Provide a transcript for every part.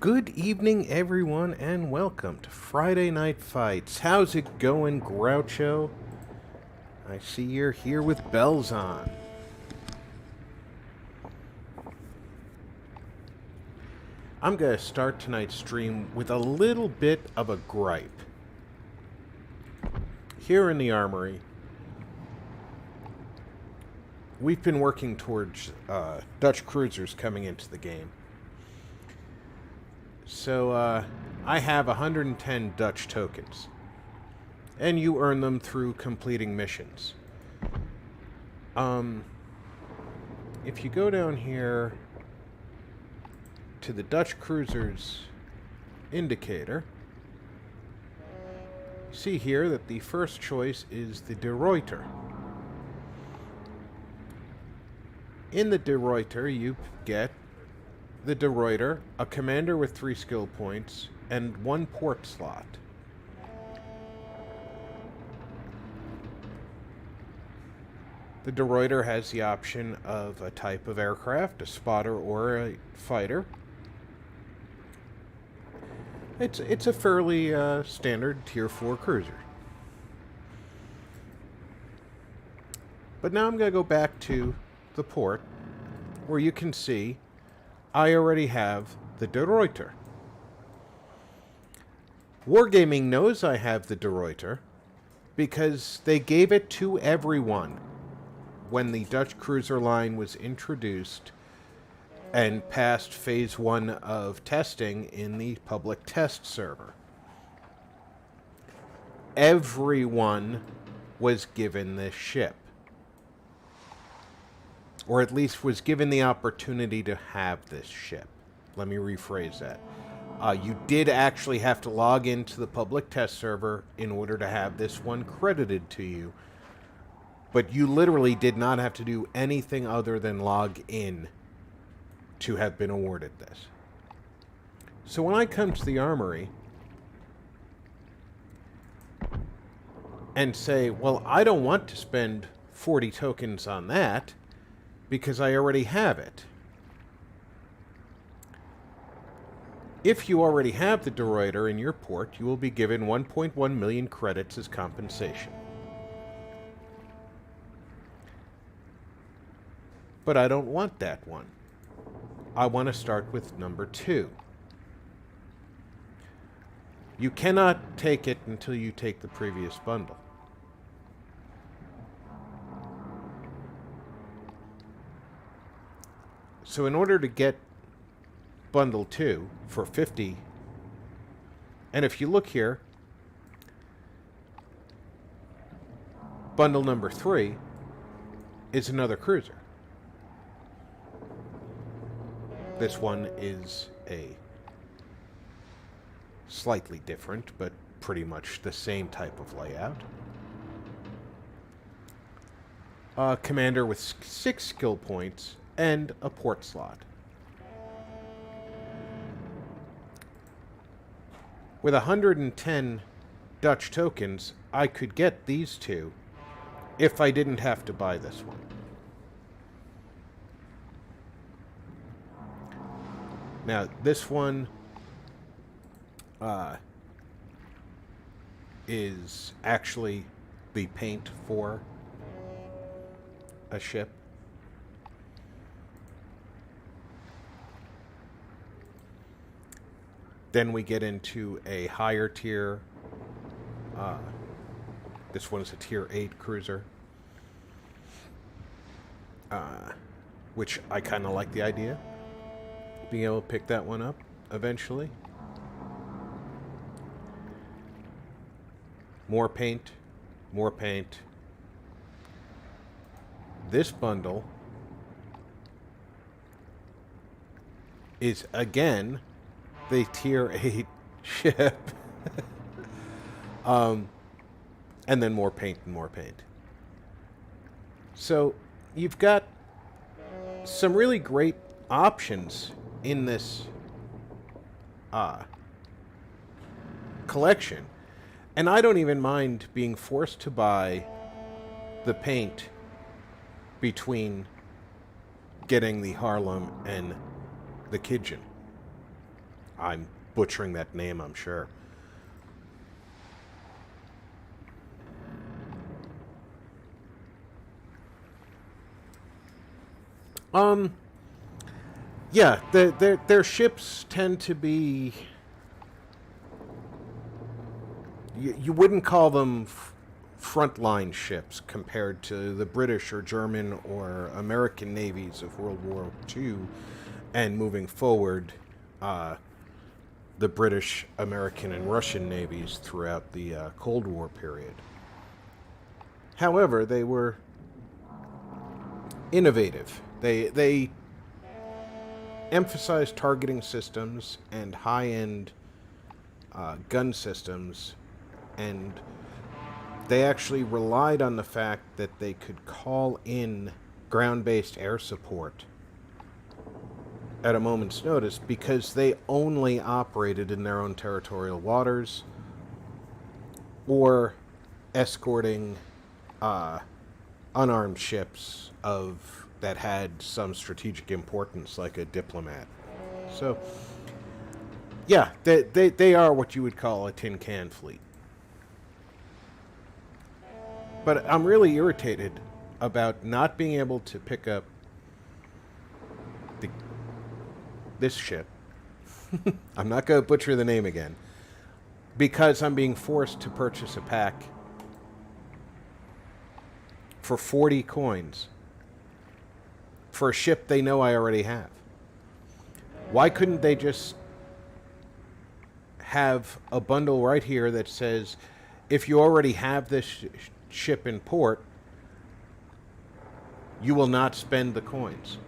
Good evening, everyone, and welcome to Friday Night Fights. How's it going, Groucho? I see you're here with bells on. I'm going to start tonight's stream with a little bit of a gripe. Here in the Armory, we've been working towards Dutch cruisers coming into the game. So, I have 110 Dutch tokens. And you earn them through completing missions. If you go down here to the Dutch cruisers indicator, see here that the first choice is the De Ruyter. In the De Ruyter, you get the De Ruyter, a commander with 3 skill points, and 1 port slot. The De Ruyter has the option of a type of aircraft, a spotter or a fighter. It's a fairly standard Tier 4 cruiser. But now I'm going to go back to the port, where you can see I already have the De Ruyter. Wargaming knows I have the De Ruyter because they gave it to everyone when the Dutch cruiser line was introduced and passed phase 1 of testing in the public test server. Everyone was given this ship. Or at least was given the opportunity to have this ship. Let me rephrase that. You did actually have to log into the public test server in order to have this one credited to you. But you literally did not have to do anything other than log in to have been awarded this. So when I come to the Armory and say, well, I don't want to spend 40 tokens on that, because I already have it. If you already have the De Ruyter in your port, you will be given 1.1 million credits as compensation. But I don't want that one. I want to start with number 2. You cannot take it until you take the previous bundle. So in order to get bundle 2 for 50, and if you look here, bundle number 3 is another cruiser. This one is a slightly different, but pretty much the same type of layout. A commander with 6 skill points and a port slot. With 110 Dutch tokens, I could get these two if I didn't have to buy this one. Now, this one is actually the paint for a ship. Then we get into a higher tier. This one is a tier 8 cruiser. Which I kind of like the idea. Being able to pick that one up eventually. More paint. More paint. This bundle is again the tier 8 ship. And then more paint and more paint. So you've got some really great options in this collection. And I don't even mind being forced to buy the paint between getting the Harlem and the Kitchen. I'm butchering that name, I'm sure. Yeah, their ships tend to be... You wouldn't call them frontline ships compared to the British or German or American navies of World War II, and moving forward, the British, American, and Russian navies throughout the Cold War period. However, they were innovative. They emphasized targeting systems and high-end gun systems, and they actually relied on the fact that they could call in ground-based air support at a moment's notice because they only operated in their own territorial waters or escorting unarmed ships that had some strategic importance, like a diplomat. So, yeah, they are what you would call a tin can fleet. But I'm really irritated about not being able to pick up this ship. I'm not going to butcher the name again. Because I'm being forced to purchase a pack for 40 coins for a ship they know I already have. Why couldn't they just have a bundle right here that says, if you already have this ship in port, you will not spend the coins?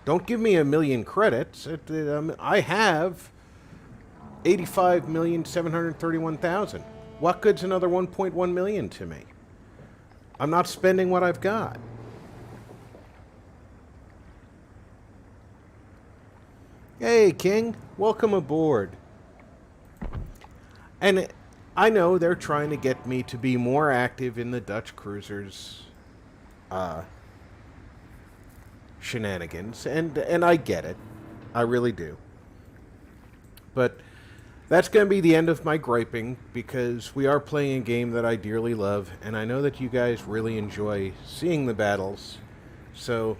Don't give me 1 million credits. I have 85,731,000. What good's another 1.1 million to me? I'm not spending what I've got. Hey, King. Welcome aboard. And I know they're trying to get me to be more active in the Dutch cruisers' shenanigans, and I get it. I really do. But that's going to be the end of my griping, because we are playing a game that I dearly love, and I know that you guys really enjoy seeing the battles, so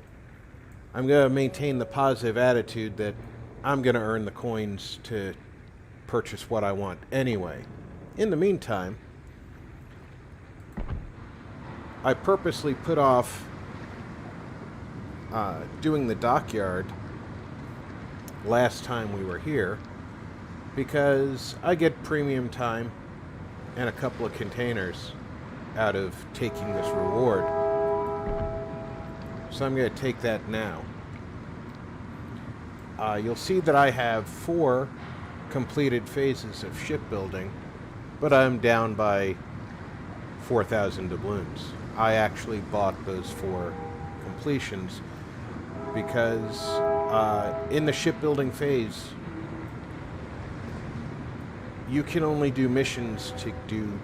I'm going to maintain the positive attitude that I'm going to earn the coins to purchase what I want anyway. In the meantime, I purposely put off doing the dockyard last time we were here because I get premium time and a couple of containers out of taking this reward. So I'm going to take that now. You'll see that I have 4 completed phases of shipbuilding, but I'm down by 4,000 doubloons. I actually bought those 4 completions because in the shipbuilding phase, you can only do missions to do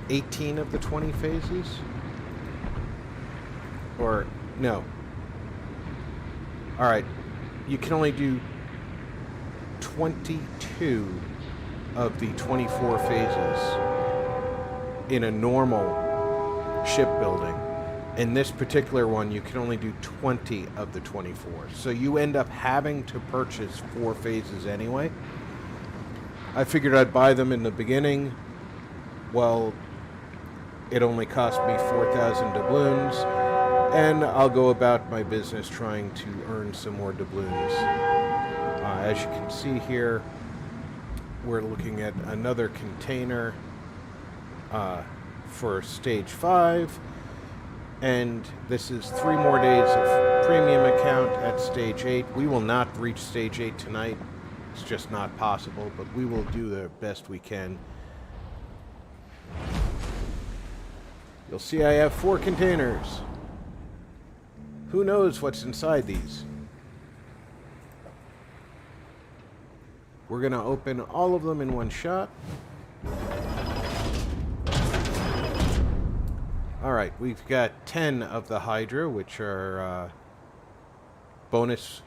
18 of the 20 phases. Or, no. Alright, you can only do 22 of the 24 phases in a normal shipbuilding. In this particular one, you can only do 20 of the 24. So you end up having to purchase 4 phases anyway. I figured I'd buy them in the beginning. Well, it only cost me 4,000 doubloons, and I'll go about my business trying to earn some more doubloons. As you can see here, we're looking at another container for stage 5, and this is 3 more days of premium account at stage 8. We will not reach stage 8 tonight. It's just not possible, but we will do the best we can. You'll see I have 4 containers. Who knows what's inside these? We're going to open all of them in one shot. Alright, we've got 10 of the Hydra, which are bonus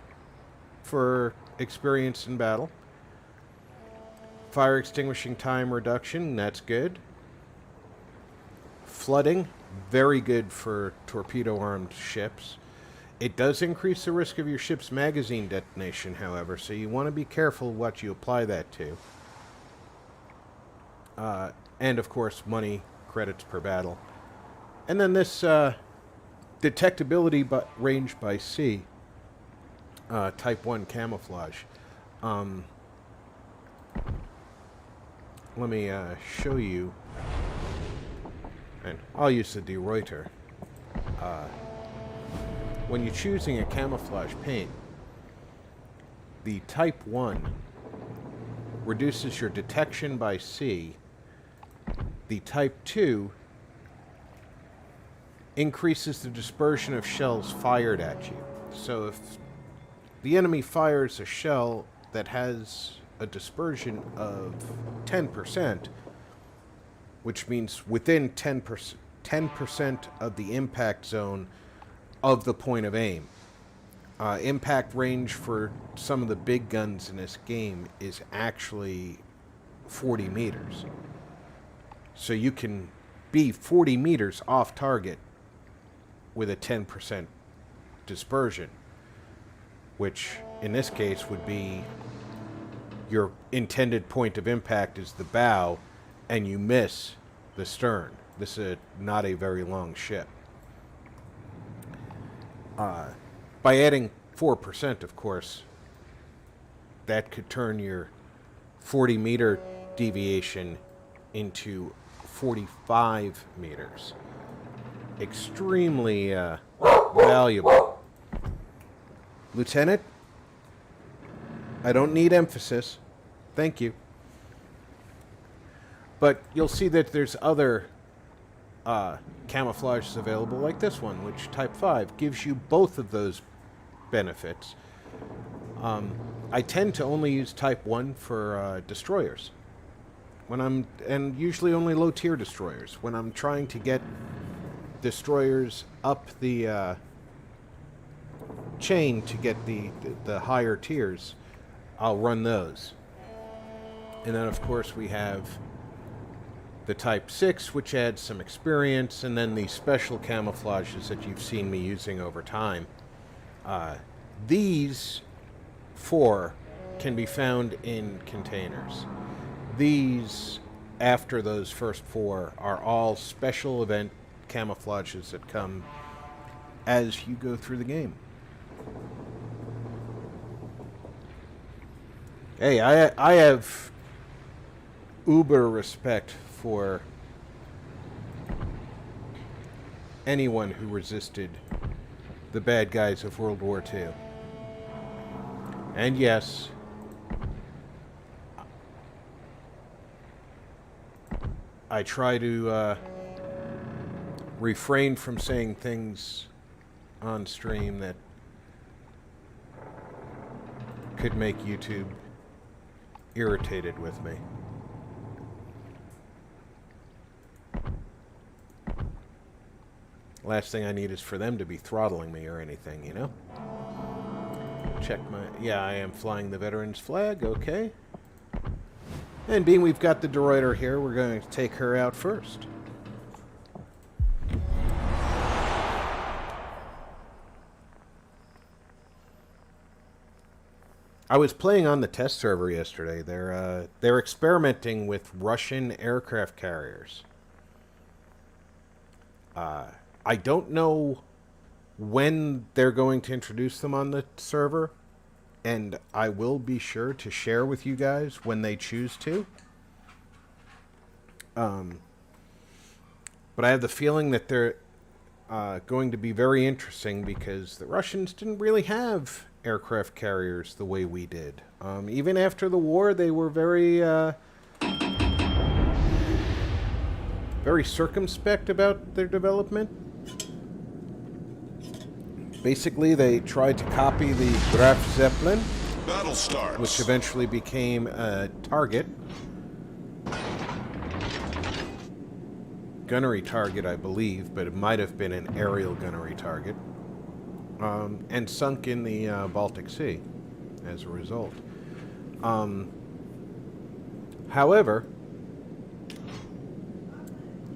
for experience in battle. Fire extinguishing time reduction, that's good. Flooding, very good for torpedo-armed ships. It does increase the risk of your ship's magazine detonation, however, so you want to be careful what you apply that to. And, of course, money, credits per battle. And then this detectability range by sea, Type 1 camouflage. Let me show you, and I'll use the De Ruyter. When you're choosing a camouflage paint, the Type 1 reduces your detection by sea. The Type 2 increases the dispersion of shells fired at you. So if the enemy fires a shell that has a dispersion of 10%, which means within 10% of the impact zone of the point of aim. Impact range for some of the big guns in this game is actually 40 meters. So you can be 40 meters off target with a 10% dispersion, which in this case would be your intended point of impact is the bow, and you miss the stern. This is not a very long ship. By adding 4%, of course, that could turn your 40-meter deviation into 45 meters. Extremely valuable. Lieutenant, I don't need emphasis. Thank you. But you'll see that there's other camouflages available, like this one, which Type 5 gives you both of those benefits. I tend to only use Type 1 for destroyers. And usually only low-tier destroyers. When I'm trying to get destroyers up the chain to get the higher tiers, I'll run those. And then, of course, we have the Type 6, which adds some experience, and then the special camouflages that you've seen me using over time. These 4 can be found in containers. These, after those first 4, are all special event camouflages that come as you go through the game. Hey, I have uber respect for anyone who resisted the bad guys of World War II. And yes, I try to refrain from saying things on stream that could make YouTube irritated with me. Last thing I need is for them to be throttling me or anything, you know? Check my... Yeah, I am flying the veterans flag, okay. And being we've got the De Ruyter here, we're going to take her out first. I was playing on the test server yesterday. They're experimenting with Russian aircraft carriers. I don't know when they're going to introduce them on the server, and I will be sure to share with you guys when they choose to. But I have the feeling that they're going to be very interesting because the Russians didn't really have aircraft carriers the way we did. Even after the war, they were very circumspect about their development. Basically, they tried to copy the Graf Zeppelin, Battle starts. which eventually became a target. Gunnery target, I believe, but it might have been an aerial gunnery target. And sunk in the Baltic Sea. as a result. However,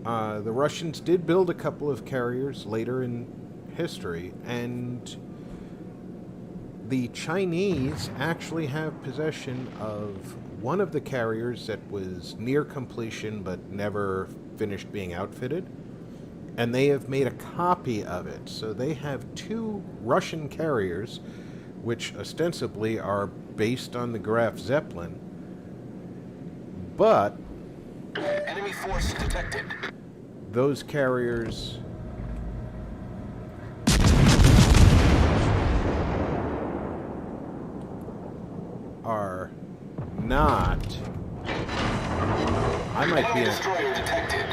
the Russians did build a couple of carriers later in history, and the Chinese actually have possession of one of the carriers that was near completion but never finished being outfitted, and they have made a copy of it. So they have 2 Russian carriers, which ostensibly are based on the Graf Zeppelin, but enemy force detected. Those carriers are not. I might be destroyer detected.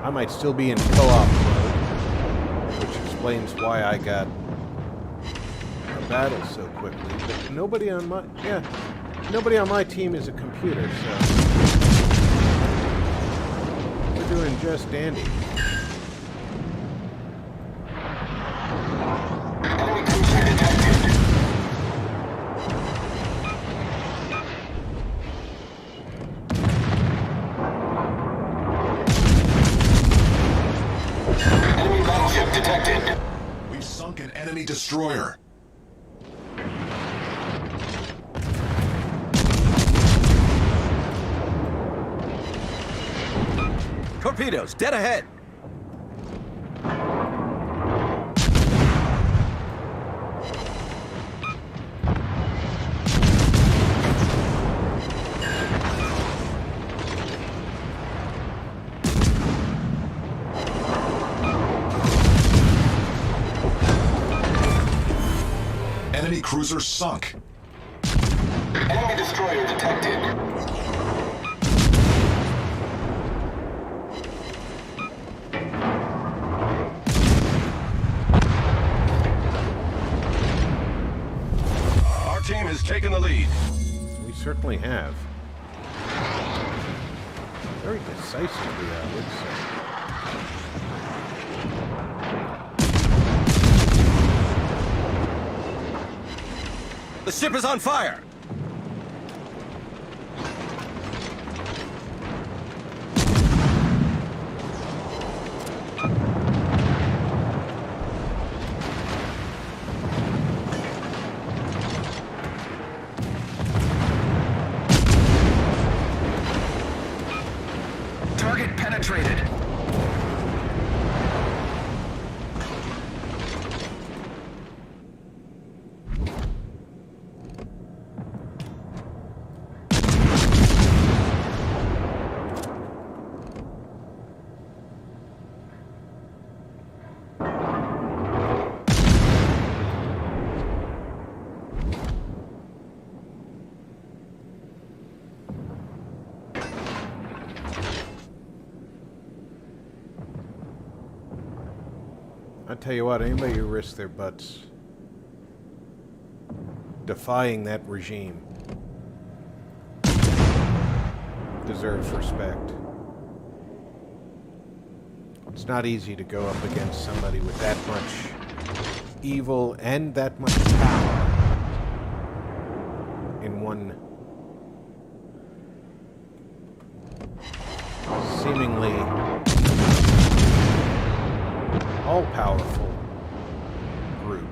I might still be in co-op mode, which explains why I got a battle so quickly. But nobody on my team is a computer, so we're doing just dandy. Enemy cruiser detected. Enemy battleship detected. We've sunk an enemy destroyer. Torpedoes, dead ahead! Enemy cruiser sunk. Enemy destroyer detected. Our team has taken the lead. We certainly have. Very decisively, I would say. The ship is on fire! Target penetrated. I tell you what, anybody who risks their butts defying that regime deserves respect. It's not easy to go up against somebody with that much evil and that much power in one seemingly all-powerful group.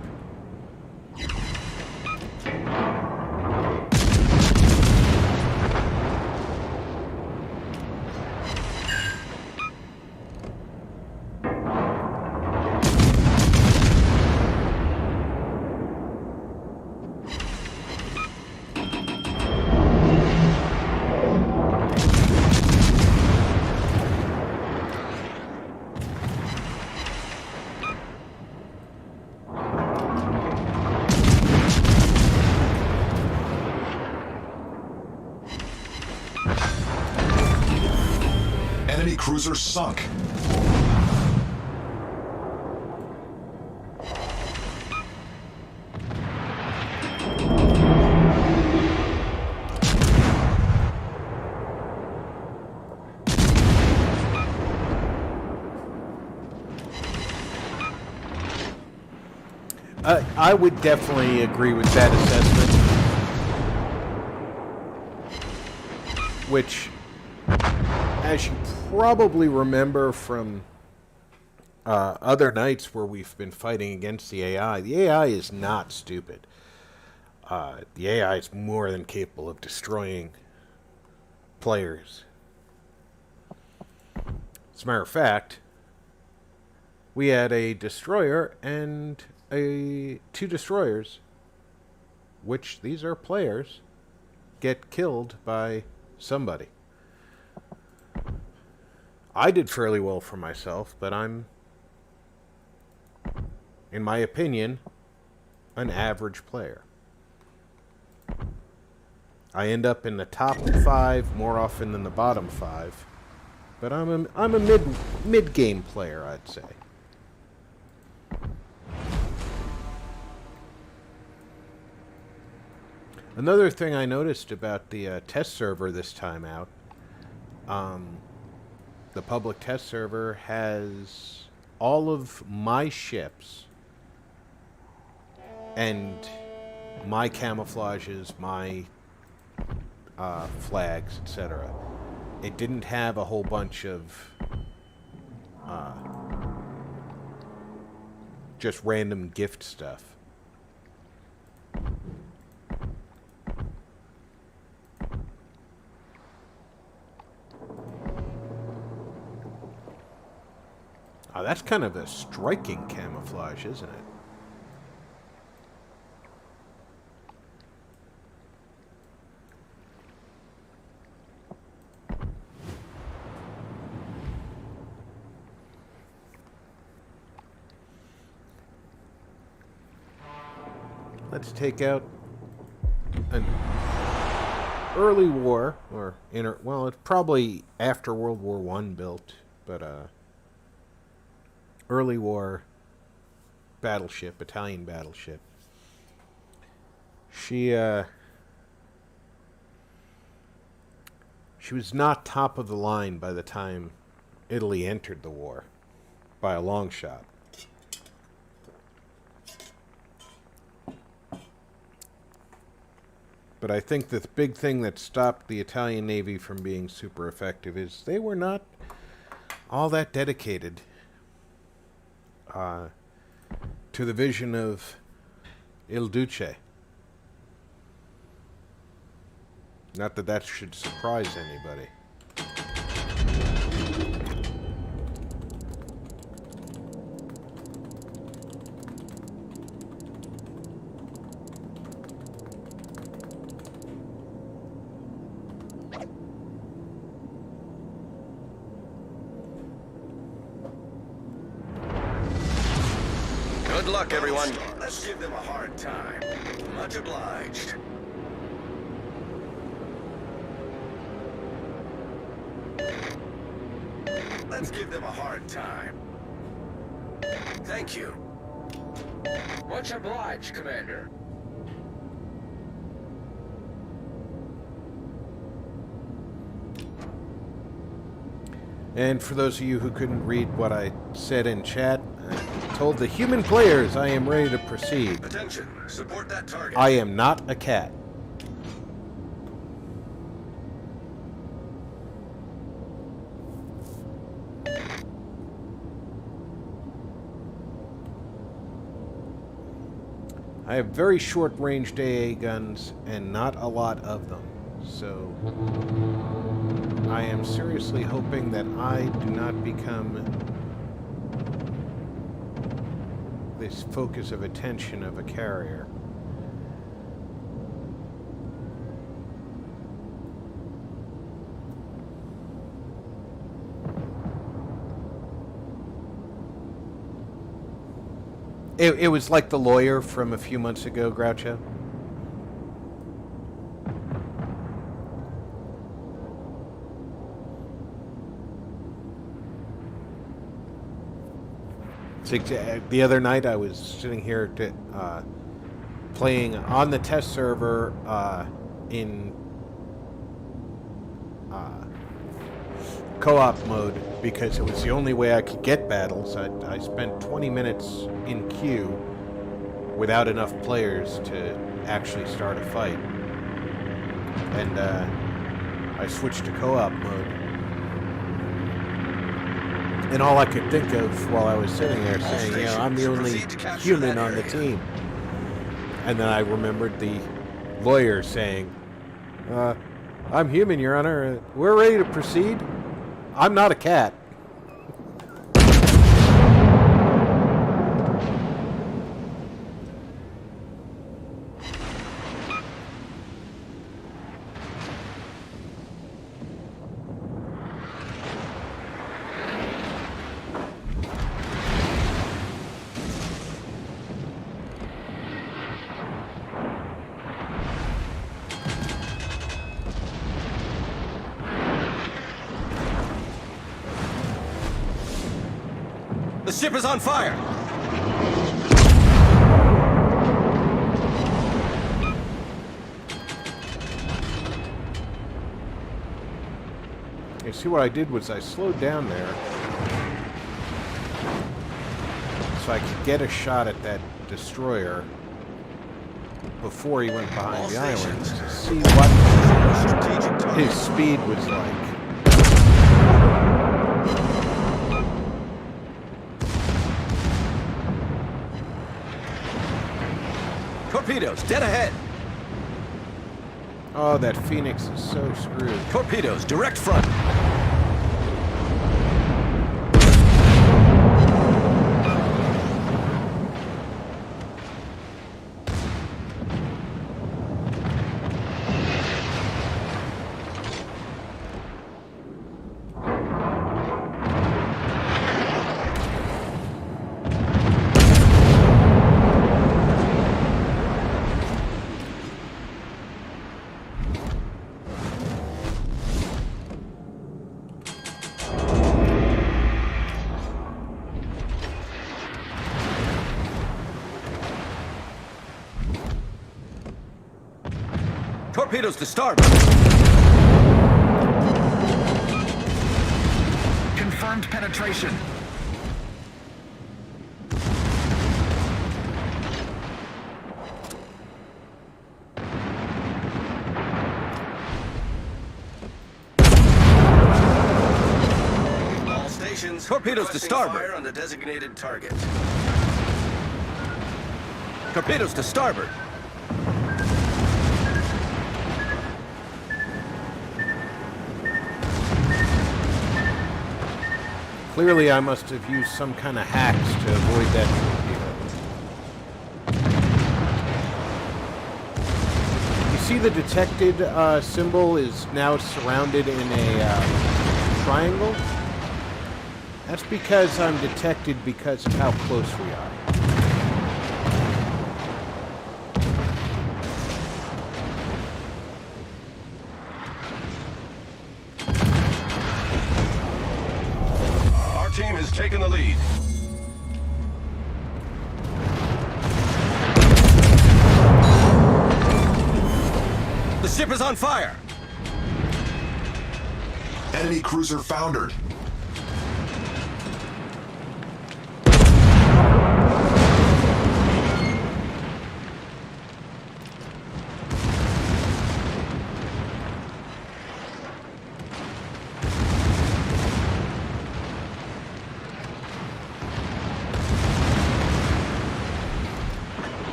Enemy cruiser sunk. I would definitely agree with that assessment. Which, as you probably remember from other nights where we've been fighting against the AI is not stupid. The AI is more than capable of destroying players. As a matter of fact, we had a destroyer and two destroyers, which these are players, get killed by somebody. I did fairly well for myself, but I'm, in my opinion, an average player. I end up in the top 5 more often than the bottom 5, but I'm a mid-game player, I'd say. Another thing I noticed about the test server this time out, the public test server has all of my ships and my camouflages, my flags, etc. It didn't have a whole bunch of just random gift stuff. That's kind of a striking camouflage, isn't it? Let's take out an early war, or well, it's probably after World War I built, but early war battleship, Italian battleship. She was not top of the line by the time Italy entered the war, by a long shot. But I think the big thing that stopped the Italian Navy from being super effective is they were not all that dedicated to the vision of Il Duce. Not that that should surprise anybody. Good luck, everyone. Let's give them a hard time. Much obliged. Let's give them a hard time. Thank you. Much obliged, Commander. And for those of you who couldn't read what I said in chat, I told the human players I am ready to proceed. Attention, support that target. I am not a cat. I have very short-range AA guns and not a lot of them, so I am seriously hoping that I do not become this focus of attention of a carrier. It was like the lawyer from a few months ago, Groucho. The other night I was sitting here playing on the test server in co-op mode because it was the only way I could get battles. I spent 20 minutes in queue without enough players to actually start a fight. And I switched to co-op mode. And all I could think of while I was sitting there saying, you know, I'm the only human on the team. And then I remembered the lawyer saying, I'm human, Your Honor. We're ready to proceed. I'm not a cat. The ship is on fire! You see, what I did was I slowed down there so I could get a shot at that destroyer before he went behind the island to see what his speed was like. Torpedoes, dead ahead! Oh, that Phoenix is so screwed. Torpedoes, direct front! Torpedoes to starboard! Confirmed penetration. All stations. Torpedoes to requesting starboard. Fire on the designated target. Torpedoes to starboard! Clearly, I must have used some kind of hacks to avoid that torpedo. You see the detected symbol is now surrounded in a triangle? That's because I'm detected because of how close we are. Team has taken the lead. The ship is on fire! Enemy cruiser foundered.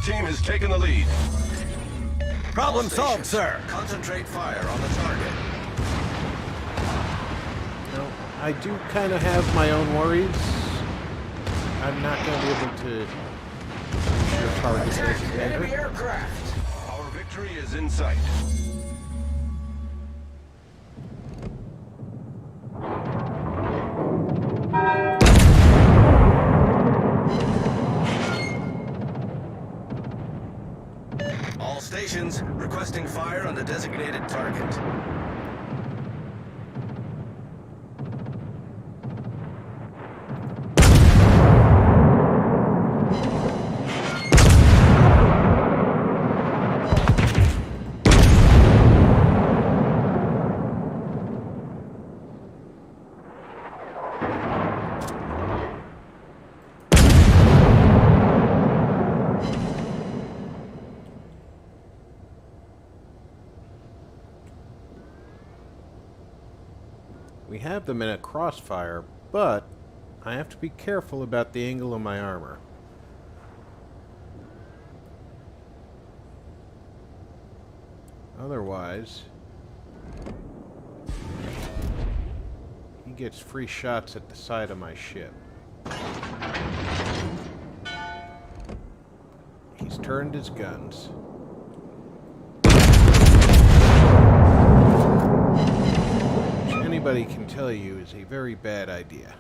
Team has taken the lead. Problem All solved, stations, sir! Concentrate fire on the target. No, I do kind of have my own worries. I'm not going to be able to reach your target Attack enemy designator. aircraft. Our victory is in sight. stations requesting fire on the designated target. We have them in a crossfire, but I have to be careful about the angle of my armor. Otherwise, he gets free shots at the side of my ship. He's turned his guns. Anybody can tell you is a very bad idea.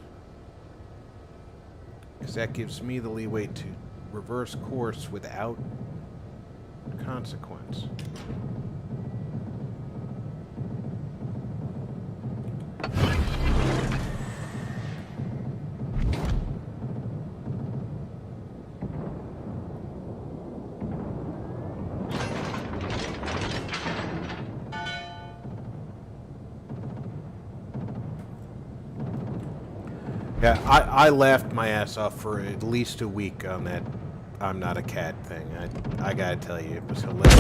Because that gives me the leeway to reverse course without consequence. Yeah, I laughed my ass off for at least a week on that I'm not a cat thing. I gotta tell you, it was hilarious.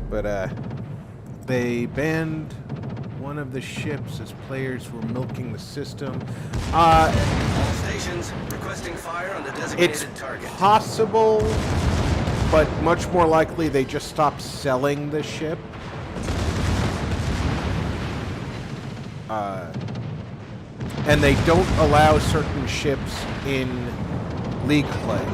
But, they banned one of the ships as players were milking the system. All stations requesting fire on the It's designated target. possible, but much more likely they just stopped selling the ship. And they don't allow certain ships in League play.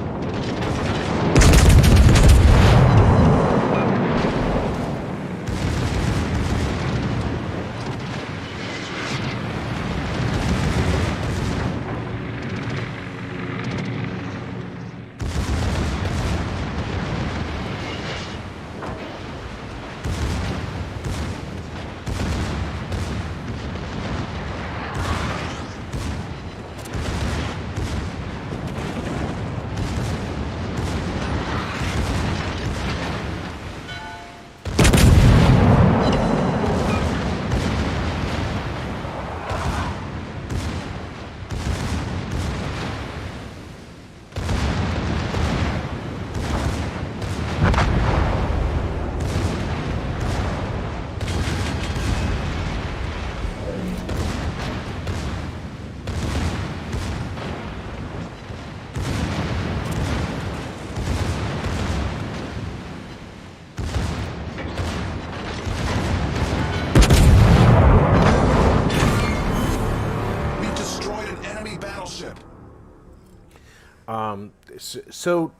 So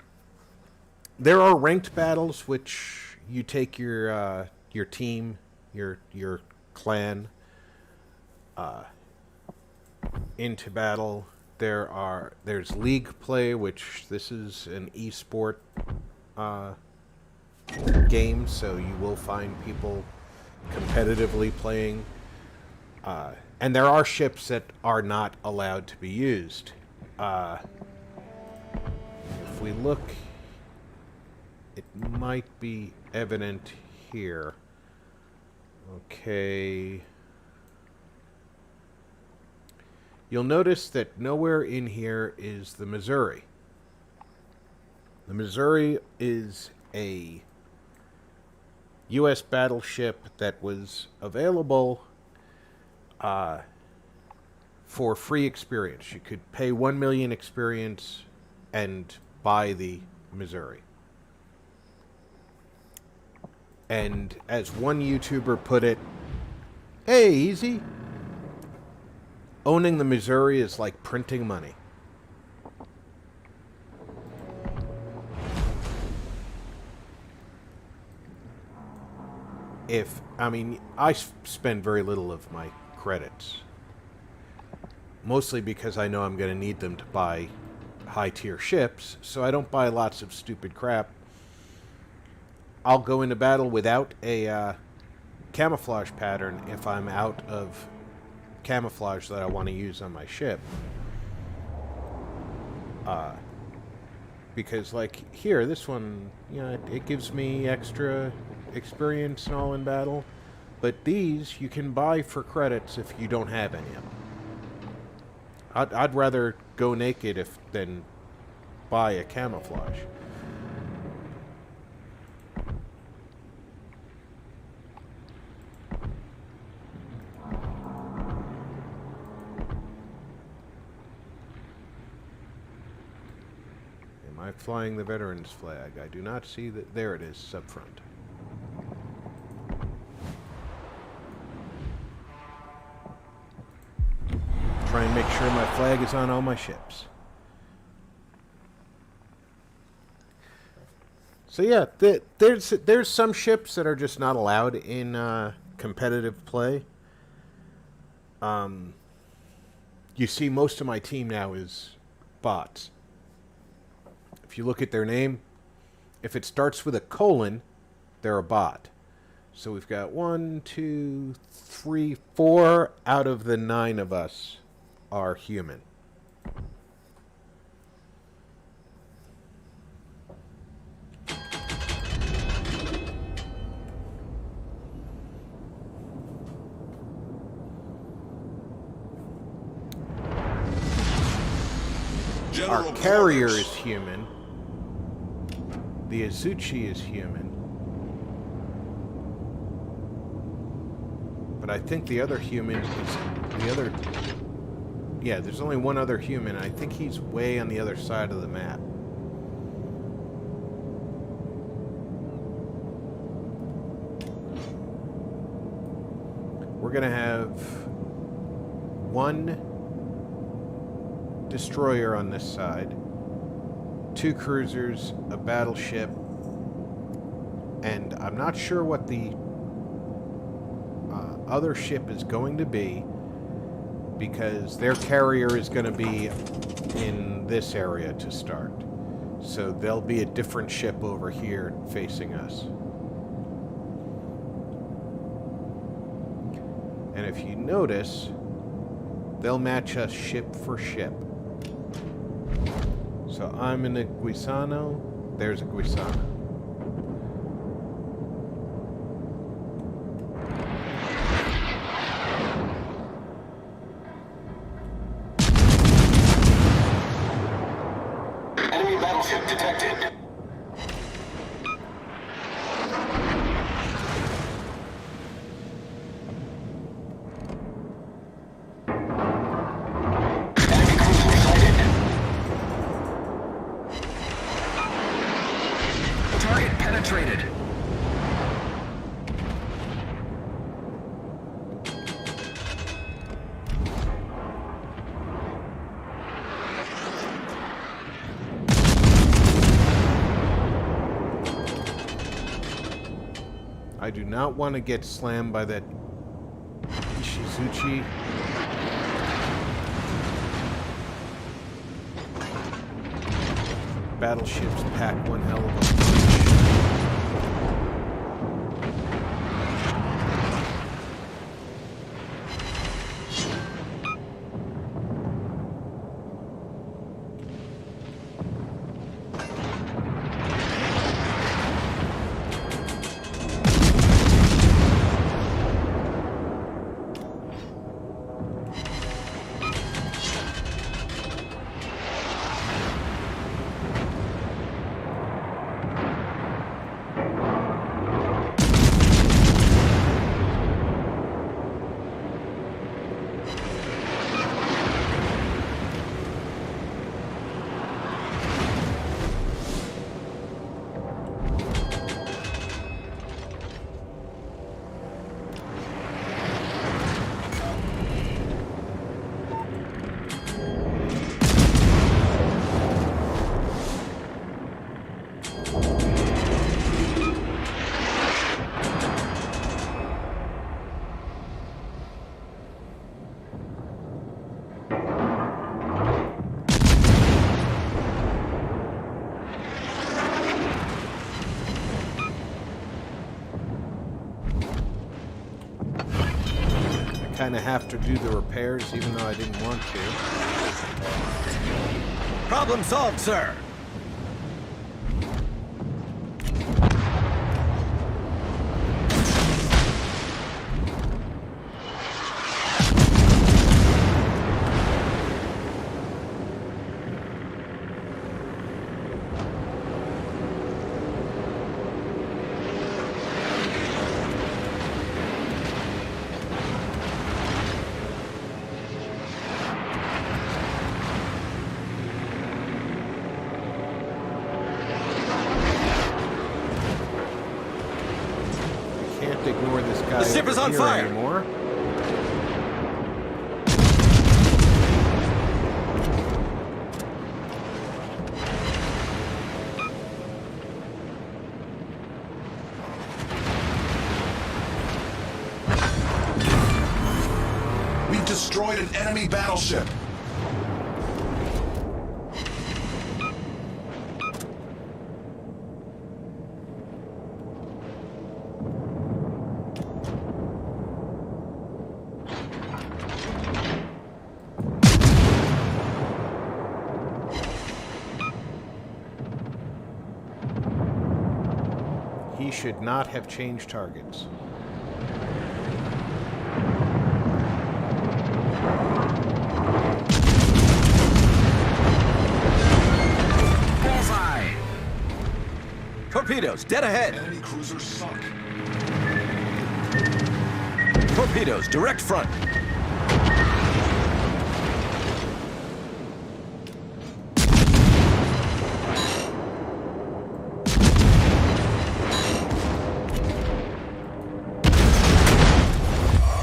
there are ranked battles which you take your team, your clan into battle. There's league play, which this is an esport game, so you will find people competitively playing. And there are ships that are not allowed to be used. If we look, it might be evident here. Okay. You'll notice that nowhere in here is the Missouri. The Missouri is a U.S. battleship that was available for free experience. You could pay 1 million experience and buy the Missouri. And as one YouTuber put it, hey, easy. Owning the Missouri is like printing money. I spend very little of my credits. Mostly because I know I'm going to need them to buy high-tier ships, so I don't buy lots of stupid crap. I'll go into battle without a camouflage pattern if I'm out of camouflage that I want to use on my ship. Because, like, here, this one, you know, it gives me extra experience and all in battle. But these, you can buy for credits if you don't have any of them. I'd rather go naked than buy a camouflage. Am I flying the veterans flag? I do not see that. There it is, subfront. Try and make sure my flag is on all my ships. So yeah, there's some ships that are just not allowed in competitive play. You see, most of my team now is bots. If you look at their name, if it starts with a colon, they're a bot. So we've got 1, 2, 3, 4 out of the 9 of us are human. Our carrier is human. The Azuchi is human. But I think the other human is the other... Yeah, there's only one other human. I think he's way on the other side of the map. We're gonna have one destroyer on this side, 2 cruisers, a battleship, and I'm not sure what the other ship is going to be, because their carrier is going to be in this area to start. So there'll be a different ship over here facing us. And if you notice, they'll match us ship for ship. So I'm in a Guisano, there's a Guisano. Enemy battleship detected. Enemy cruiser sighted. Target penetrated. I do not want to get slammed by that Ishizuchi. Battleships pack one hell of a punch. kind of have to do the repairs, even though I didn't want to. Problem solved, sir. Can't ignore this guy. The ship is over on here fire. Anymore. We've destroyed an enemy battleship. He should not have changed targets. Bullseye! Torpedoes, dead ahead. Enemy cruiser sunk. Torpedoes, direct front.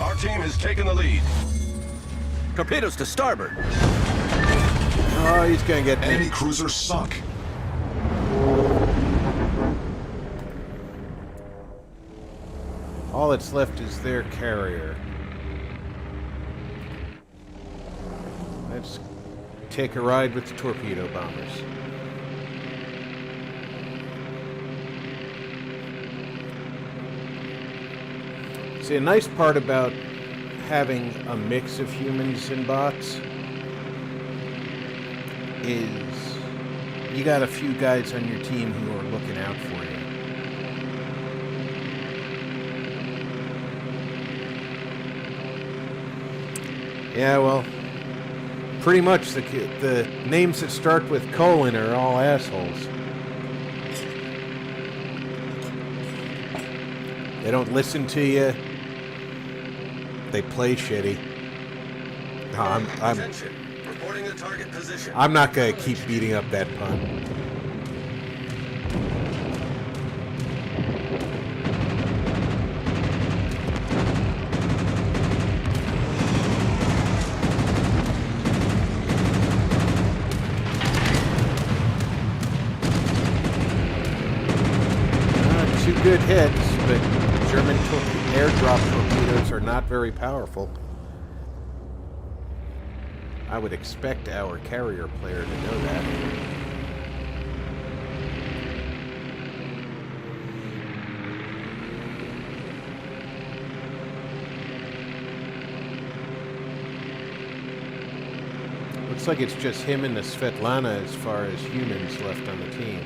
Our team has taken the lead. Torpedoes to starboard. Oh, he's gonna get me. Enemy cruiser sunk. All that's left is their carrier. Let's take a ride with the torpedo bombers. See, a nice part about having a mix of humans and bots is you got a few guys on your team who are looking out for you. Yeah, well, pretty much the names that start with colon are all assholes. They don't listen to you. They play shitty. No, I'm Attention. Reporting the target position. I'm not gonna keep beating up that pun. Two good hits, but German airdrop torpedoes are not very powerful. I would expect our carrier player to know that. Looks like it's just him and the Svetlana as far as humans left on the team.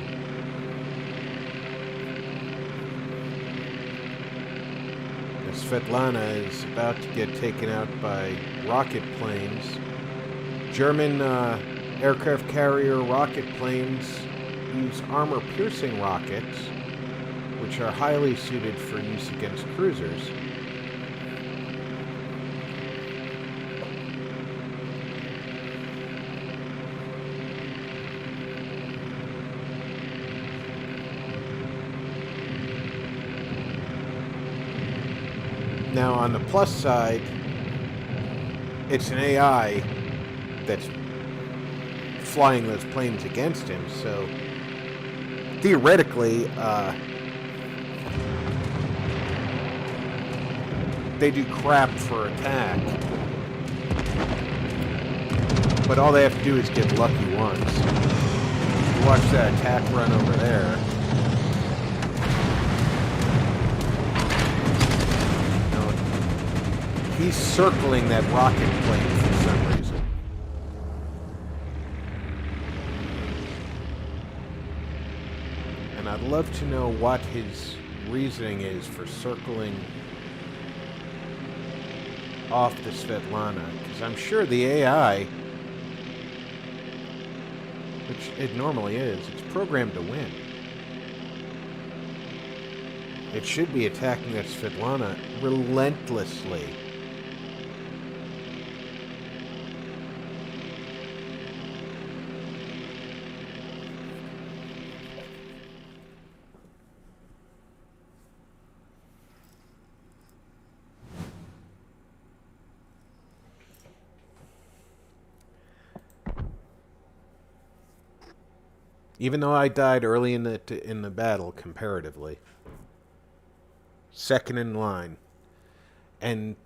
Svetlana is about to get taken out by rocket planes. German aircraft carrier rocket planes use armor-piercing rockets, which are highly suited for use against cruisers. Now, on the plus side, it's an AI that's flying those planes against him, so theoretically, they do crap for attack. But all they have to do is get lucky once. Watch that attack run over there. He's circling that rocket plane for some reason. And I'd love to know what his reasoning is for circling off the Svetlana, because I'm sure the AI, which it normally is, it's programmed to win. It should be attacking that Svetlana relentlessly. Even though I died early in the battle, comparatively. Second in line. And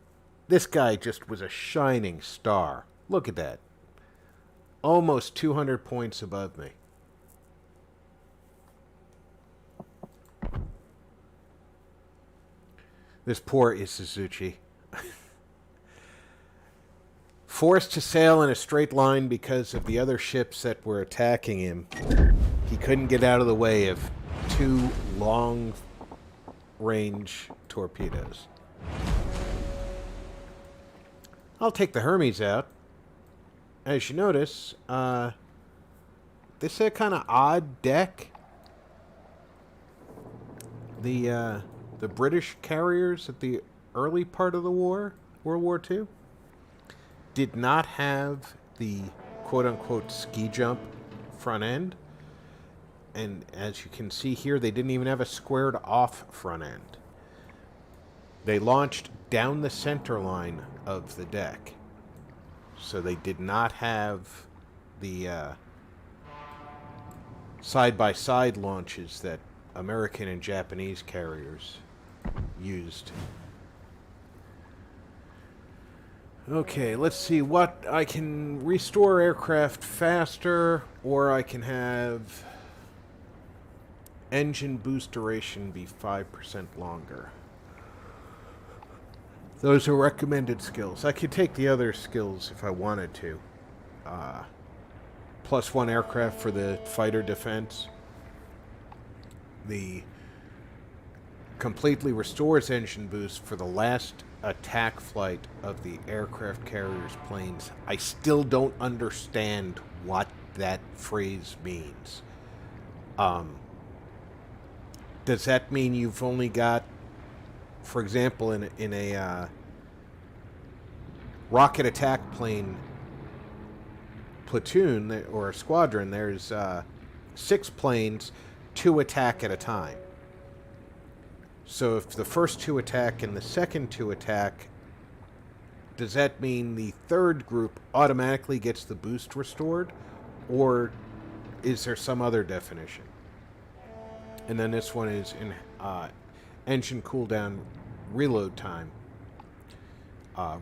this guy just was a shining star. Look at that. Almost 200 points above me. This poor Isuzuchi. Forced to sail in a straight line because of the other ships that were attacking him. He couldn't get out of the way of 2 long-range torpedoes. I'll take the Hermes out. As you notice, this is a kind of odd deck. The British carriers at the early part of the war, World War II, did not have the quote-unquote ski jump front end. And as you can see here, they didn't even have a squared off front end. They launched down the center line of the deck. So they did not have the side-by-side launches that American and Japanese carriers used. Okay, let's see what I can restore aircraft faster, or I can have engine boost duration be 5% longer. Those are recommended skills. I could take the other skills if I wanted to. +1 aircraft for the fighter defense. The completely restores engine boost for the last attack flight of the aircraft carrier's planes. I still don't understand what that phrase means. Does that mean you've only got, for example, in a rocket attack plane platoon or a squadron, there's 6 planes, 2 attack at a time. So if the first 2 attack and the second 2 attack, does that mean the third group automatically gets the boost restored? Or is there some other definition? And then this one is in engine cooldown reload time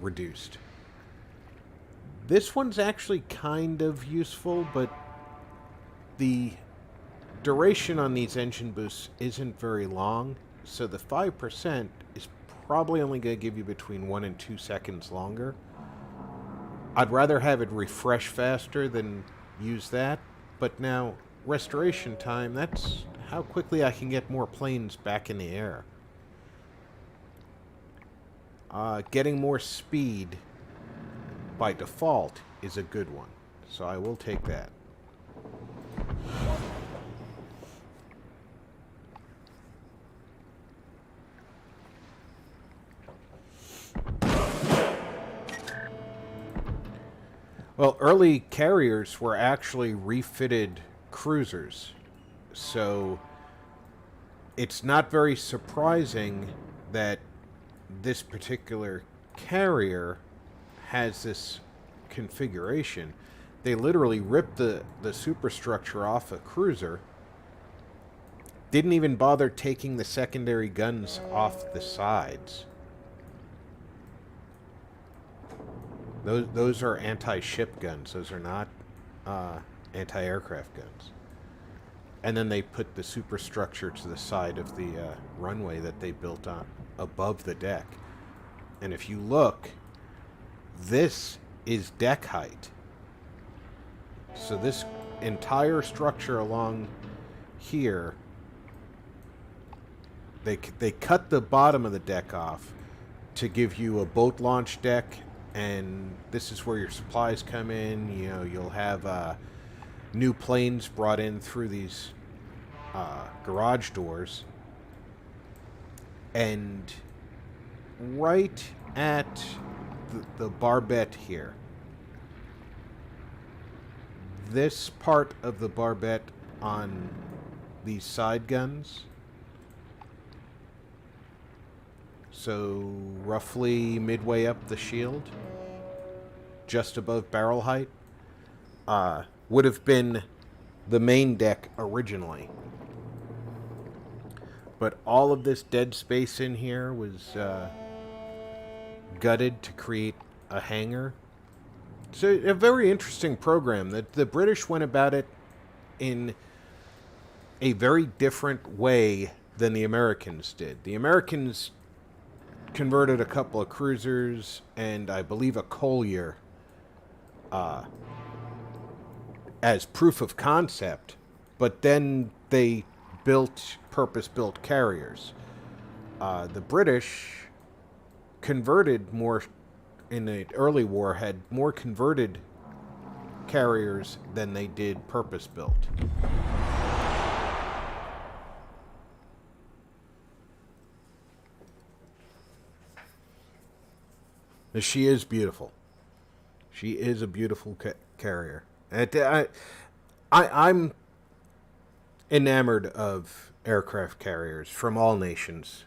reduced. This one's actually kind of useful, but the duration on these engine boosts isn't very long, so the 5% is probably only going to give you between 1 and 2 seconds longer. I'd rather have it refresh faster than use that, but now restoration time, that's how quickly I can get more planes back in the air. Getting more speed by default is a good one, so I will take that. Well, early carriers were actually refitted cruisers, so it's not very surprising that this particular carrier has this configuration. They literally ripped the superstructure off a cruiser, didn't even bother taking the secondary guns off the sides. Those are anti-ship guns. Those are not anti-aircraft guns. And then they put the superstructure to the side of the runway that they built on above the deck. And if you look, This is deck height. So this entire structure along here, they cut the bottom of the deck off to give you a boat launch deck, and this is where your supplies come in. You know, you'll have new planes brought in through these garage doors, and right at the barbette here, this part of the barbette on these side guns, so roughly midway up the shield, just above barrel height, would have been the main deck originally. But all of this dead space in here was gutted to create a hangar. So a very interesting program. That the British went about it in a very different way than the Americans did. The Americans converted a couple of cruisers and I believe a collier as proof of concept, but then they built purpose-built carriers. The British converted more in the early war, had more converted carriers than they did purpose-built. She is beautiful. She is a beautiful carrier. I'm enamored of aircraft carriers from all nations.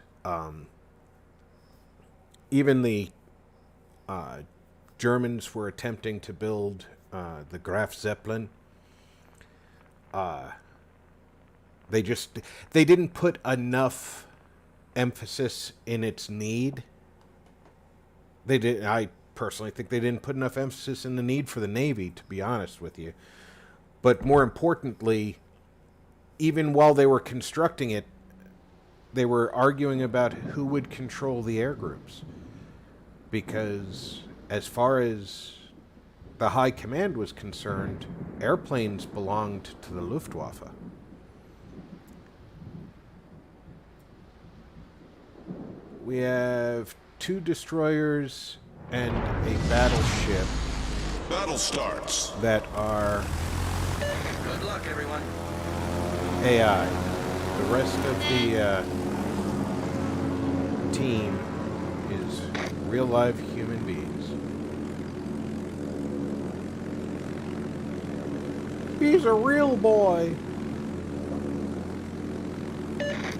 Even the Germans were attempting to build the Graf Zeppelin. They didn't put enough emphasis in its need. I personally think they didn't put enough emphasis in the need for the Navy, to be honest with you. But more importantly, even while they were constructing it, they were arguing about who would control the air groups. Because as far as the high command was concerned, airplanes belonged to the Luftwaffe. We have 2 destroyers and a battleship Battle starts. that are Good luck, everyone. AI. The rest of the team is real live human beings. He's a real boy.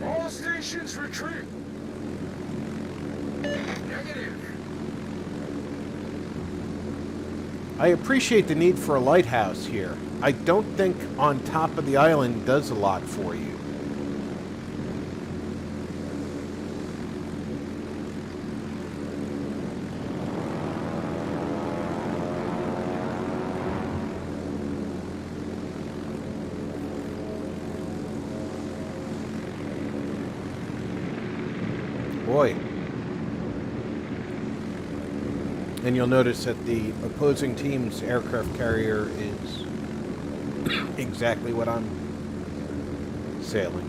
All stations retreat. Negative. I appreciate the need for a lighthouse here. I don't think on top of the island does a lot for you. Boy. And you'll notice that the opposing team's aircraft carrier is exactly what I'm sailing.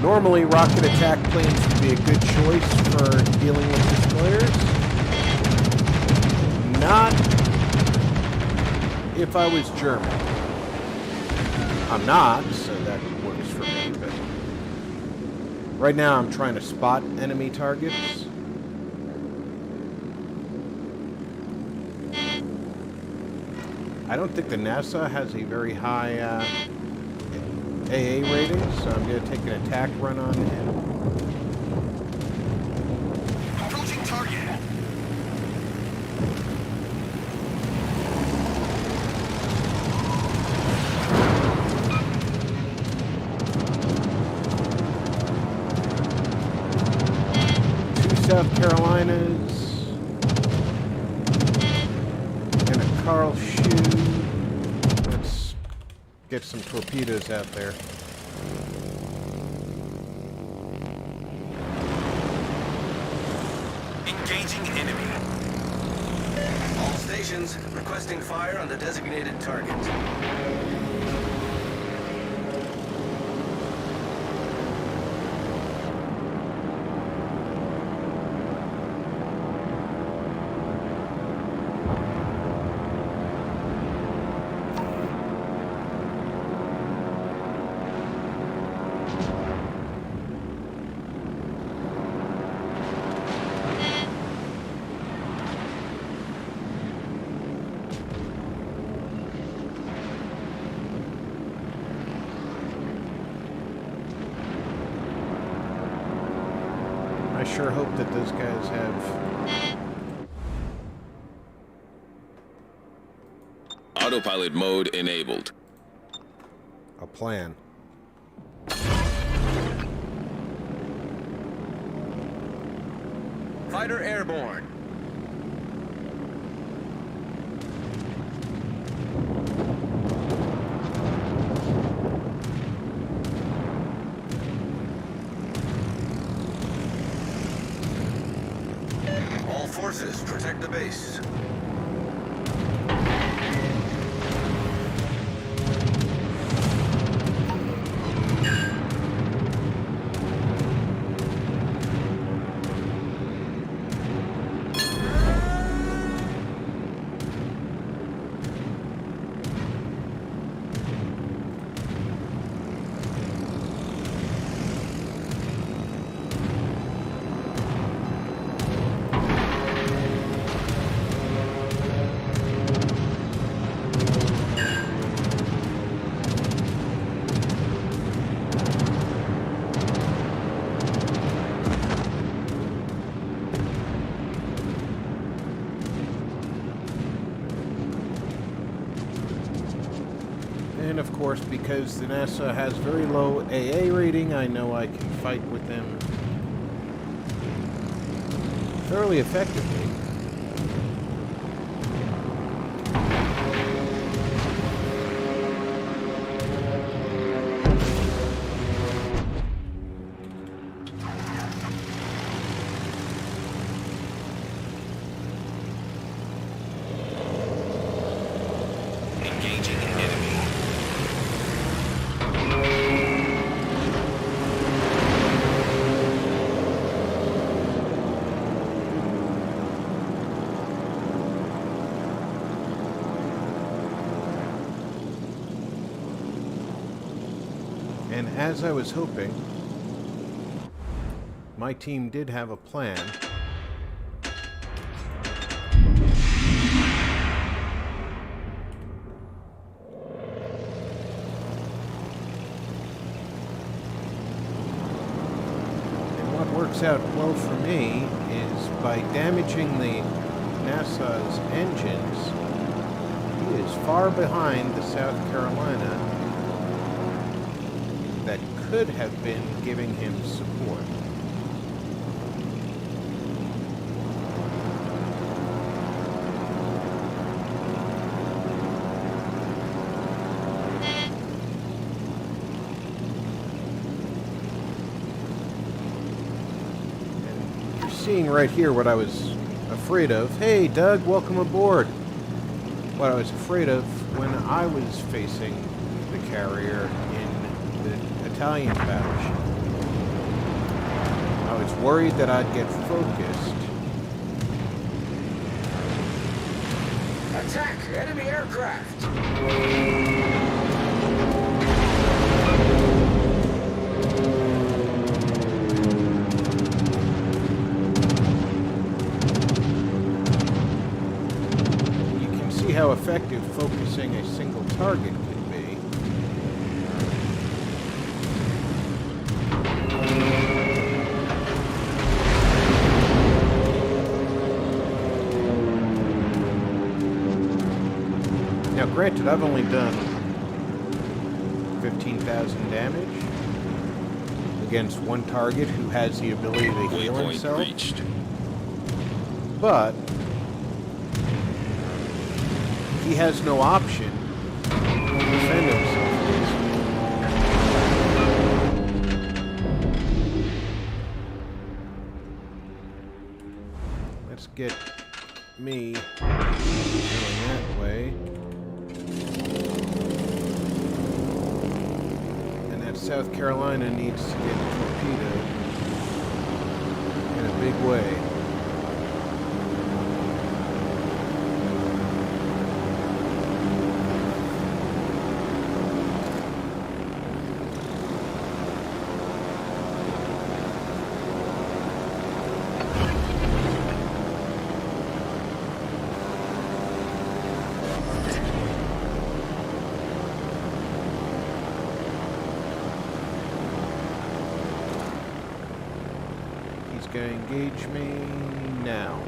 Normally, rocket attack planes would be a good choice for dealing with destroyers. Not if I was German. I'm not, so that works for me, but right now I'm trying to spot enemy targets. I don't think the NASA has a very high AA rating, so I'm going to take an attack run on him. Approaching target. South Carolinas and a Carl Shoe. Let's get some torpedoes out there. Engaging enemy. All stations requesting fire on the designated target. I sure hope that those guys have... Autopilot mode enabled. a plan. Fighter airborne. All forces, protect the base. And of course, because the NASA has very low AA rating, I know I can fight with them fairly effectively. Engaging enemy. And as I was hoping, my team did have a plan. And what works out well for me is by damaging the NASA's engines, he is far behind the South Carolina that could have been giving him support. And you're seeing right here what I was afraid of. Hey, Doug, welcome aboard. What I was afraid of when I was facing the carrier in the Italian battleship. I was worried that I'd get focused. Attack enemy aircraft! You can see how effective focusing a single target can be. Now, granted, I've only done 15,000 damage against one target who has the ability to heal Waypoint himself, reached. but he has no option to defend himself. get me going that way. And that South Carolina needs to get torpedoed in a big way. Gonna engage me now.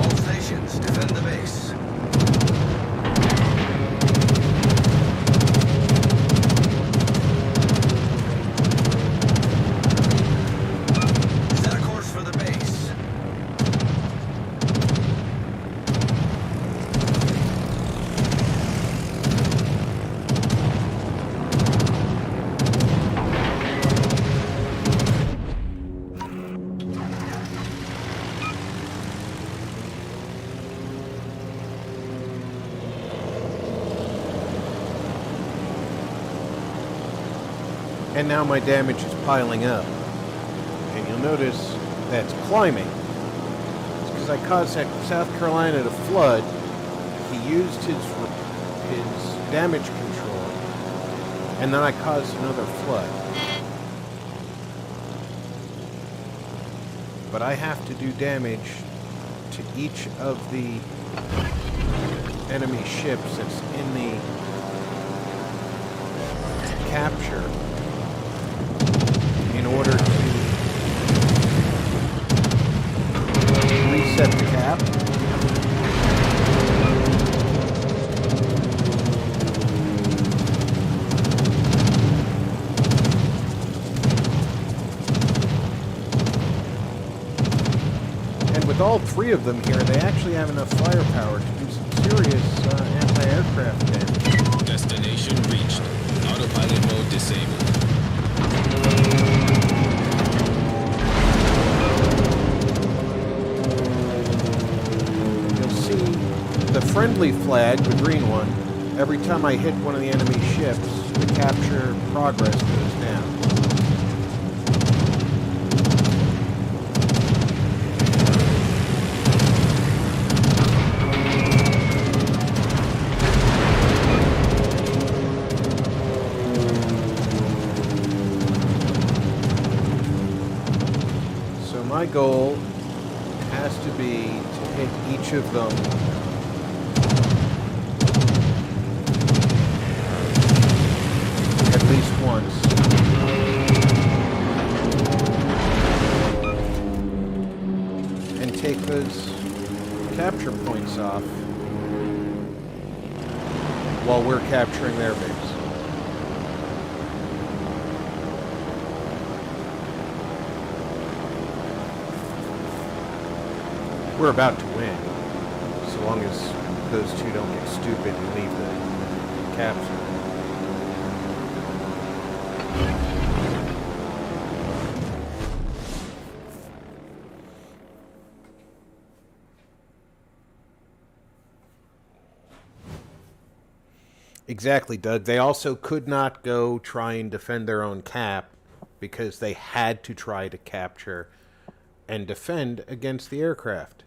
All stations, defend the base. Set a course for the base. And now my damage is piling up. And you'll notice that's climbing. It's because I caused South Carolina to flood. He used his damage control. And then I caused another flood. But I have to do damage to each of the enemy ships that's in the capture in order to reset the cap. And with all three of them here, they actually have enough firepower to do some serious anti-aircraft damage. Destination reached. Autopilot mode disabled. You'll see the friendly flag, the green one, every time I hit one of the enemy ships, the capture progress goes down. So my goal has to be to hit each of them at least once. And take those capture points off while we're capturing their base. We're about to win, so long as those two don't get stupid and leave the capsule. Exactly, Doug. They also could not go try and defend their own cap because they had to try to capture and defend against the aircraft.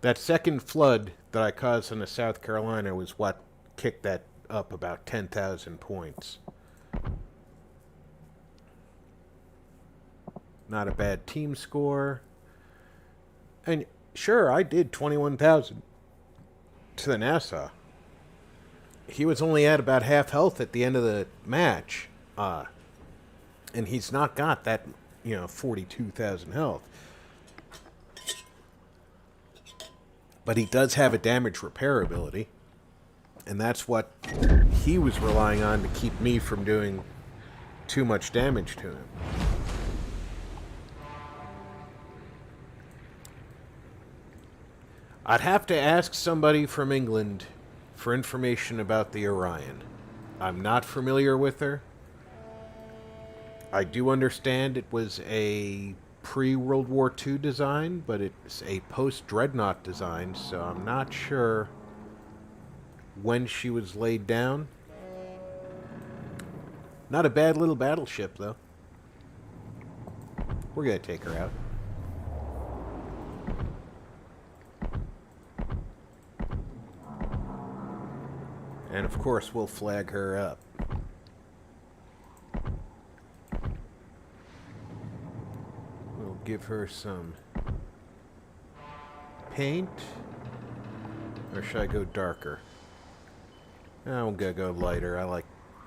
That second flood that I caused in the South Carolina was what kicked that up about 10,000 points. Not a bad team score. And sure, I did 21,000 to the Nassau. He was only at about half health at the end of the match. And he's not got that, 42,000 health. But he does have a damage repair ability. And that's what he was relying on to keep me from doing too much damage to him. I'd have to ask somebody from England for information about the Orion. I'm not familiar with her. I do understand it was a pre-World War II design, but it's a post-Dreadnought design, so I'm not sure when she was laid down. Not a bad little battleship, though. We're going to take her out. And of course, we'll flag her up. We'll give her some paint. Or should I go darker? I'm gonna go lighter. I like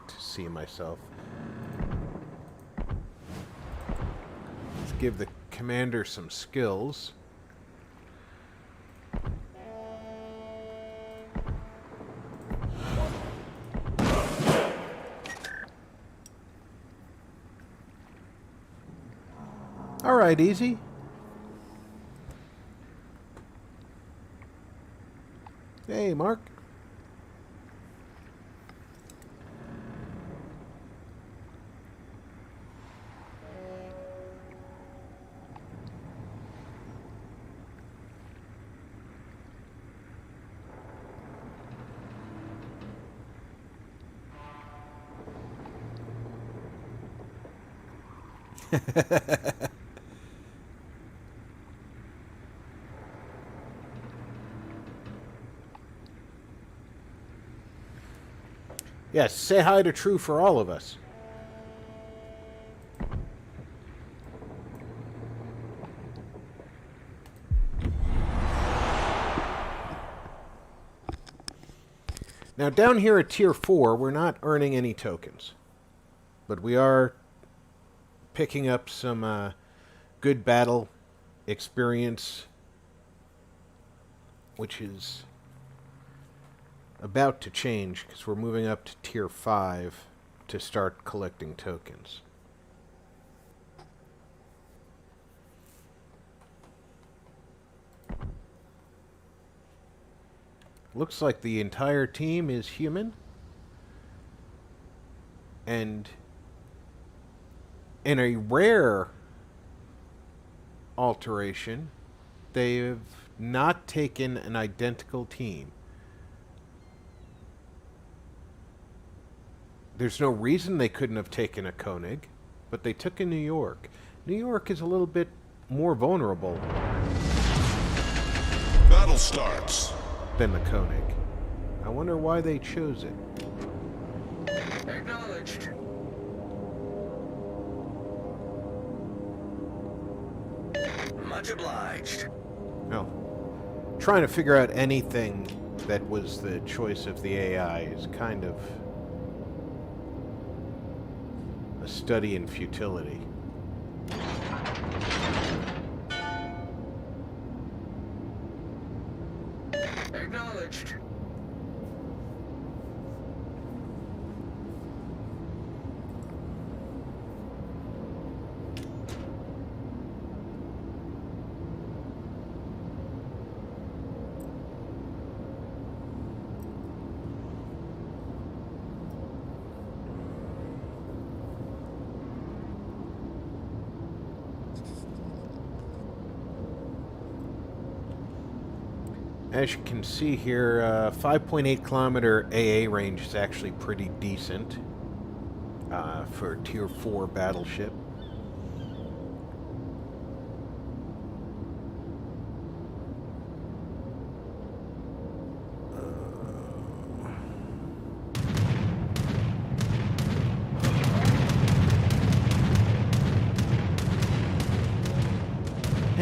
to see myself. Let's give the commander some skills. All right, easy. Hey, Mark. Yes, say hi to True for all of us. Now, down here at Tier 4, we're not earning any tokens. But we are picking up some good battle experience, which is about to change because we're moving up to Tier 5 to start collecting tokens. Looks like the entire team is human. And in a rare alteration, they've not taken an identical team. There's no reason they couldn't have taken a Koenig, but they took a New York. New York is a little bit more vulnerable Battle starts. than the Koenig. I wonder why they chose it. Acknowledged. Much obliged. No. Trying to figure out anything that was the choice of the AI is kind of a study in futility. Acknowledged. As you can see here, 5.8 kilometer AA range is actually pretty decent for a Tier 4 battleship.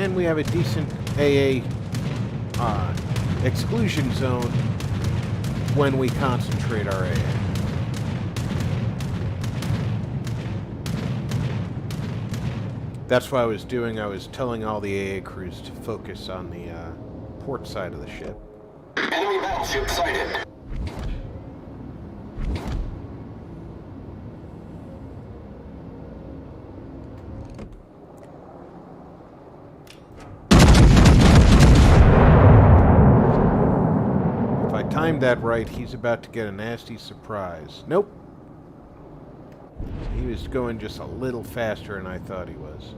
and we have a decent AA exclusion zone when we concentrate our AA. That's what I was doing. I was telling all the AA crews to focus on the port side of the ship. Enemy battleship sighted. If I timed that right, he's about to get a nasty surprise. Nope. He was going just a little faster than I thought he was.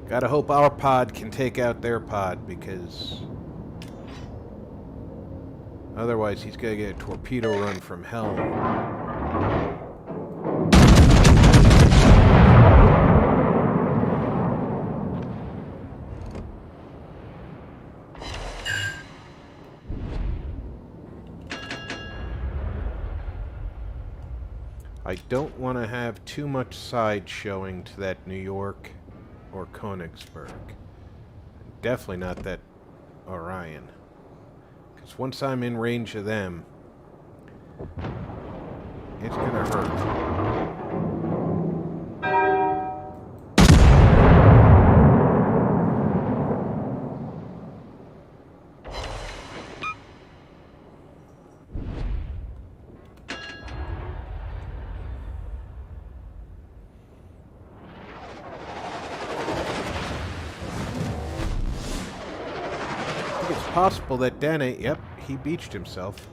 Gotta hope our pod can take out their pod, because otherwise he's gonna get a torpedo run from hell. I don't want to have too much side showing to that New York or Königsberg. Definitely not that Orion. Because once I'm in range of them, it's gonna hurt. It's possible that Dene, yep, he beached himself.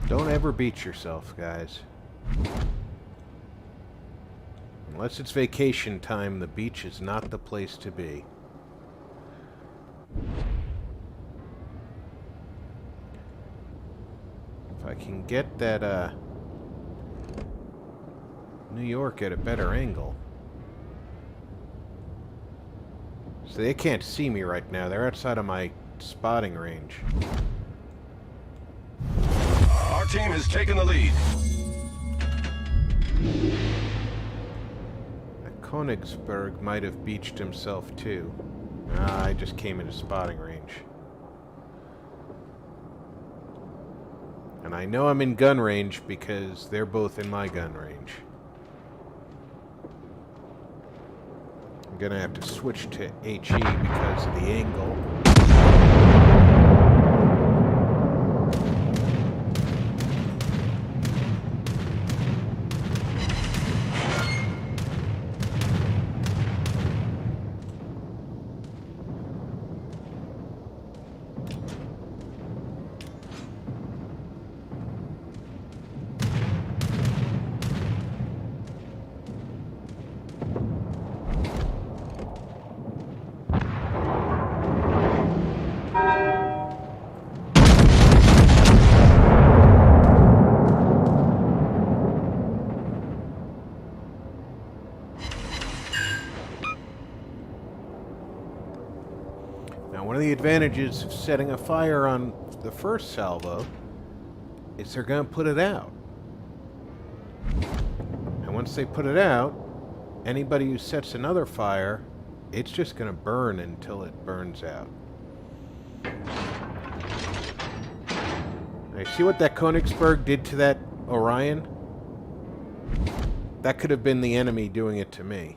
Don't ever beach yourself, guys. Unless it's vacation time, the beach is not the place to be. If I can get that, New York at a better angle. So they can't see me right now. They're outside of my spotting range. Our team has taken the lead. Königsberg might have beached himself too. Ah, I just came into spotting range. And I know I'm in gun range because they're both in my gun range. I'm gonna have to switch to HE because of the angle. One of the advantages of setting a fire on the first salvo is they're going to put it out. And once they put it out, anybody who sets another fire, it's just going to burn until it burns out. Now, see what that Königsberg did to that Orion? That could have been the enemy doing it to me.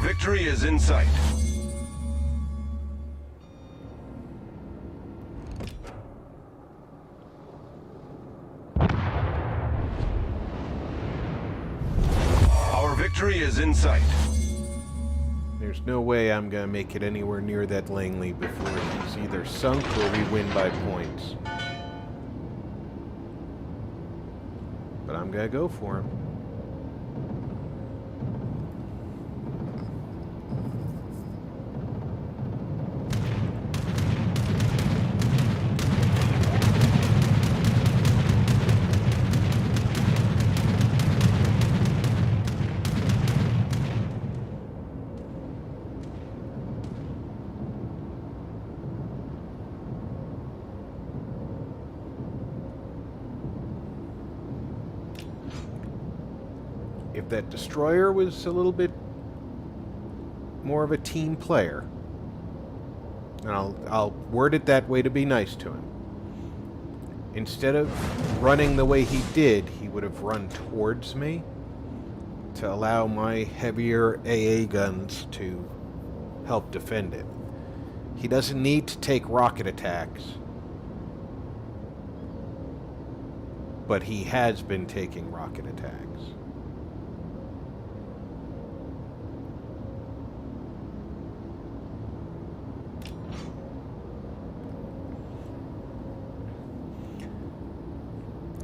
Victory is in sight. Our victory is in sight. There's no way I'm going to make it anywhere near that Langley before he's either sunk or we win by points. But I'm going to go for him. that Destroyer was a little bit more of a team player. And I'll word it that way to be nice to him. Instead of running the way he did, he would have run towards me to allow my heavier AA guns to help defend it. He doesn't need to take rocket attacks, but he has been taking rocket attacks.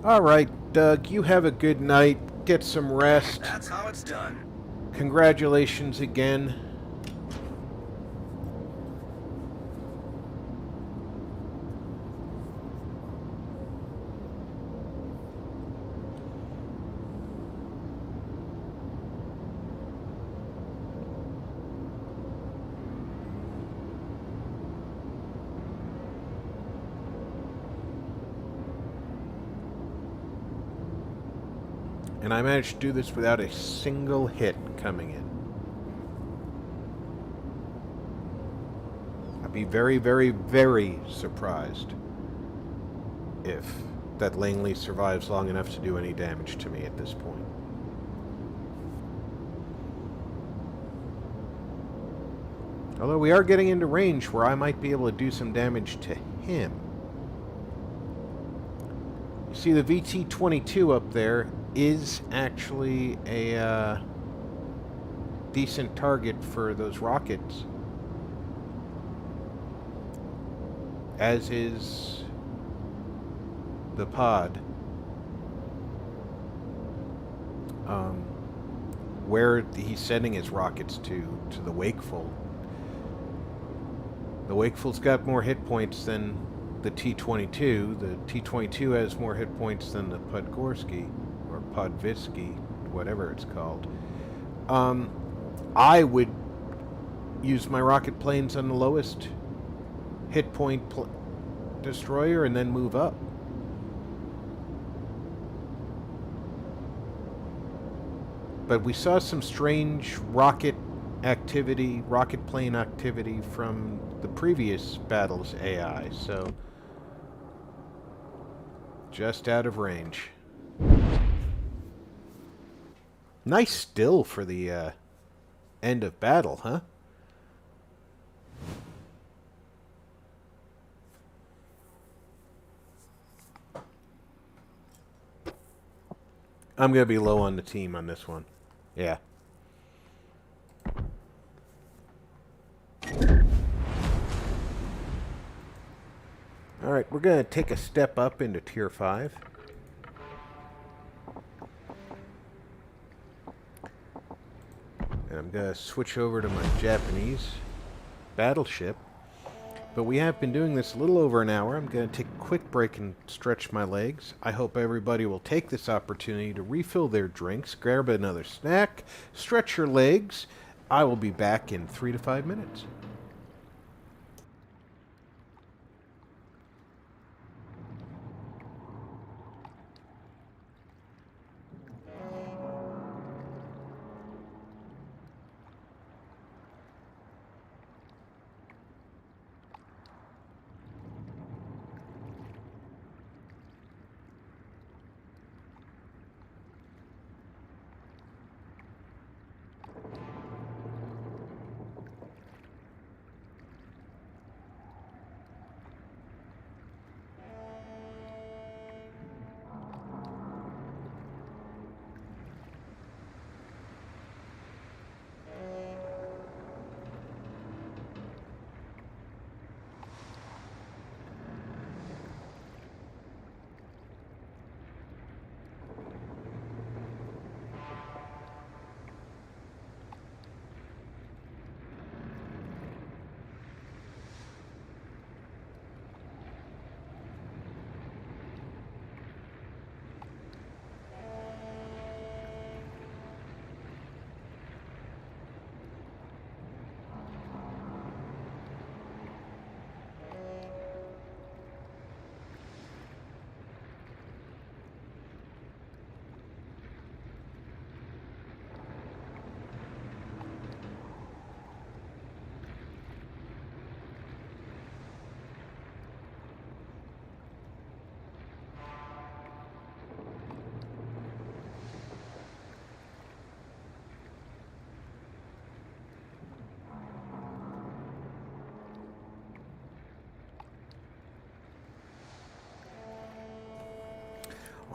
All right, Doug, you have a good night. Get some rest. That's how it's done. Congratulations again. And I managed to do this without a single hit coming in. I'd be very, very, very surprised if that Langley survives long enough to do any damage to me at this point. Although we are getting into range where I might be able to do some damage to him. You see the VT-22 up there is actually a decent target for those rockets, as is the pod, where he's sending his rockets to the Wakeful. The Wakeful's got more hit points than the T-22. The T-22 has more hit points than the Podgorski, or Podvisky, whatever it's called. I would use my rocket planes on the lowest hit point destroyer and then move up. But we saw some strange rocket plane activity from the previous battle's AI, so just out of range. Nice still for the end of battle, huh? I'm going to be low on the team on this one. Yeah. Alright, we're going to take a step up into Tier 5. And I'm going to switch over to my Japanese battleship. But we have been doing this a little over an hour. I'm going to take a quick break and stretch my legs. I hope everybody will take this opportunity to refill their drinks, grab another snack, stretch your legs. I will be back in 3 to 5 minutes.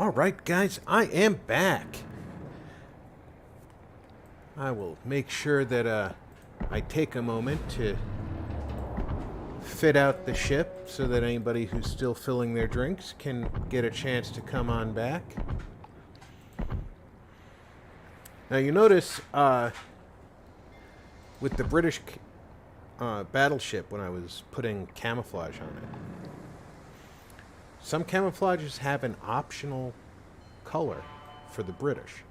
All right, guys, I am back. I will make sure that I take a moment to fit out the ship so that anybody who's still filling their drinks can get a chance to come on back. Now you notice with the British battleship, when I was putting camouflage on it, some camouflages have an optional color for the British.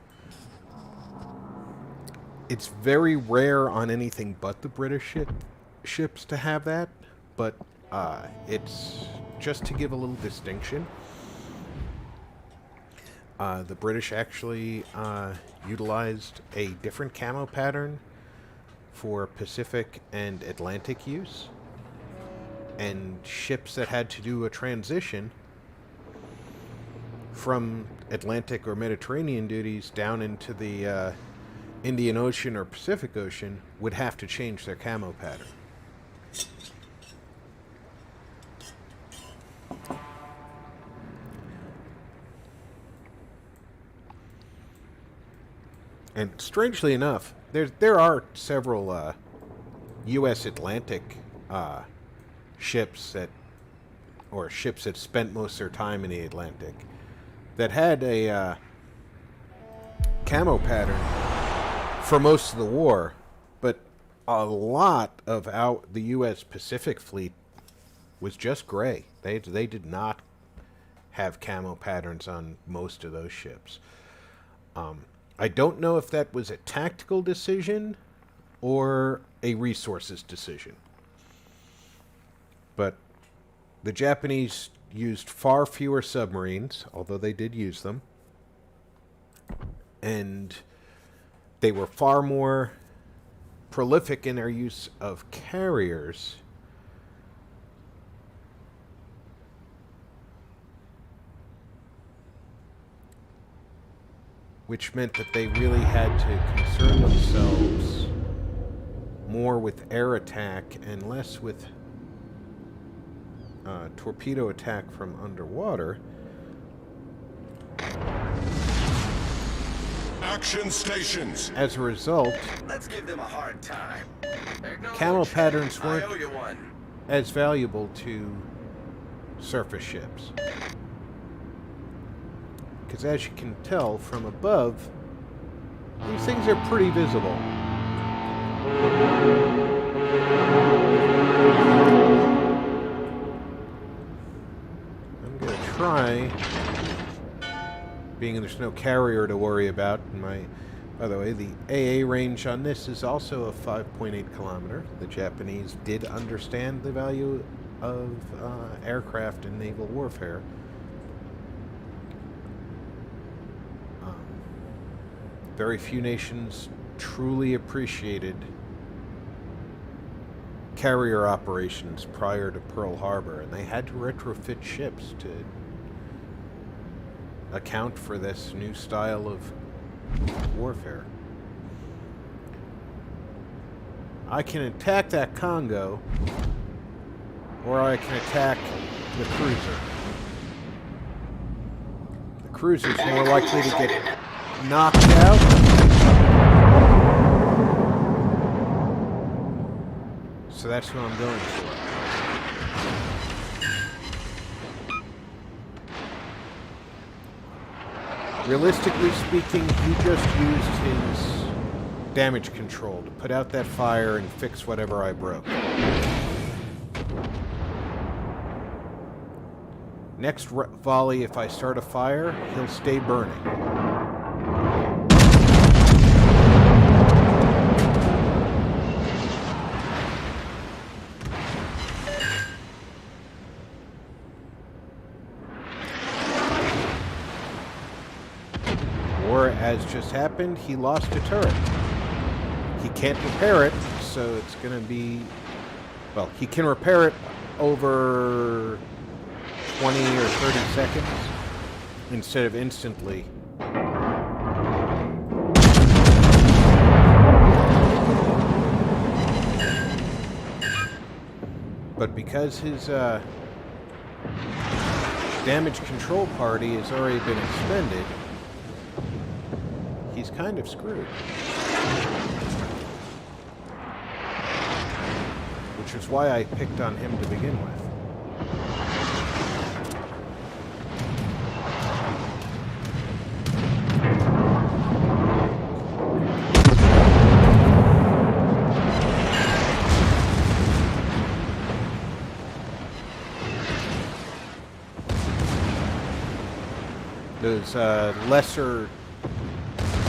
It's very rare on anything but the British ships to have that, but it's just to give a little distinction. The British actually utilized a different camo pattern for Pacific and Atlantic use, and ships that had to do a transition from Atlantic or Mediterranean duties down into the Indian Ocean or Pacific Ocean would have to change their camo pattern. And strangely enough, there are several U.S. Atlantic ships that spent most of their time in the Atlantic that had a camo pattern for most of the war, but a lot of the U.S. Pacific fleet was just gray. They did not have camo patterns on most of those ships. I don't know if that was a tactical decision or a resources decision. But the Japanese used far fewer submarines, although they did use them. And they were far more prolific in their use of carriers. Which meant that they really had to concern themselves more with air attack and less with torpedo attack from underwater. Action stations. As a result, Let's give them a hard time. camo patterns I owe weren't you one. as valuable to surface ships. Because as you can tell from above, these things are pretty visible. I'm going to try, being there's no carrier to worry about. By the way, the AA range on this is also a 5.8 kilometer. The Japanese did understand the value of aircraft in naval warfare. Very few nations truly appreciated carrier operations prior to Pearl Harbor, and they had to retrofit ships to account for this new style of warfare. I can attack that Congo, or I can attack the cruiser. The cruiser's more likely to get knocked out. So that's what I'm going for. Realistically speaking, he just used his damage control to put out that fire and fix whatever I broke. Next volley, if I start a fire, he'll stay burning. Or, as just happened, he lost a turret. He can't repair it, so it's going to be... Well, he can repair it over 20 or 30 seconds instead of instantly. But because his damage control party has already been expended, he's kind of screwed. Which is why I picked on him to begin with. Those lesser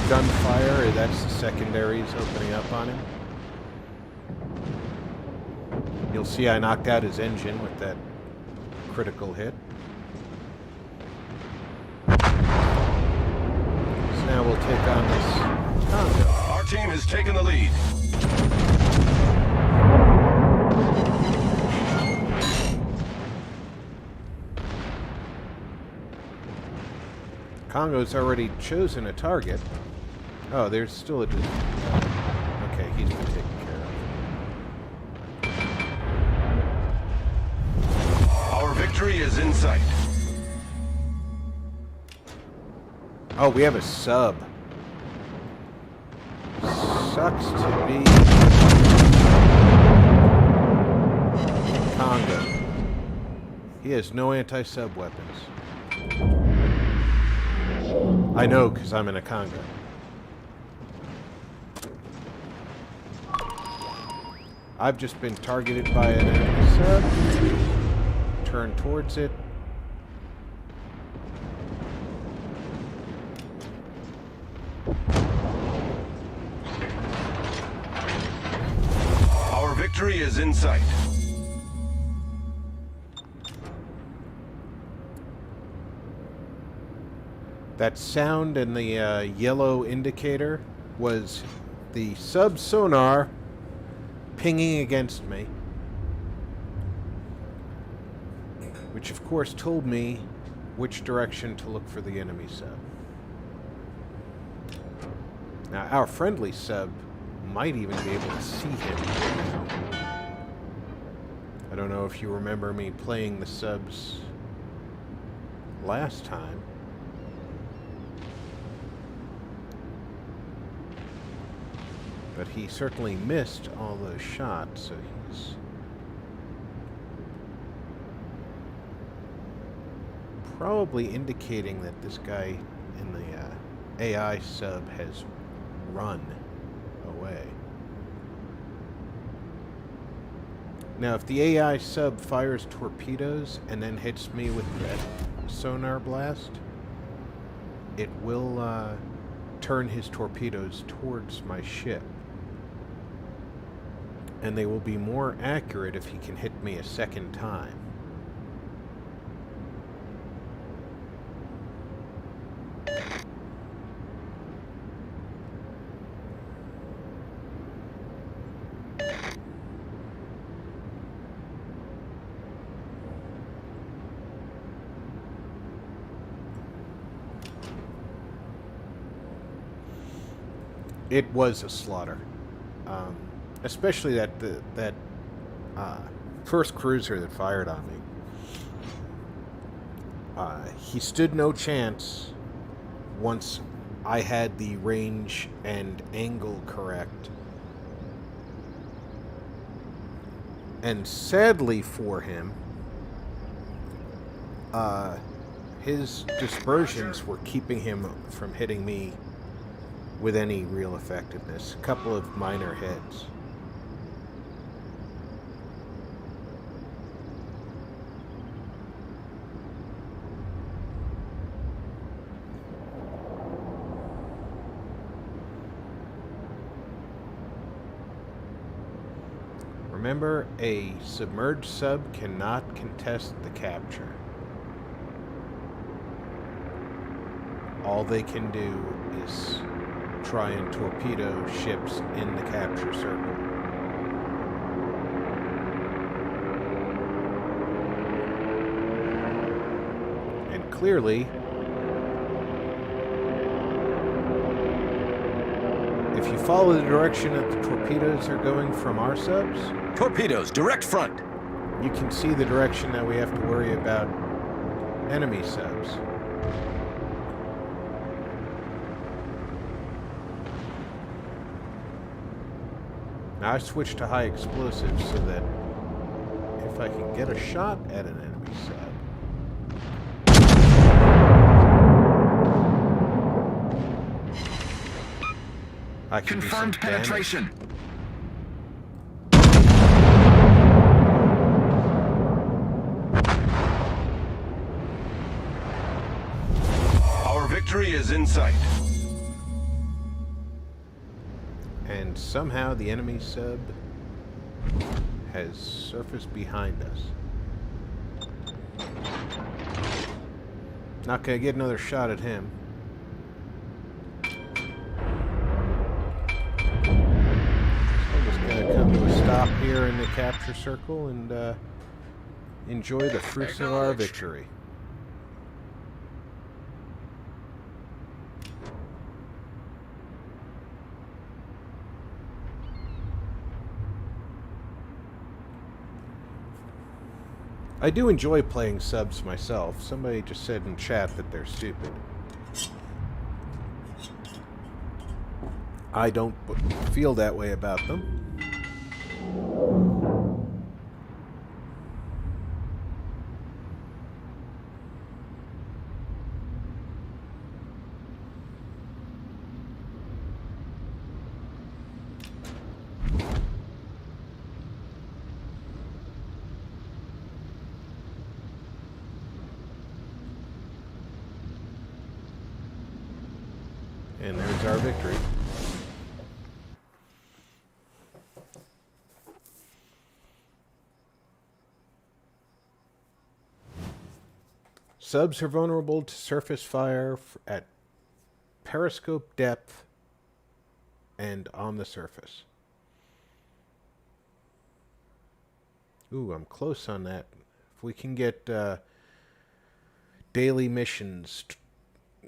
gunfire, that's the secondaries opening up on him. You'll see I knocked out his engine with that critical hit. So now we'll take on this Congo. Our team has taken the lead. Congo's already chosen a target. Oh, there's still a... Okay, he's been taken care of. Our victory is in sight. Oh, we have a sub. Sucks to be Congo. He has no anti-sub weapons. I know, because I'm in a Congo. I've just been targeted by an enemy sub. Turn towards it. Our victory is in sight. That sound and the yellow indicator was the sub sonar pinging against me, which of course told me which direction to look for the enemy sub. Now, our friendly sub might even be able to see him. I don't know if you remember me playing the subs last time. But he certainly missed all those shots, so he's probably indicating that this guy in the AI sub has run away. Now, if the AI sub fires torpedoes and then hits me with that sonar blast, it will turn his torpedoes towards my ship. And they will be more accurate if he can hit me a second time. It was a slaughter. Especially that first cruiser that fired on me. He stood no chance once I had the range and angle correct. And sadly for him, his dispersions were keeping him from hitting me with any real effectiveness. A couple of minor hits. Remember, a submerged sub cannot contest the capture. All they can do is try and torpedo ships in the capture circle. And clearly, if you follow the direction that the torpedoes are going from our subs, Torpedoes, direct front. you can see the direction that we have to worry about enemy subs. Now I switched to high explosives so that if I can get a shot at an enemy sub, I can do some Confirmed damage. penetration. Our victory is in sight. And somehow the enemy sub has surfaced behind us. Not gonna get another shot at him. I'm just gonna come to a stop here in the capture circle and enjoy the fruits of our Acknowledged. victory. I do enjoy playing subs myself. Somebody just said in chat that they're stupid. I don't feel that way about them. And there's our victory. Subs are vulnerable to surface fire at periscope depth and on the surface. Ooh, I'm close on that. If we can get daily missions,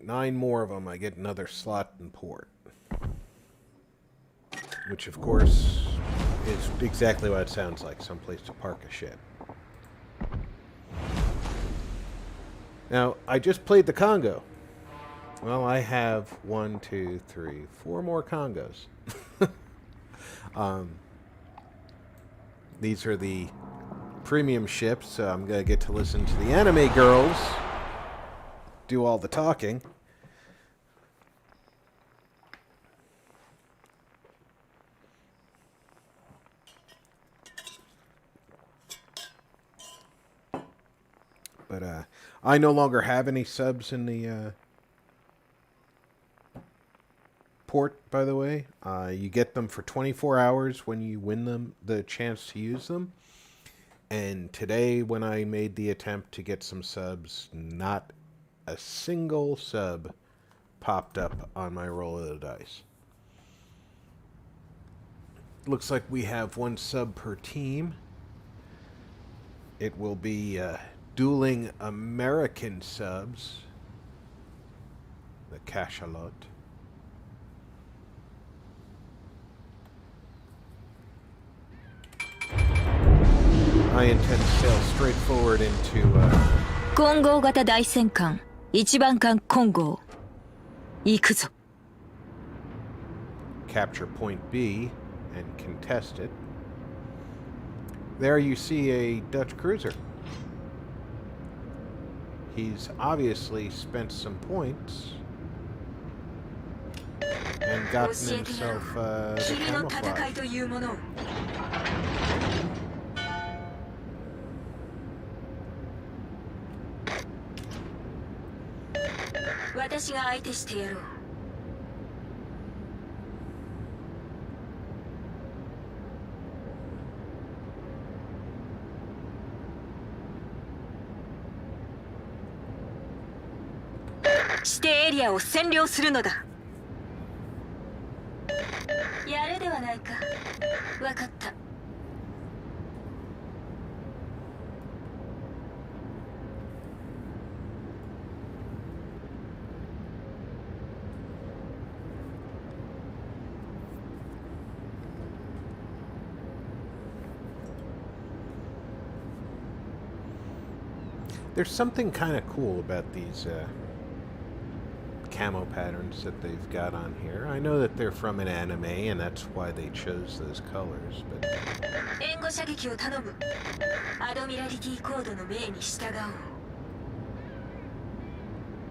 9 more of them, I get another slot in port. Which, of course, is exactly what it sounds like, someplace to park a ship. Now, I just played the Congo. Well, I have 1, 2, 3, 4 more Congos. These are the premium ships, so I'm going to get to listen to the anime girls do all the talking. But I no longer have any subs in the port, by the way. You get them for 24 hours when you win them the chance to use them. And today, when I made the attempt to get some subs, not a single sub popped up on my roll of the dice. Looks like we have 1 sub per team. It will be dueling American subs. The Cachalot. I intend to sail straight forward into 混合型大戦艦一番艦混合行くぞ capture point B and contest it. There you see a Dutch cruiser. He's obviously spent some points and gotten himself the 霧の戦い camouflage. というものを私が相手してやろう 指定エリアを占領するのだやるではないか分かった There's something kind of cool about these camo patterns that they've got on here. I know that they're from an anime, and that's why they chose those colors, but... 援護射撃を頼む。アドミラリティコードの命に従おう。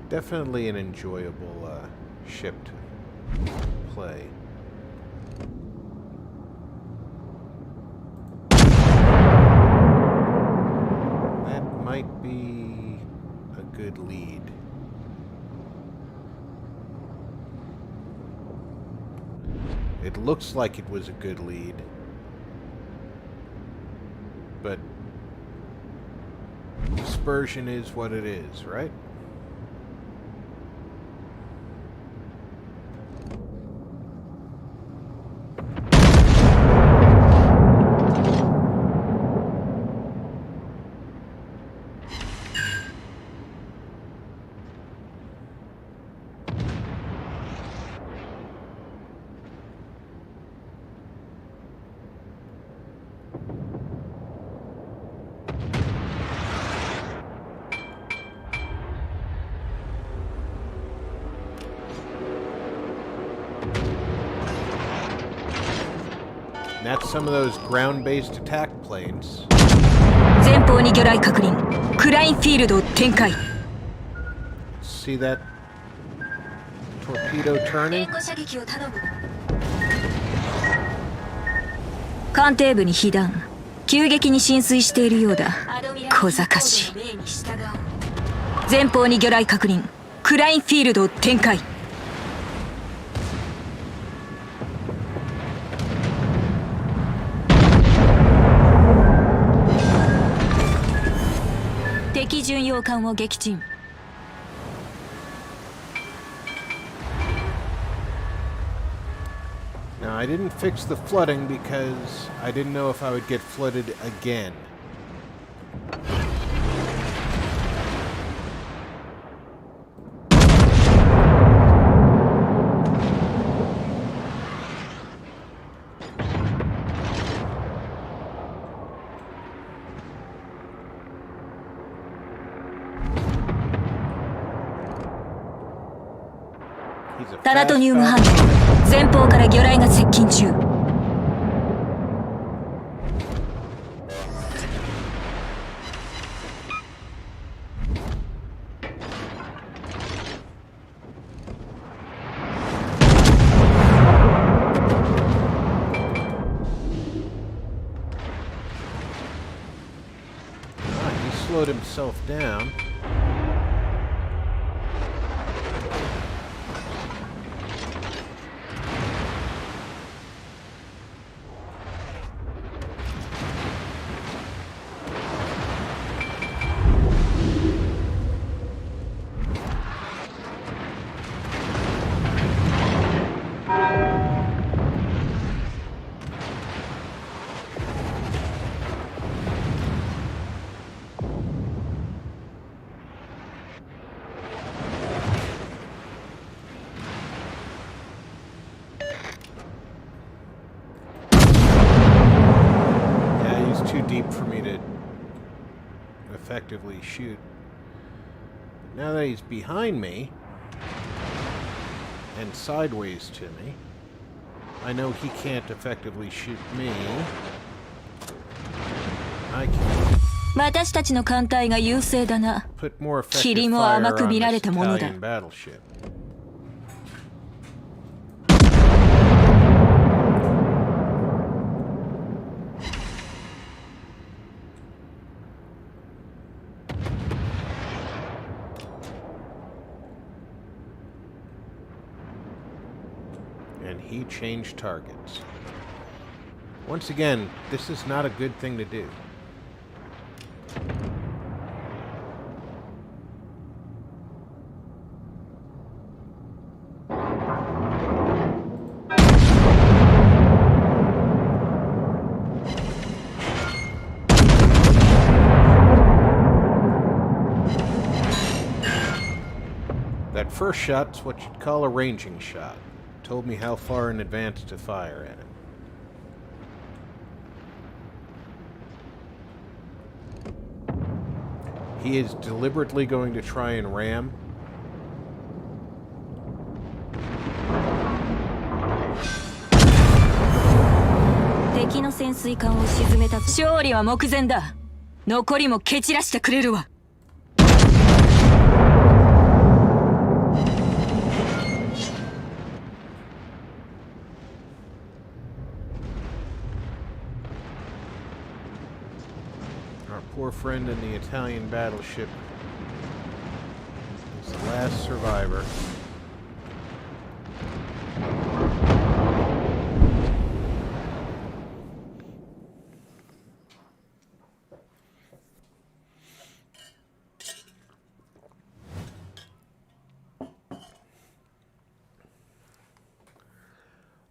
Definitely an enjoyable ship to play. That might be a good lead. It looks like it was a good lead. But dispersion is what it is, right? That's some of those ground-based attack planes. 前方に魚雷確認。クラインフィールドを展開。 See that torpedo turning? 援護射撃を頼む。艦艇部に被弾。急激に浸水しているようだ。小賢しい。前方に魚雷確認。クラインフィールドを展開。 敵巡洋艦を撃沈。 Now, I didn't fix the flooding because I didn't know if I would get flooded again. He's a タナトニウム fast 反応。前方から魚雷が接近中。 He slowed himself down. Deep for me to effectively shoot. But now that he's behind me and sideways to me, I know he can't effectively shoot me. I can 私たちの艦隊が優勢だな。 put more effective 霧も fire 甘く on 見ら this れたものだ。 Italian battleship. And he changed targets. Once again, this is not a good thing to do. That first shot's what you'd call a ranging shot. Told me how far in advance to fire at it. He is deliberately going to try and ram.敵の潜水艦を沈めた。勝利は目前だ。残りも蹴散らしてくれるわ。Our poor friend in the Italian battleship is the last survivor.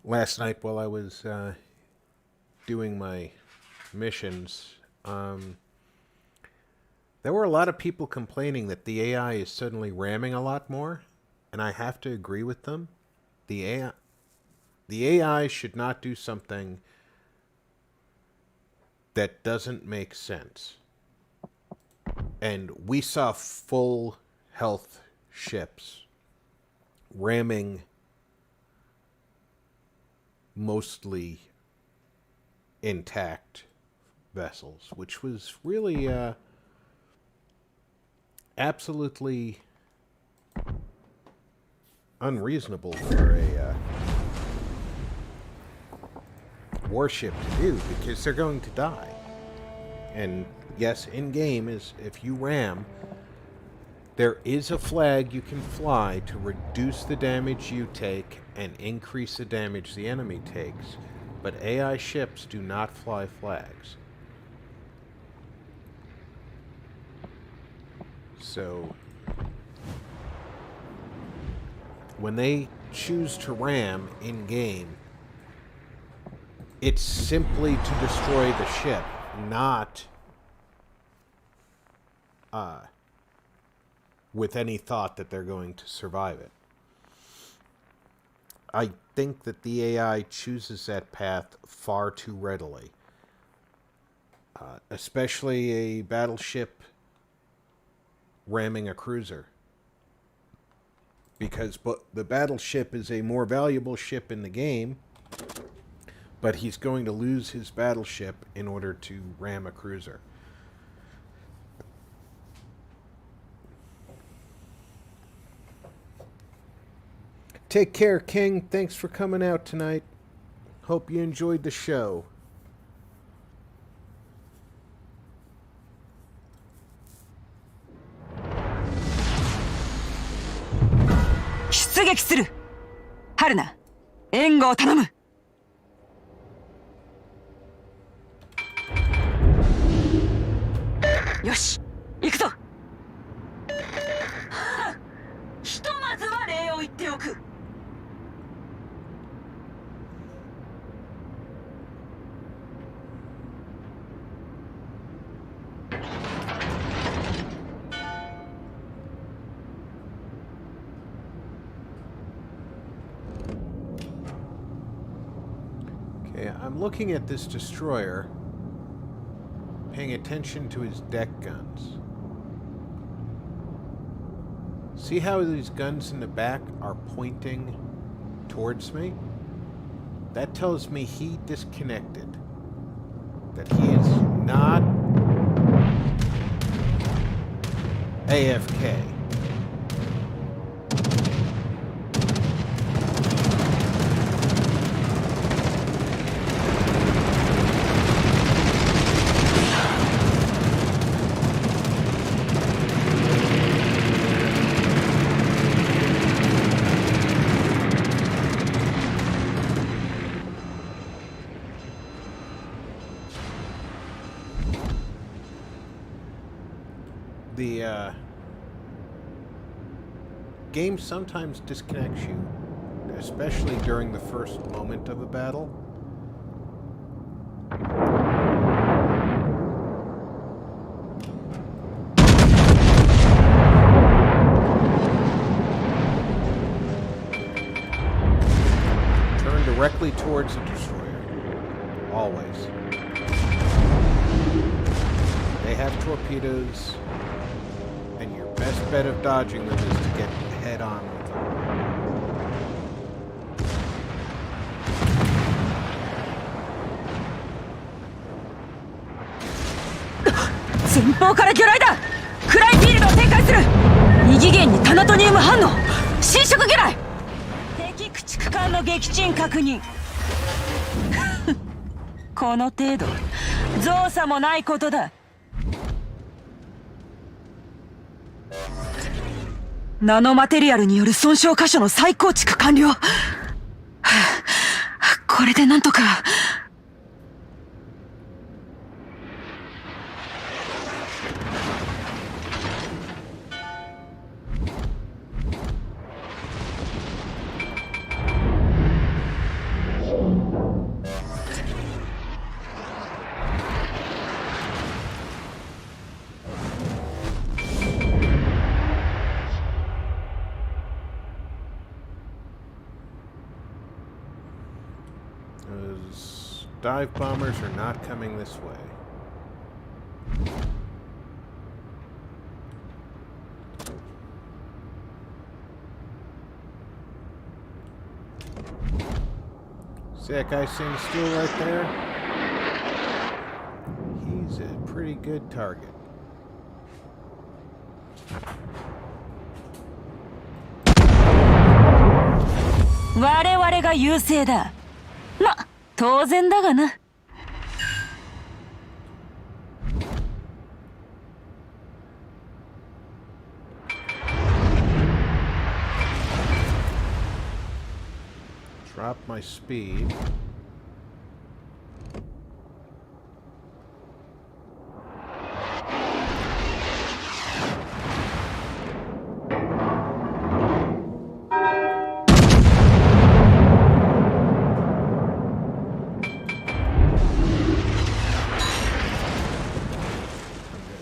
Last night while I was doing my missions, there were a lot of people complaining that the AI is suddenly ramming a lot more, and I have to agree with them. The AI should not do something that doesn't make sense. And we saw full health ships ramming mostly intact vessels, which was really absolutely unreasonable for a warship to do, because they're going to die. And yes, in game is if you ram, there is a flag you can fly to reduce the damage you take and increase the damage the enemy takes, but AI ships do not fly flags. So when they choose to ram in game, it's simply to destroy the ship, not with any thought that they're going to survive it. I think that the AI chooses that path far too readily. Especially a battleship ramming a cruiser. Because the battleship is a more valuable ship in the game, but he's going to lose his battleship in order to ram a cruiser. Take care, King. Thanks for coming out tonight. Hope you enjoyed the show.出撃する。春菜、援護を頼む。よし、行くぞ。ひとまずは礼を言っておく。Okay, I'm looking at this destroyer, paying attention to his deck guns. See how these guns in the back are pointing towards me? That tells me he disconnected. That he is not AFK. The game sometimes disconnects you, especially during the first moment of a battle. Turn directly towards the destroyer. Always. They have torpedoes. best bet of dodging them is to get head on with them. 前方から魚雷だ。クライフィールドを展開する。2次元にタナトニウム反応。侵食魚雷。敵駆逐艦の撃沈確認。この程度造作もないことだ。ナノマテリアルによる損傷箇所の再構築完了。これでなんとか。Those dive bombers are not coming this way. See that guy sitting still right there? He's a pretty good target.我々が優勢だ。ま、当然だがな。Drop my speed.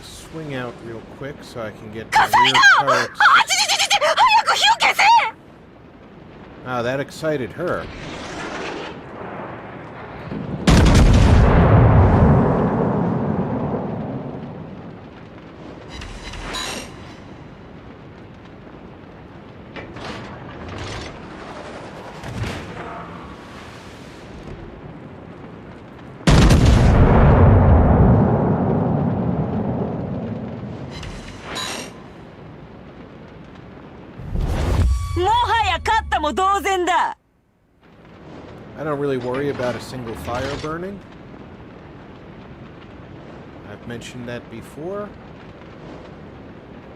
Swing out real quick so I can get the rear turrets. Ah, that excited her. I don't really worry about a single fire burning. I've mentioned that before.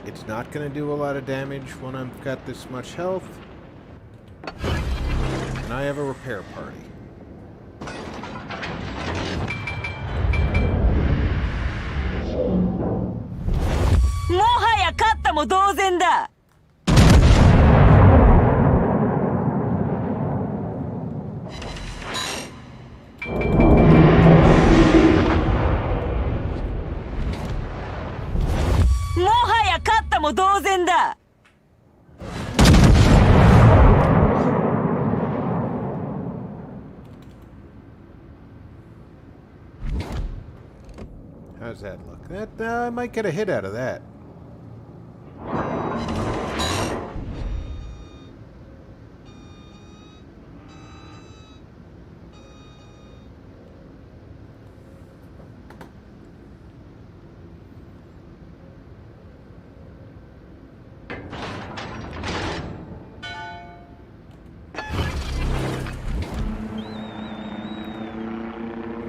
It's not going to do a lot of damage when I've got this much health. And I have a repair party. How's that look? That I might get a hit out of that.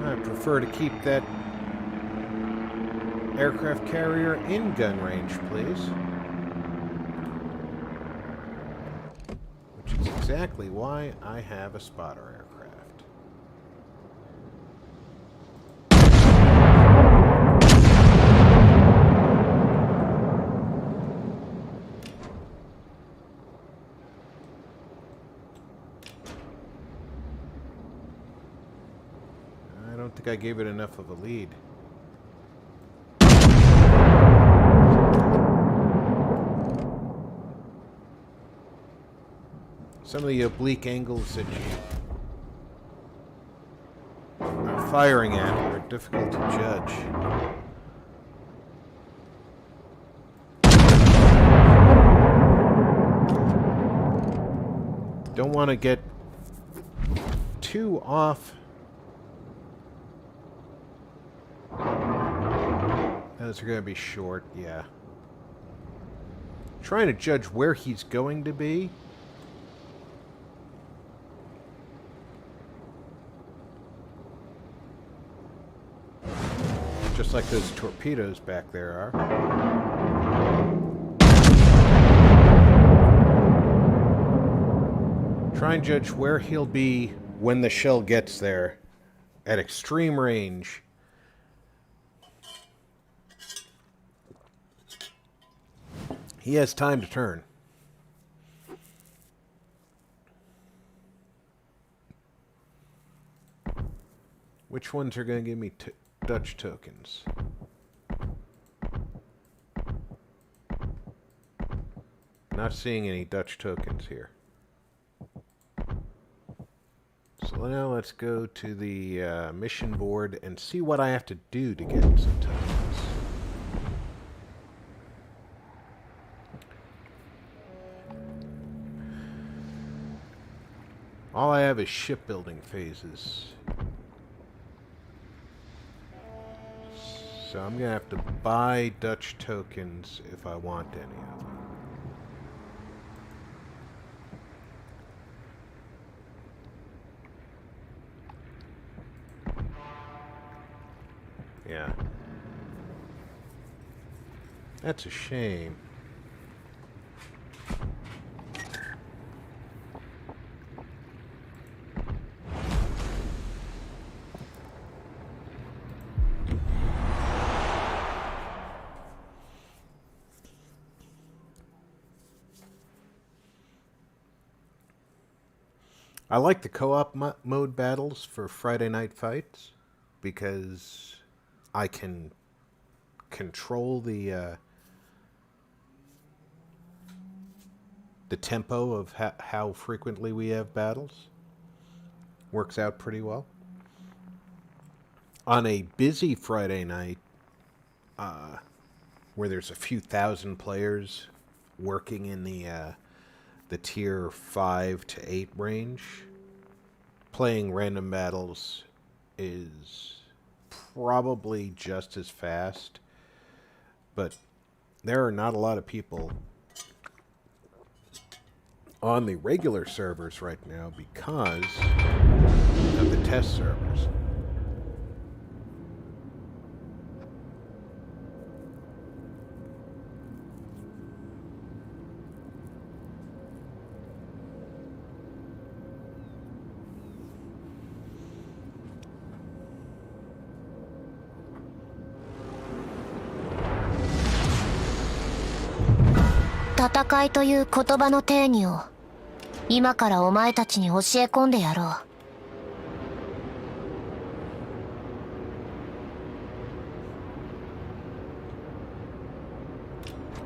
I prefer to keep that aircraft carrier in gun range, please. Which is exactly why I have a spotter aircraft. I don't think I gave it enough of a lead. Some of the oblique angles that you are firing at are difficult to judge. Don't want to get too off. Those are going to be short, yeah. Trying to judge where he's going to be. Just like those torpedoes back there are. Try and judge where he'll be when the shell gets there at extreme range. He has time to turn. Which ones are going to give me Dutch tokens? Not seeing any Dutch tokens here. So now let's go to the mission board and see what I have to do to get some tokens. All I have is shipbuilding phases. So I'm going to have to buy Dutch tokens if I want any of them. Yeah. That's a shame. I like the co-op mode battles for Friday night fights because I can control the tempo of how frequently we have battles. Works out pretty well. On a busy Friday night, where there's a few thousand players working in the tier 5 to 8 range, playing random battles is probably just as fast, but there are not a lot of people on the regular servers right now because of the test servers. 戦いという言葉の定義を今からお前たちに教え込んでやろう。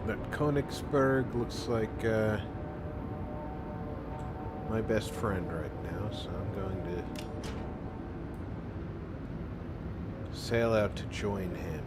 That Königsberg looks like my best friend right now, so I'm going to sail out to join him.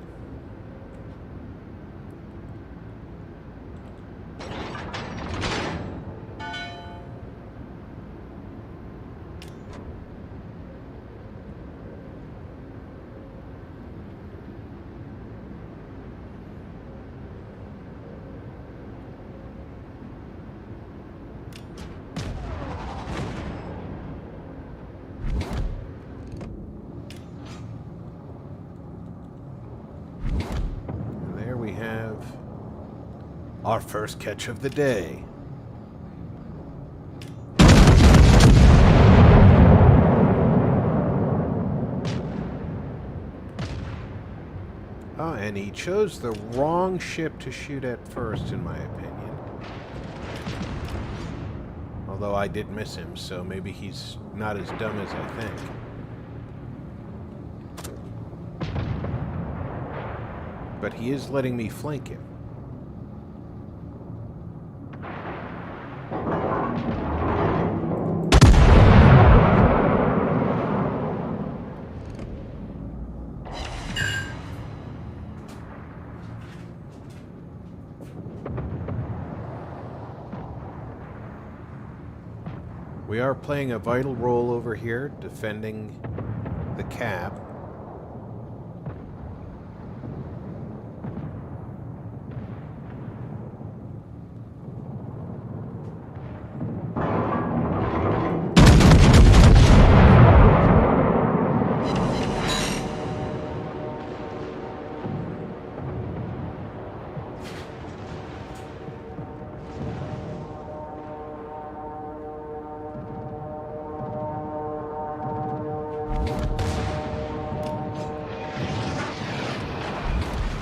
Our first catch of the day. Oh, and he chose the wrong ship to shoot at first, in my opinion. Although I did miss him, so maybe he's not as dumb as I think. But he is letting me flank him. We are playing a vital role over here, defending the cap.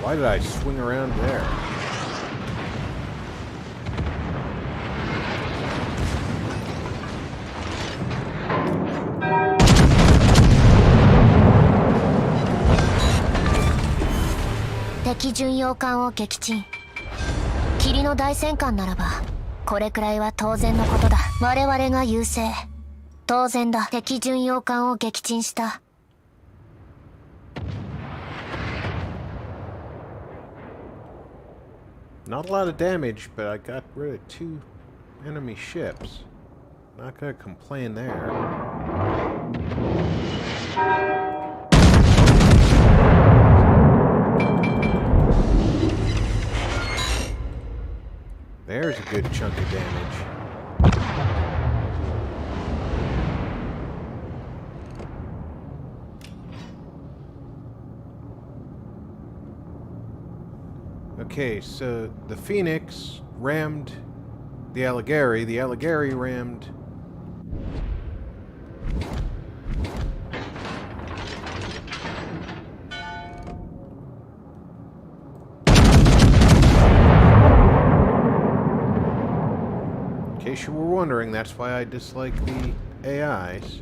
Why did I swing around there?敵巡洋艦を撃沈。霧の大戦艦ならばこれくらいは当然のことだ。我々が優勢。当然だ。敵巡洋艦を撃沈した。Not a lot of damage, but I got rid of 2 enemy ships. Not gonna complain there. There's a good chunk of damage. Okay, so the Phoenix rammed the Alligary. The Alligary rammed in case you were wondering, that's why I dislike the AIs.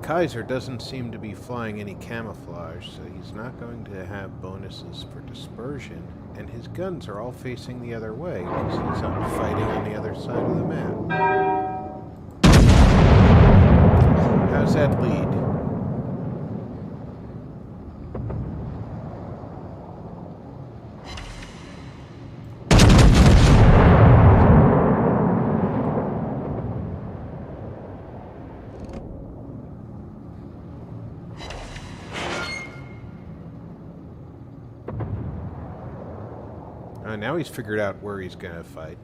Kaiser doesn't seem to be flying any camouflage, so he's not going to have bonuses for dispersion, and his guns are all facing the other way because he's out fighting on the other side of the map. How's that lead? Now he's figured out where he's gonna fight.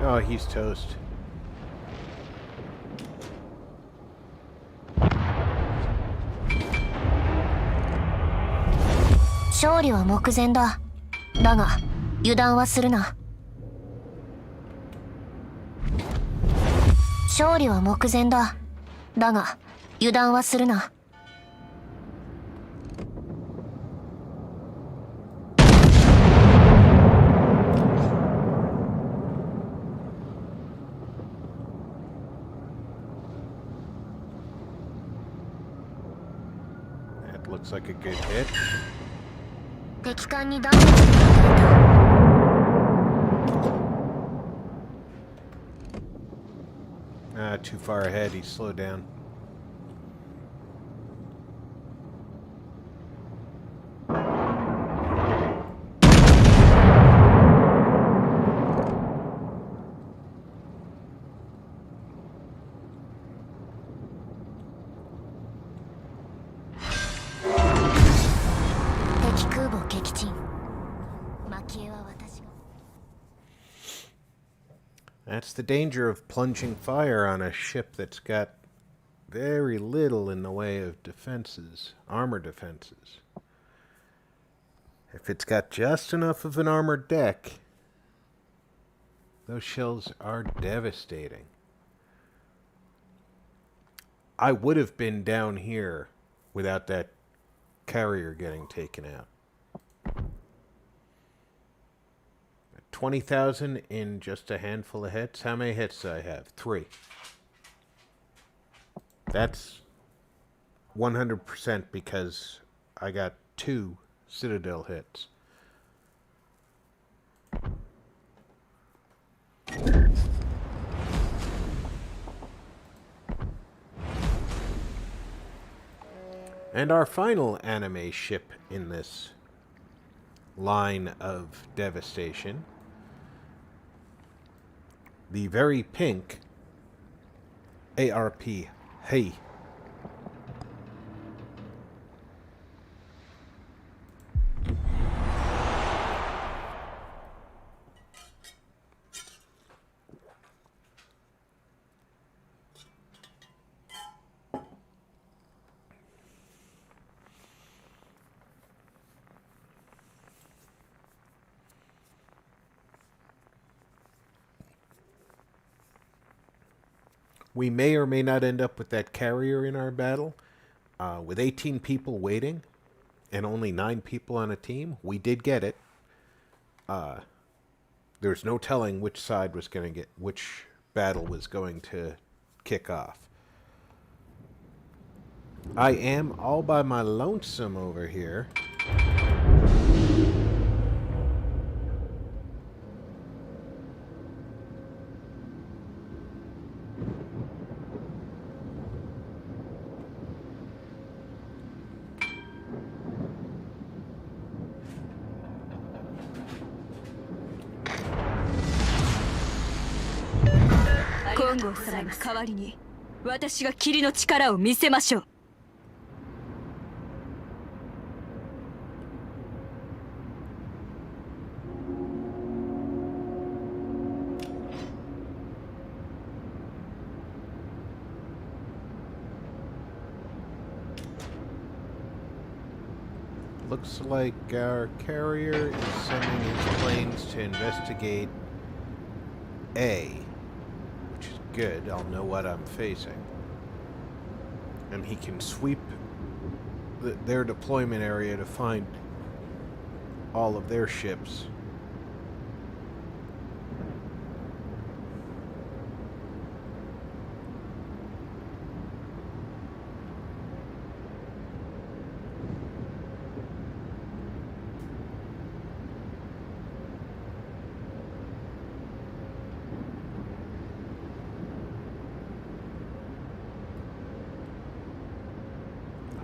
Oh, he's toast.勝利は目前だ。だが、油断はするな。勝利は目前だ。だが、油断はするな。Looks like a good hit. 敵艦にダメージが与えた。Too far ahead. He slowed down. That's the danger of plunging fire on a ship that's got very little in the way of defenses, armor defenses. If it's got just enough of an armored deck, those shells are devastating. I would have been down here without that carrier getting taken out. 20,000 in just a handful of hits. How many hits do I have? 3. That's 100% because I got 2 Citadel hits. And our final anime ship in this line of devastation, the very pink ARP Hey. We may or may not end up with that carrier in our battle. With 18 people waiting and only 9 people on a team, we did get it. There's no telling which side was going to get, which battle was going to kick off. I am all by my lonesome over here. Looks like our carrier is sending his planes to investigate A, which is good. I'll know what I'm facing. And he can sweep their deployment area to find all of their ships.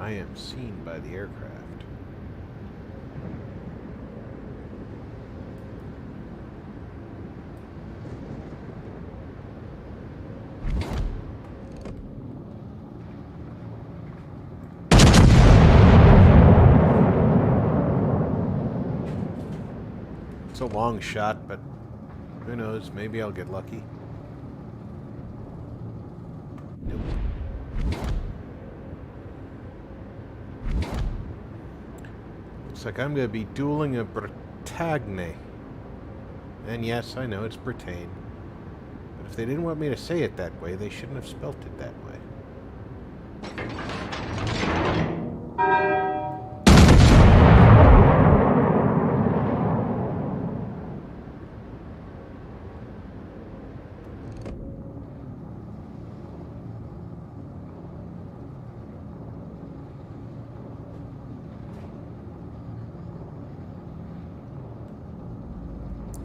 I am seen by the aircraft. It's a long shot, but who knows, maybe I'll get lucky. Nope. Looks like I'm going to be dueling a Bretagne. And yes, I know it's Bretagne. But if they didn't want me to say it that way, they shouldn't have spelt it that way.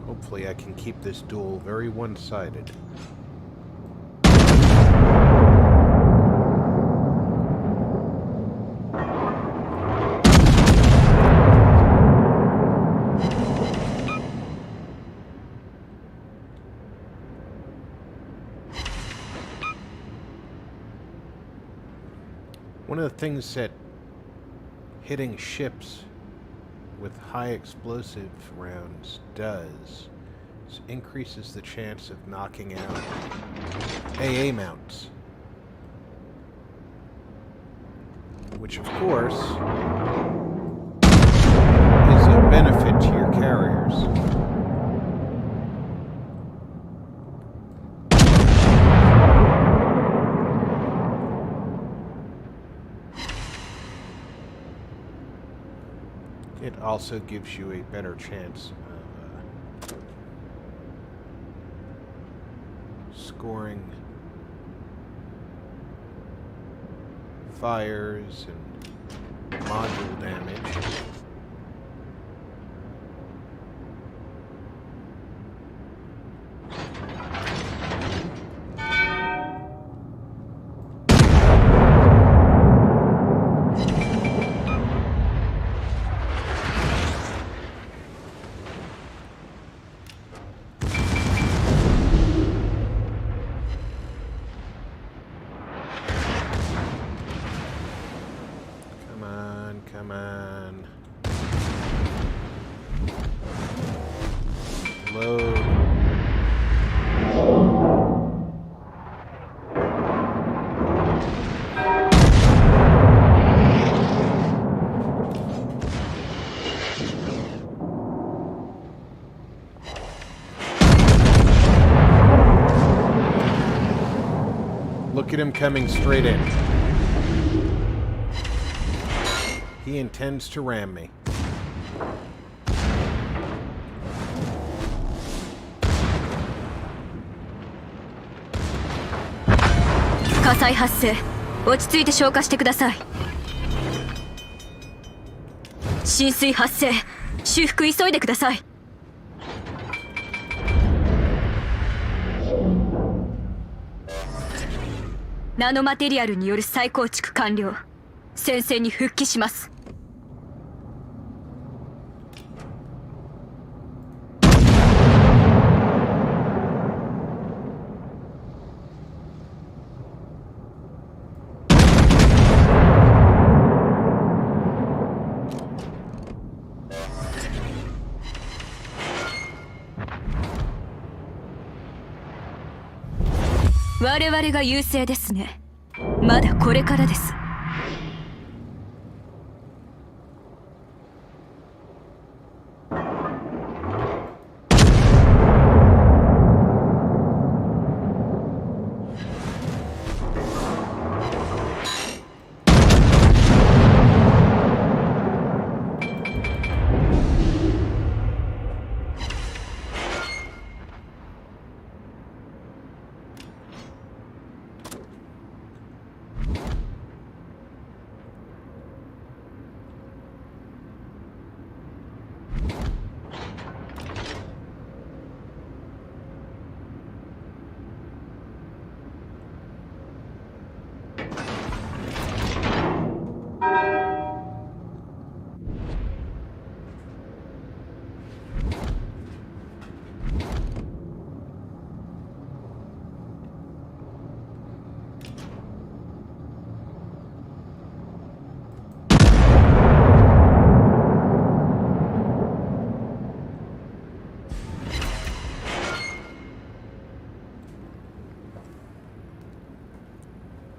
Hopefully I can keep this duel very one-sided. One of the things that hitting ships with high explosive rounds does This increases the chance of knocking out AA mounts. Which, of course, is a benefit to your carriers. It also gives you a better chance of scoring fires and module damage. Come on. Load. Look at him coming straight in. He intends to ram me. 火災発生。落ち着いて消火してください。浸水発生。修復急いでください。ナノマテリアルによる再構築完了。戦線に復帰します。我々が優勢ですね。まだこれからです。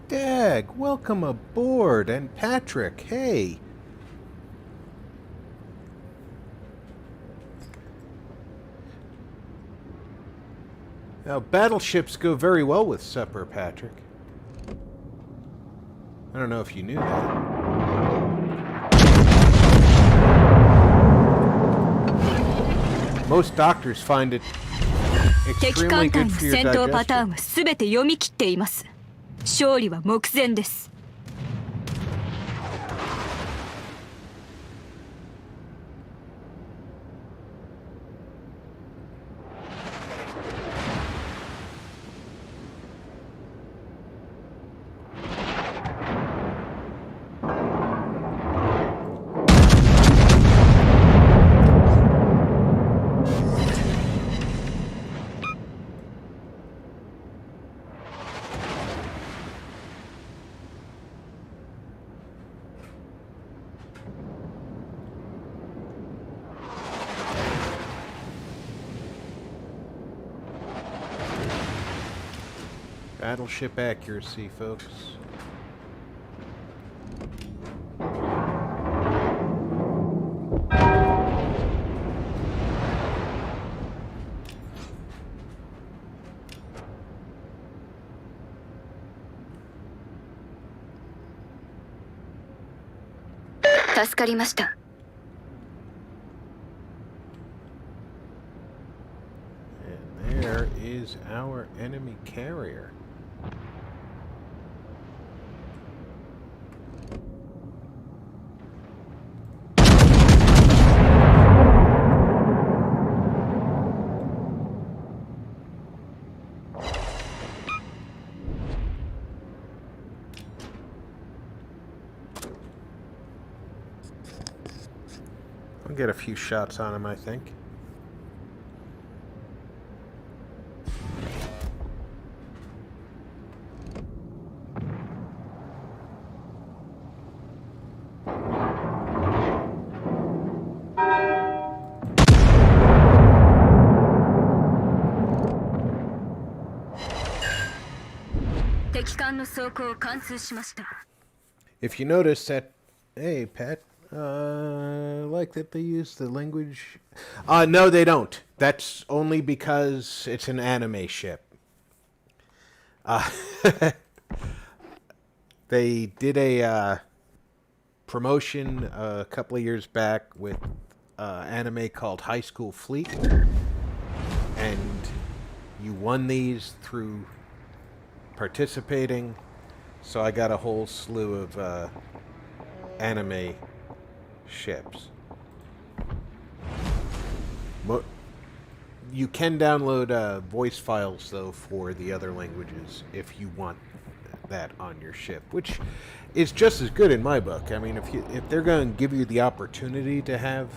Dag, welcome aboard, and Patrick, hey. Now, battleships go very well with supper, Patrick. I don't know if you knew that. Most doctors find it 敵 extremely 艦隊 good の for your 戦闘パターン digestion. は全て読み切っています。勝利は目前です。Battleship accuracy, folks. And there is our enemy carrier. I'll get a few shots on him, I think. If you notice that, hey, Pat, I like that they use the language. No, they don't. That's only because it's an anime ship. They did a promotion a couple of years back with anime called High School Fleet, and you won these through participating. So I got a whole slew of anime ships. You can download voice files, though, for the other languages if you want that on your ship, which is just as good in my book. I mean, if they're going to give you the opportunity to have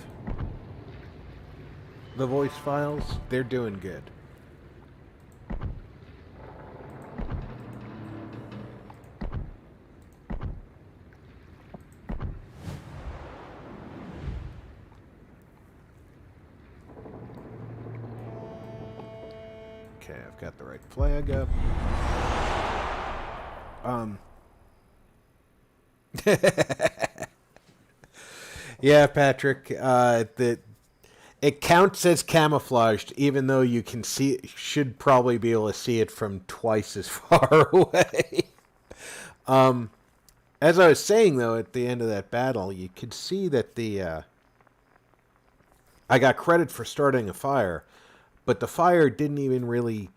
the voice files, they're doing good. Okay, I've got the right flag up. Yeah, Patrick, it counts as camouflaged, even though you can see, should probably be able to see it from twice as far away. As I was saying, though, at the end of that battle, you could see that I got credit for starting a fire, but the fire didn't even really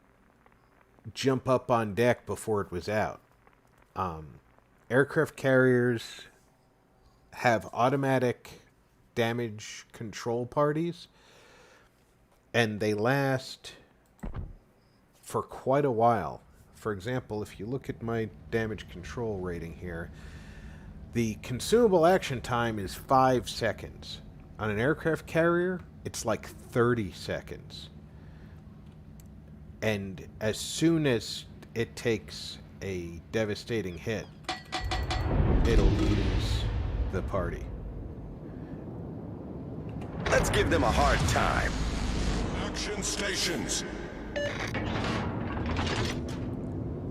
jump up on deck before it was out. Aircraft carriers have automatic damage control parties, and they last for quite a while. For example, if you look at my damage control rating here, the consumable action time is 5 seconds. On an aircraft carrier, it's like 30 seconds. And as soon as it takes a devastating hit, it'll lose the party. Let's give them a hard time. Action stations.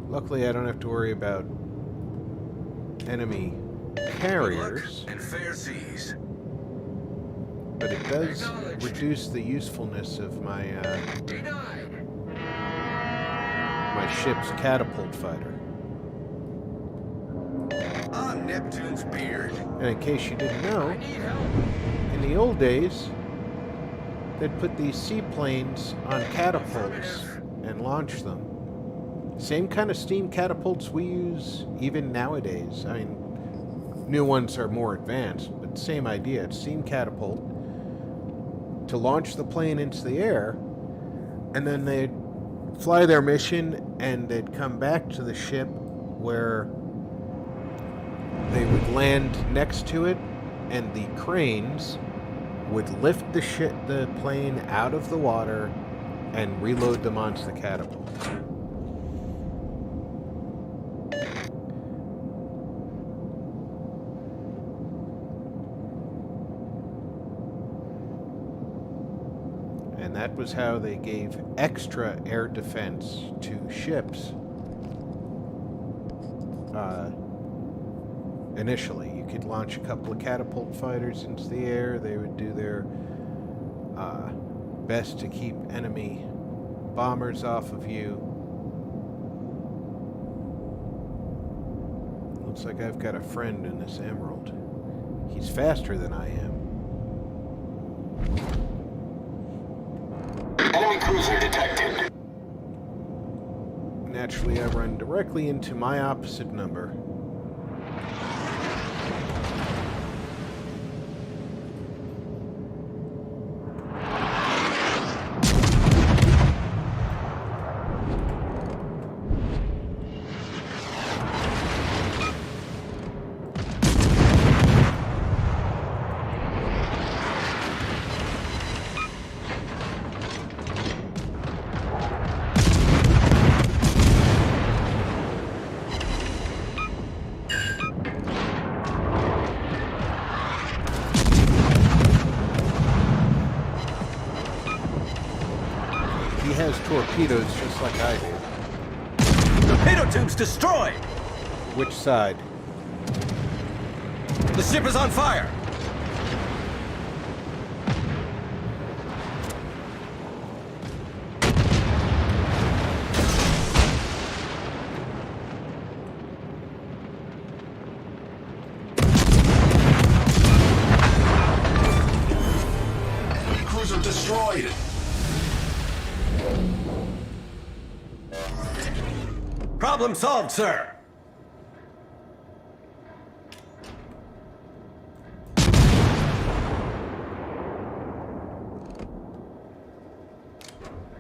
Luckily, I don't have to worry about enemy carriers, And fair seas. but it does reduce the usefulness of my Denied. my ship's catapult fighter. On Neptune's beard. And in case you didn't know, I need help. in the old days, they'd put these seaplanes on catapults and launch them. Same kind of steam catapults we use even nowadays. I mean, new ones are more advanced, but same idea. It's steam catapult to launch the plane into the air, and then they'd fly their mission, and they'd come back to the ship where they would land next to it, and the cranes would lift the plane out of the water and reload them onto the catapult. And that was how they gave extra air defense to ships initially. You could launch a couple of catapult fighters into the air. They would do their best to keep enemy bombers off of you. Looks like I've got a friend in this Emerald. He's faster than I am. Enemy cruiser detected. Naturally, I run directly into my opposite number. He has torpedoes just like I do. Torpedo tubes destroyed! Which side? The ship is on fire! Cruiser destroyed. Problem solved, sir!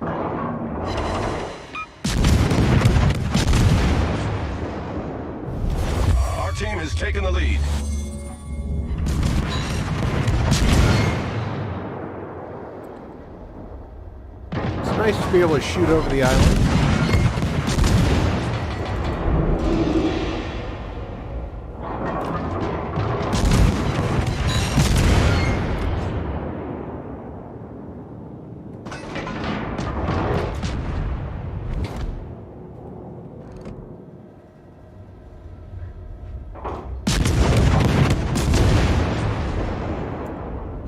Our team has taken the lead. It's nice to be able to shoot over the island.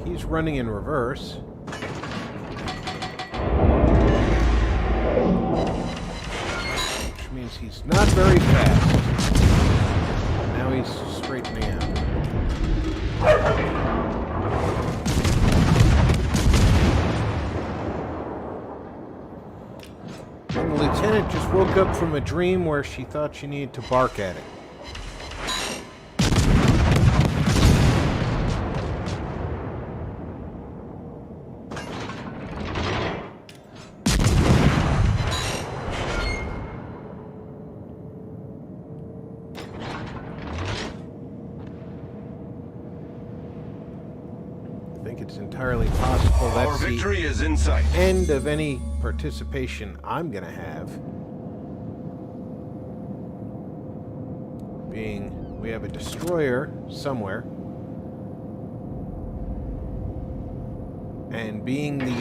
He's running in reverse. Which means he's not very fast. Now he's straightening out. And the lieutenant just woke up from a dream where she thought she needed to bark at it. I think it's entirely possible Our that's the victory is in sight. end of any participation I'm gonna have. Being we have a destroyer somewhere, and being the,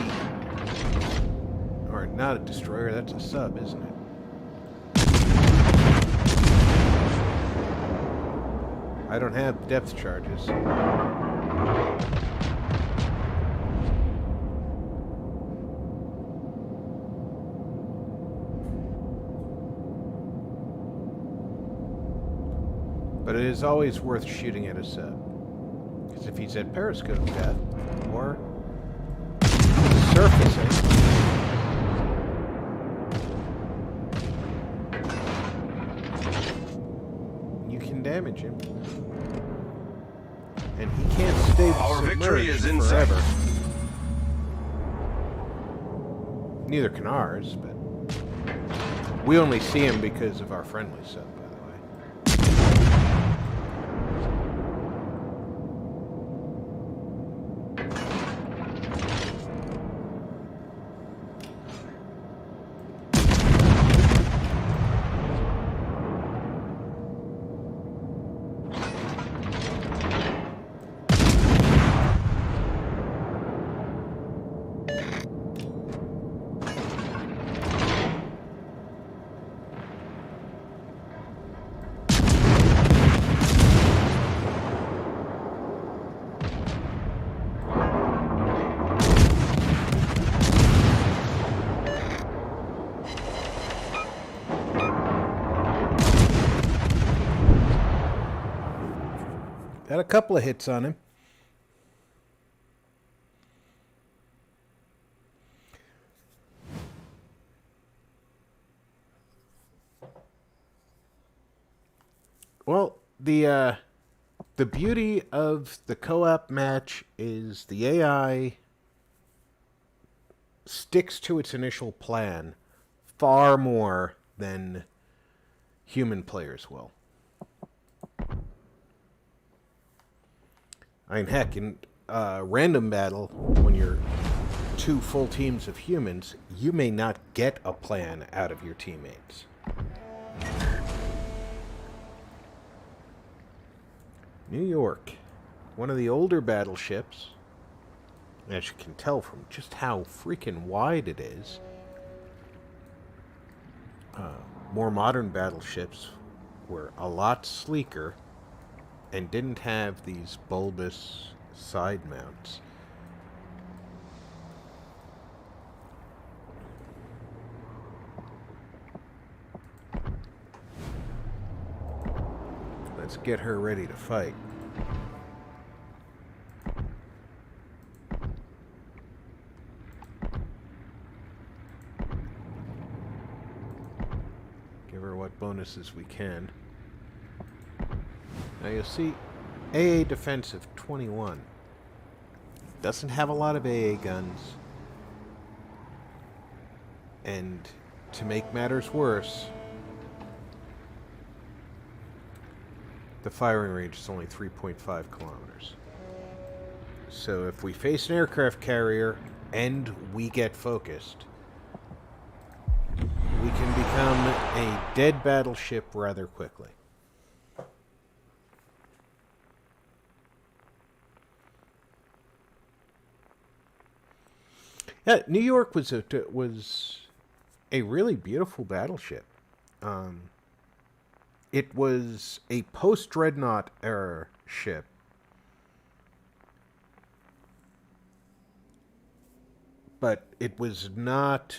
or not a destroyer, that's a sub, isn't it? I don't have depth charges. But it is always worth shooting at a sub. Because if he's at periscope depth, or surfacing, you can damage him. And he can't stay Our victory submerged is in sight. forever. Neither can ours, but we only see him because of our friendly sub, by the way. Got a couple of hits on him. Well, the beauty of the co-op match is the AI sticks to its initial plan far more than human players will. I mean, heck, in random battle, when you're two full teams of humans, you may not get a plan out of your teammates. New York, one of the older battleships, as you can tell from just how freaking wide it is. More modern battleships were a lot sleeker and didn't have these bulbous side mounts. Let's get her ready to fight. Give her what bonuses we can. Now you'll see AA defense of 21. Doesn't have a lot of AA guns. And to make matters worse, the firing range is only 3.5 kilometers. So if we face an aircraft carrier and we get focused, we can become a dead battleship rather quickly. Yeah, New York was a really beautiful battleship. It was a post-Dreadnought era ship. But it was not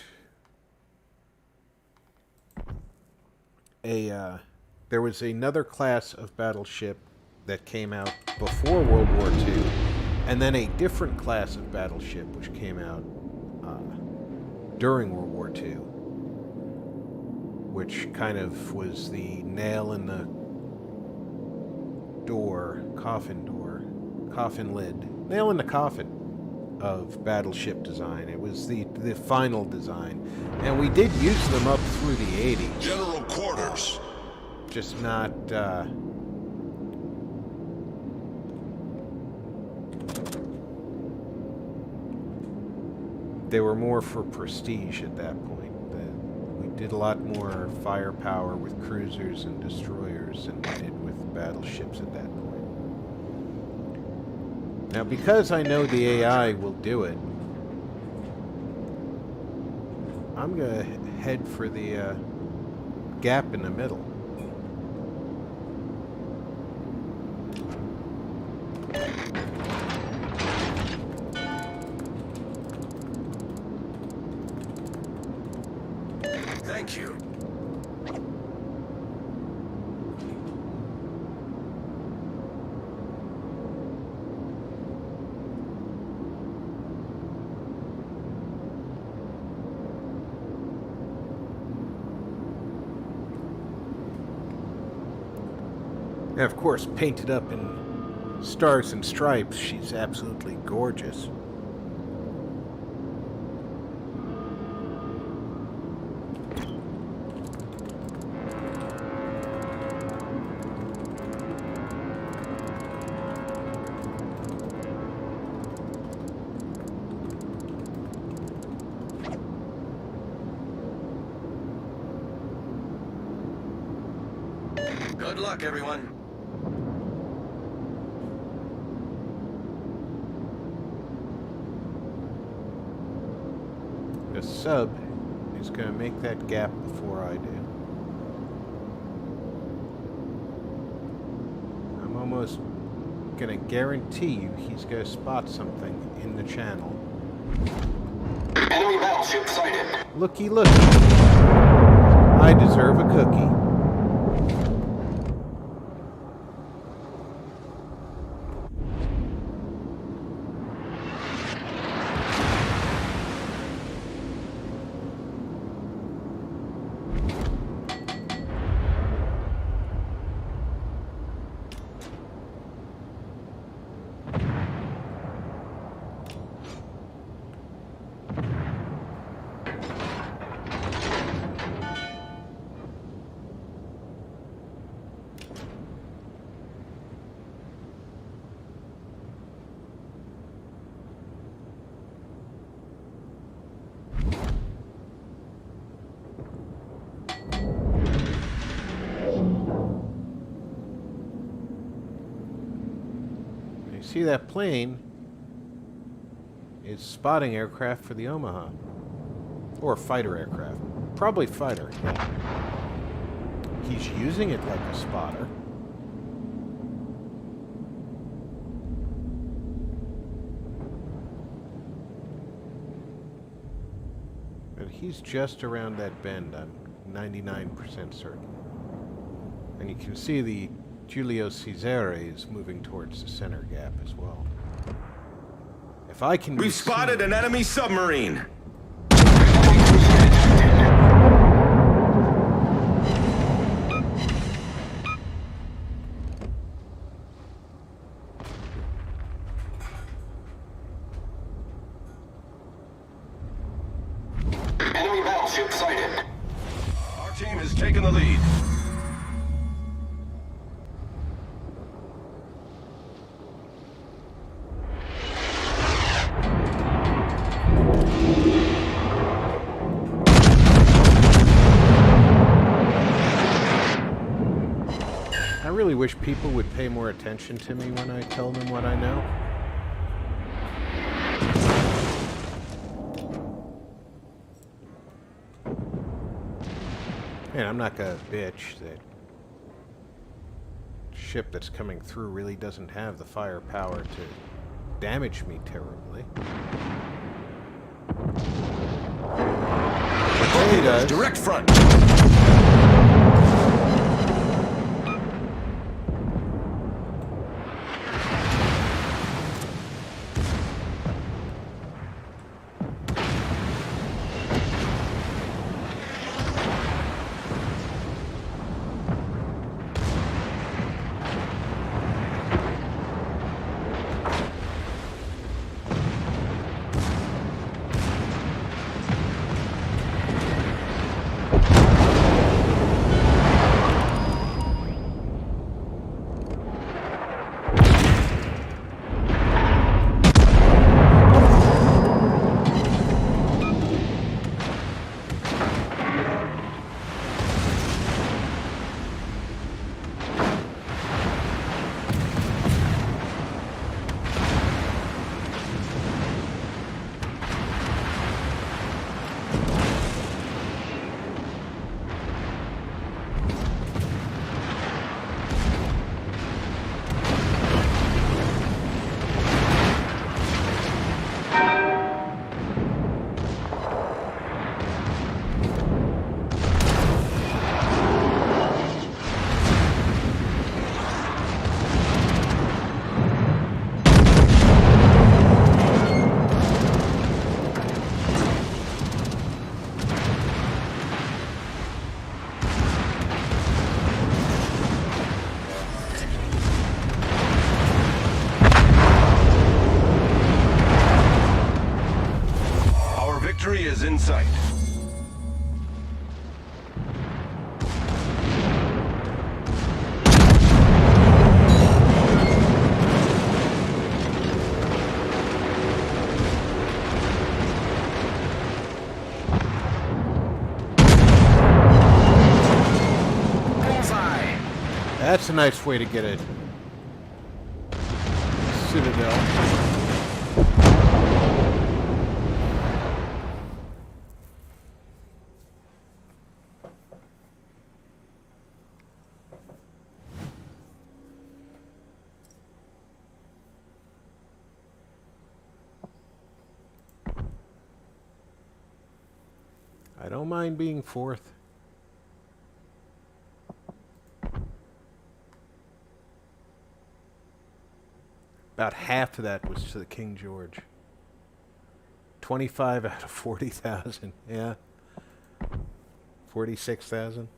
a... there was another class of battleship that came out before World War II, and then a different class of battleship which came out during World War II, which kind of was the nail in the door, coffin lid, nail in the coffin of battleship design. It was the final design, and we did use them up through the 80s. General quarters. Just not they were more for prestige at that point. We did a lot more firepower with cruisers and destroyers than we did with battleships at that point. Now, because I know the AI will do it, I'm going to head for the gap in the middle. Thank you. And of course, painted up in stars and stripes, she's absolutely gorgeous. Good luck, everyone. The sub is going to make that gap before I do. I'm almost going to guarantee you he's going to spot something in the channel. Enemy battleship sighted. Looky, looky. I deserve a cookie. see that plane is spotting aircraft for the Omaha. Or fighter aircraft. Probably fighter, yeah. He's using it like a spotter. But he's just around that bend, I'm 99% certain. And you can see the Giulio Cesare is moving towards the center gap as well. If I can... We've spotted an enemy submarine. Enemy battleship sighted. Our team has taken the lead. I really wish people would pay more attention to me when I tell them what I know. And I'm not gonna bitch that ship that's coming through really doesn't have the firepower to damage me terribly. But he does. Direct front. Victory is in sight. That's a nice way to get a citadel. I don't mind being fourth. About half of that was to the King George. 25 out of 40,000. Yeah. 46,000.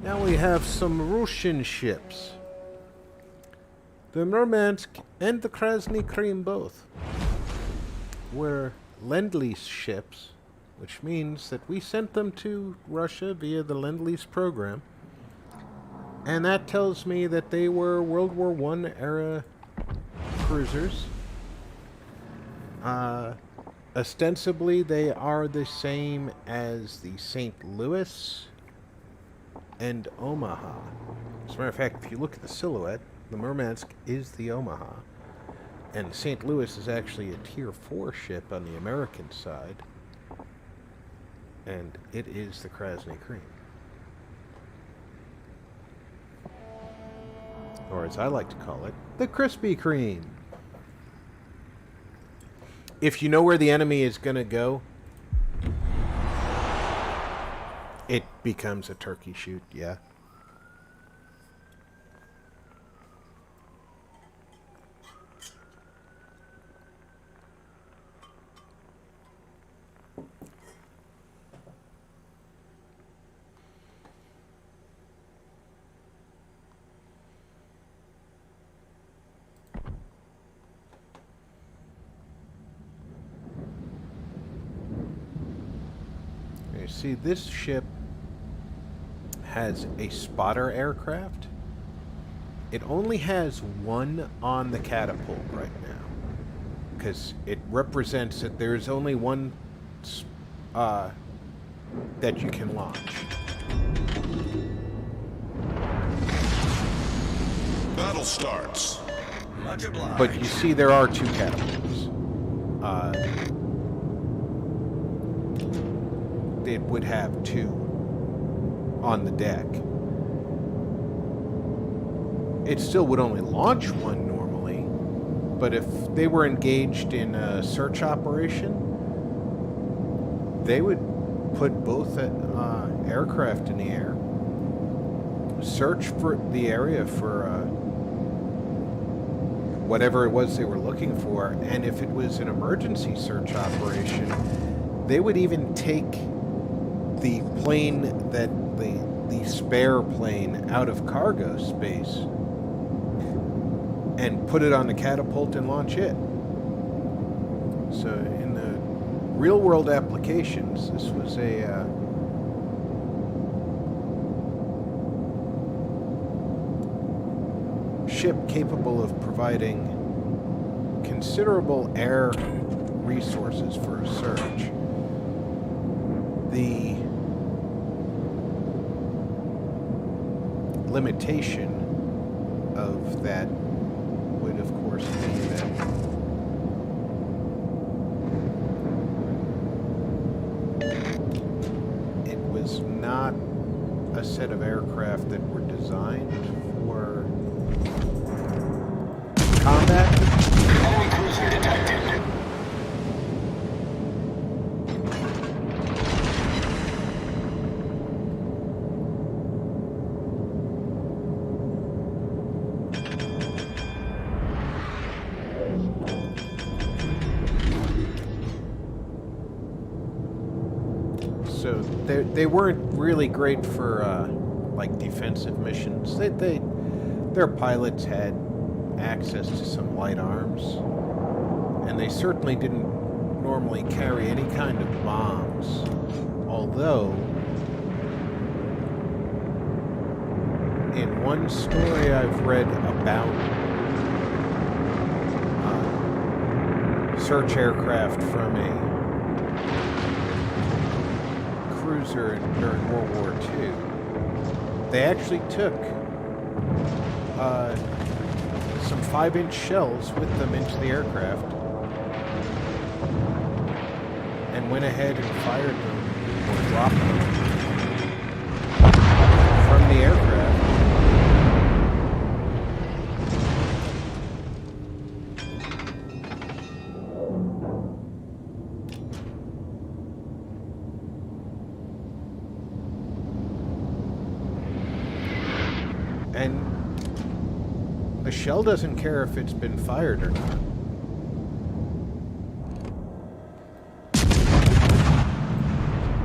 Now we have some Russian ships. The Murmansk and the Krasny Krim both were Lend-Lease ships, which means that we sent them to Russia via the Lend-Lease program. And that tells me that they were World War I era cruisers. ostensibly, they are the same as the St. Louis and Omaha. As a matter of fact, if you look at the silhouette, the Murmansk is the Omaha. And St. Louis is actually a Tier 4 ship on the American side. And it is the Krasny Cream. Or as I like to call it, the Krispy Kreme. If you know where the enemy is going to go, it becomes a turkey shoot, yeah. You see, this ship has a spotter aircraft. It only has one on the catapult right now, because it represents that there's only one that you can launch. Battle starts. Much obliged. But you see, there are two catapults. It would have two on the deck. It still would only launch one normally, but if they were engaged in a search operation, they would put both aircraft in the air, search for the area for whatever it was they were looking for, and if it was an emergency search operation, they would even take the plane that the spare plane out of cargo space and put it on the catapult and launch it. So in the real world applications, this was a ship capable of providing considerable air resources for a search. The limitation of that would, of course, be that it was not a set of aircraft that were designed for combat. Enemy cruiser detected. So they weren't really great for like defensive missions. Their pilots had access to some light arms, and they certainly didn't normally carry any kind of bombs. Although, in one story I've read about search aircraft from a cruiser during World War II, they actually took some 5-inch shells with them into the aircraft and went ahead and fired them or dropped them from the aircraft. And the shell doesn't care if it's been fired or not.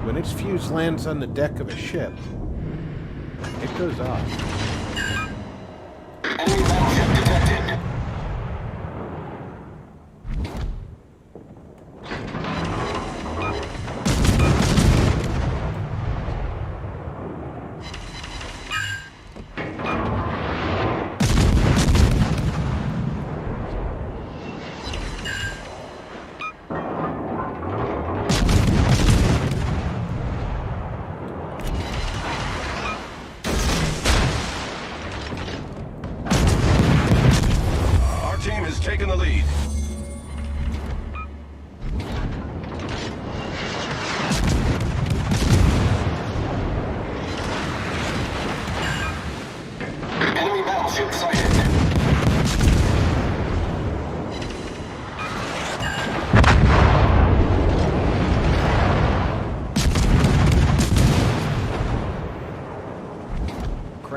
When its fuse lands on the deck of a ship, it goes off. Enemy battleship detected.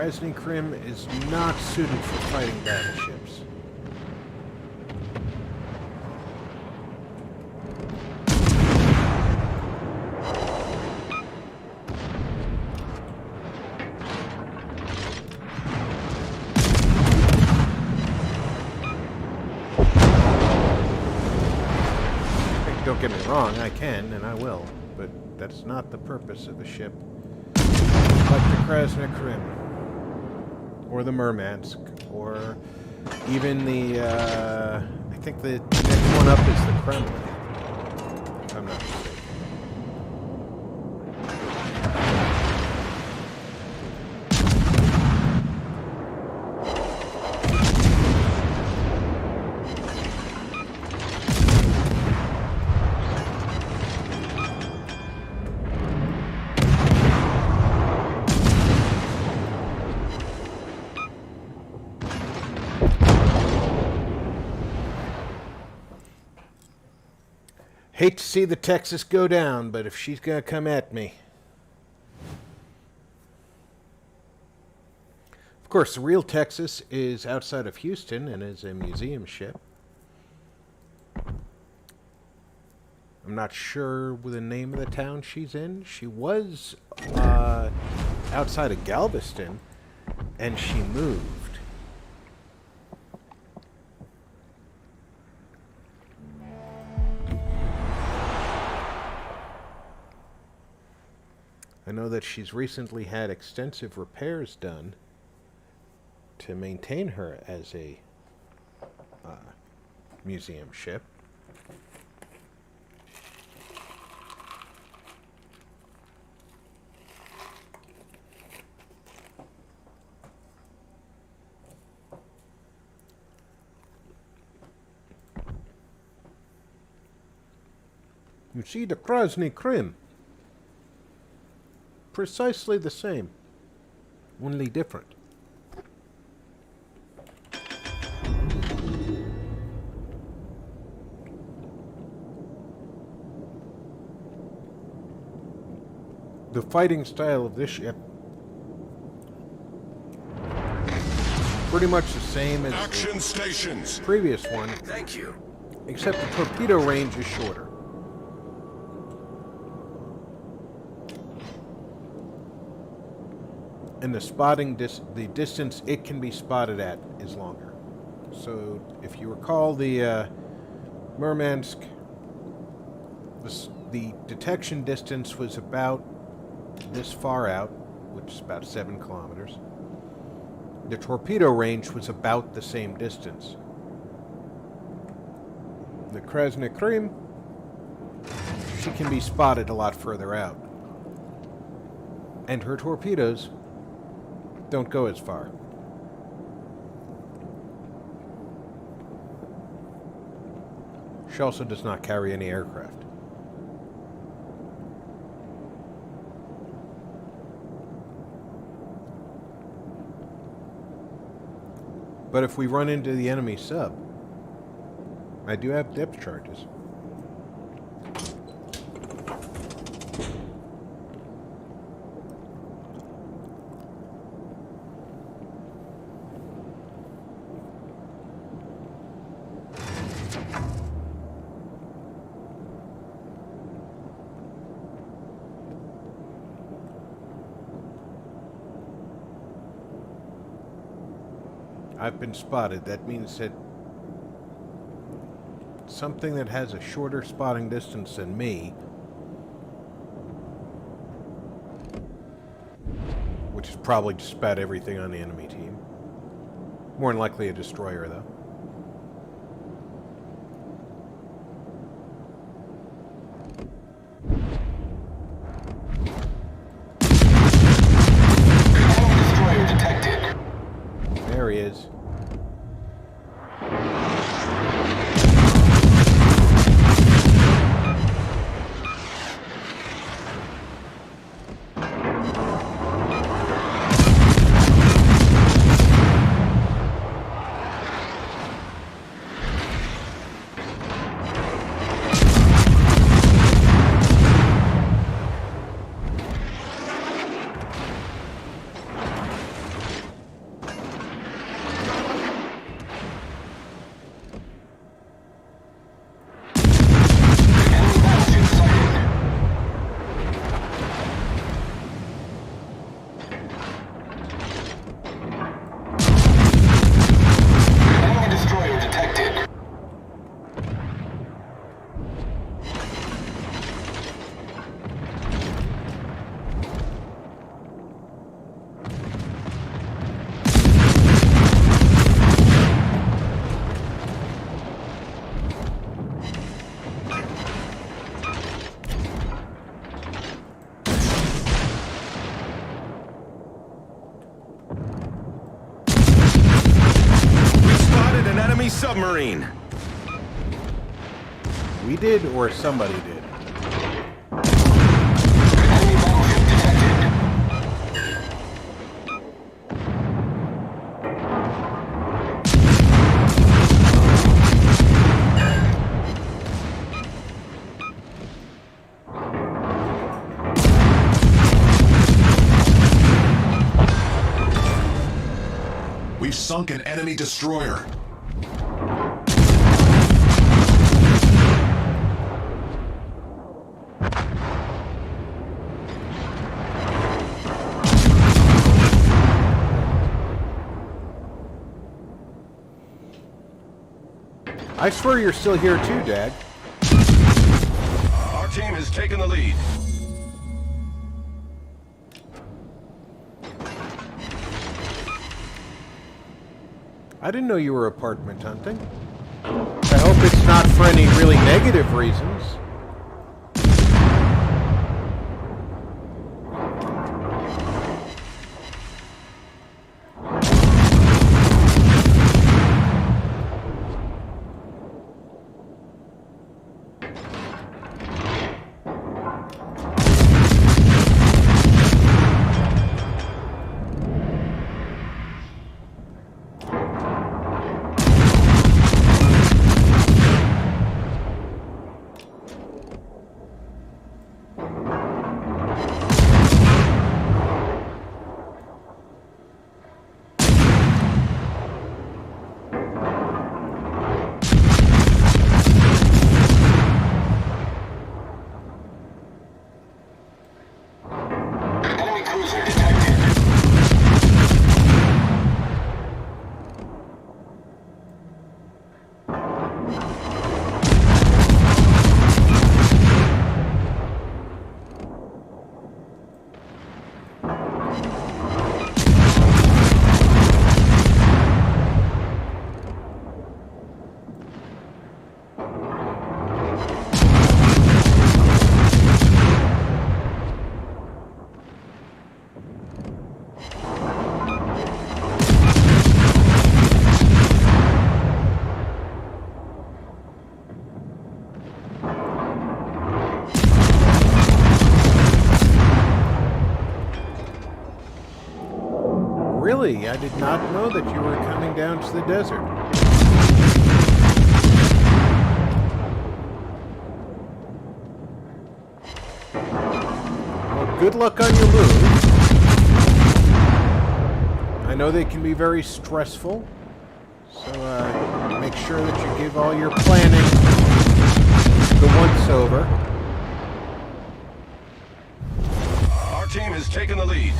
Krasny Krim is not suited for fighting battleships. Don't get me wrong, I can and I will, but that's not the purpose of a ship like the Krasny Krim, or the Murmansk, or even the, I think the next one up is the Kremlin, if I'm not mistaken. Hate to see the Texas go down, but if she's gonna come at me. Of course, the real Texas is outside of Houston and is a museum ship. I'm not sure with the name of the town she's in. She was outside of Galveston, and she moved. I know that she's recently had extensive repairs done to maintain her as a museum ship. You see the Krasny Krim. Precisely the same, only different. The fighting style of this ship pretty much the same as Action stations. the previous one, Thank you. except the torpedo range is shorter. And the spotting the distance it can be spotted at is longer. So if you recall the Murmansk, the detection distance was about this far out, which is about 7 kilometers. The torpedo range was about the same distance. The Krasny Krim, she can be spotted a lot further out. And her torpedoes don't go as far. She also does not carry any aircraft. But if we run into the enemy sub, I do have depth charges. I've been spotted. That means that something that has a shorter spotting distance than me, which is probably just about everything on the enemy team. More than likely a destroyer, though. Destroyer detected. There he is. submarine. We did, or somebody did? We've sunk an enemy destroyer. I swear you're still here too, Dad. Our team has taken the lead. I didn't know you were apartment hunting. I hope it's not for any really negative reasons. Enemy cruiser detected. Really? I did not know that you were coming down to the desert. Well, good luck on your move. I know they can be very stressful, so make sure that you give all your planning the once-over. Our team has taken the lead.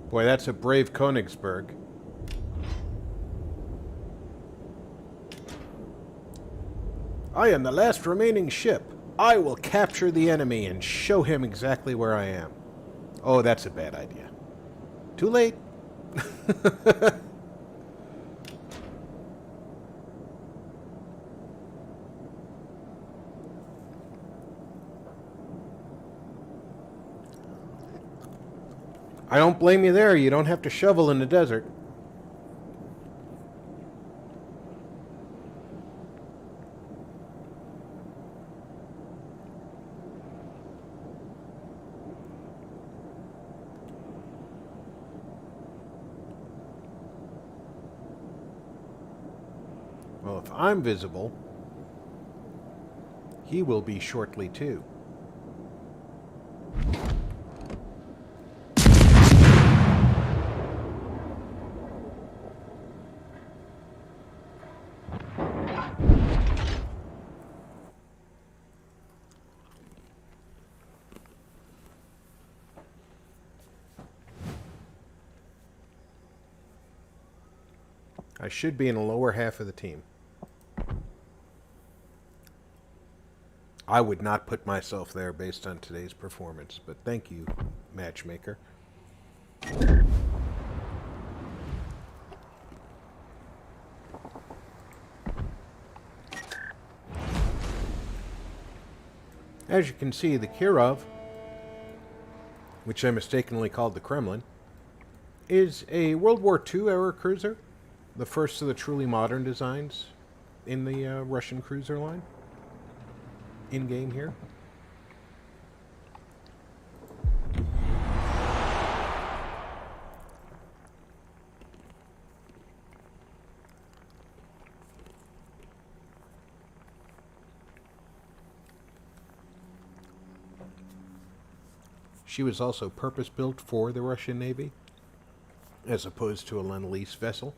Boy, that's a brave Königsberg. I am the last remaining ship. I will capture the enemy and show him exactly where I am. Oh, that's a bad idea. Too late. I don't blame you there. You don't have to shovel in the desert. Well, if I'm visible, he will be shortly too. I should be in the lower half of the team. I would not put myself there based on today's performance, but thank you, matchmaker. As you can see, the Kirov, which I mistakenly called the Kremlin, is a World War II era cruiser, the first of the truly modern designs in the Russian cruiser line, in-game here. She was also purpose-built for the Russian Navy, as opposed to a Lend-Lease vessel.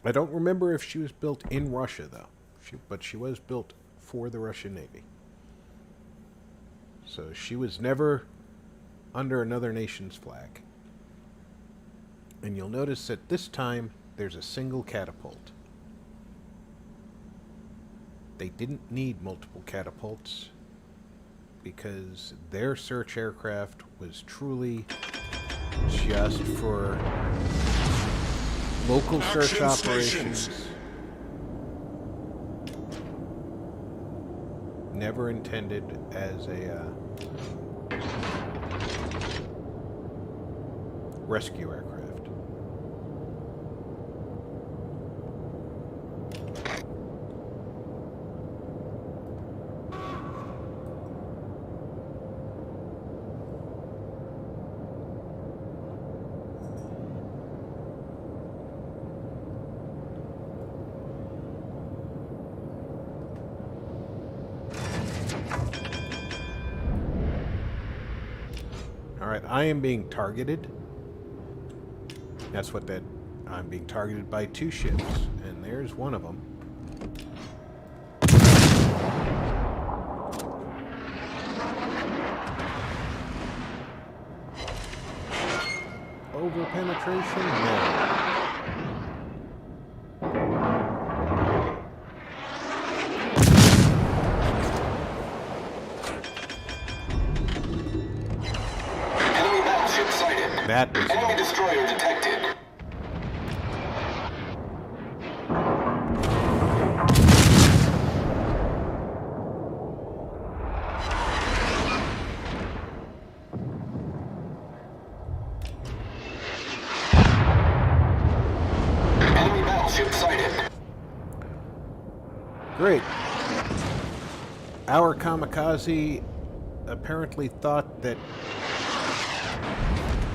I don't remember if she was built in Russia, though. But she was built for the Russian Navy. So she was never under another nation's flag. And you'll notice that this time, there's a single catapult. They didn't need multiple catapults because their search aircraft was truly just for local search operations. Never intended as a rescue aircraft. Alright, I am being targeted. That's what that... I'm being targeted by 2 ships, and there's one of them. Over penetration? No. That was Enemy destroyer detected. Enemy battleship sighted. great. Our kamikaze apparently thought that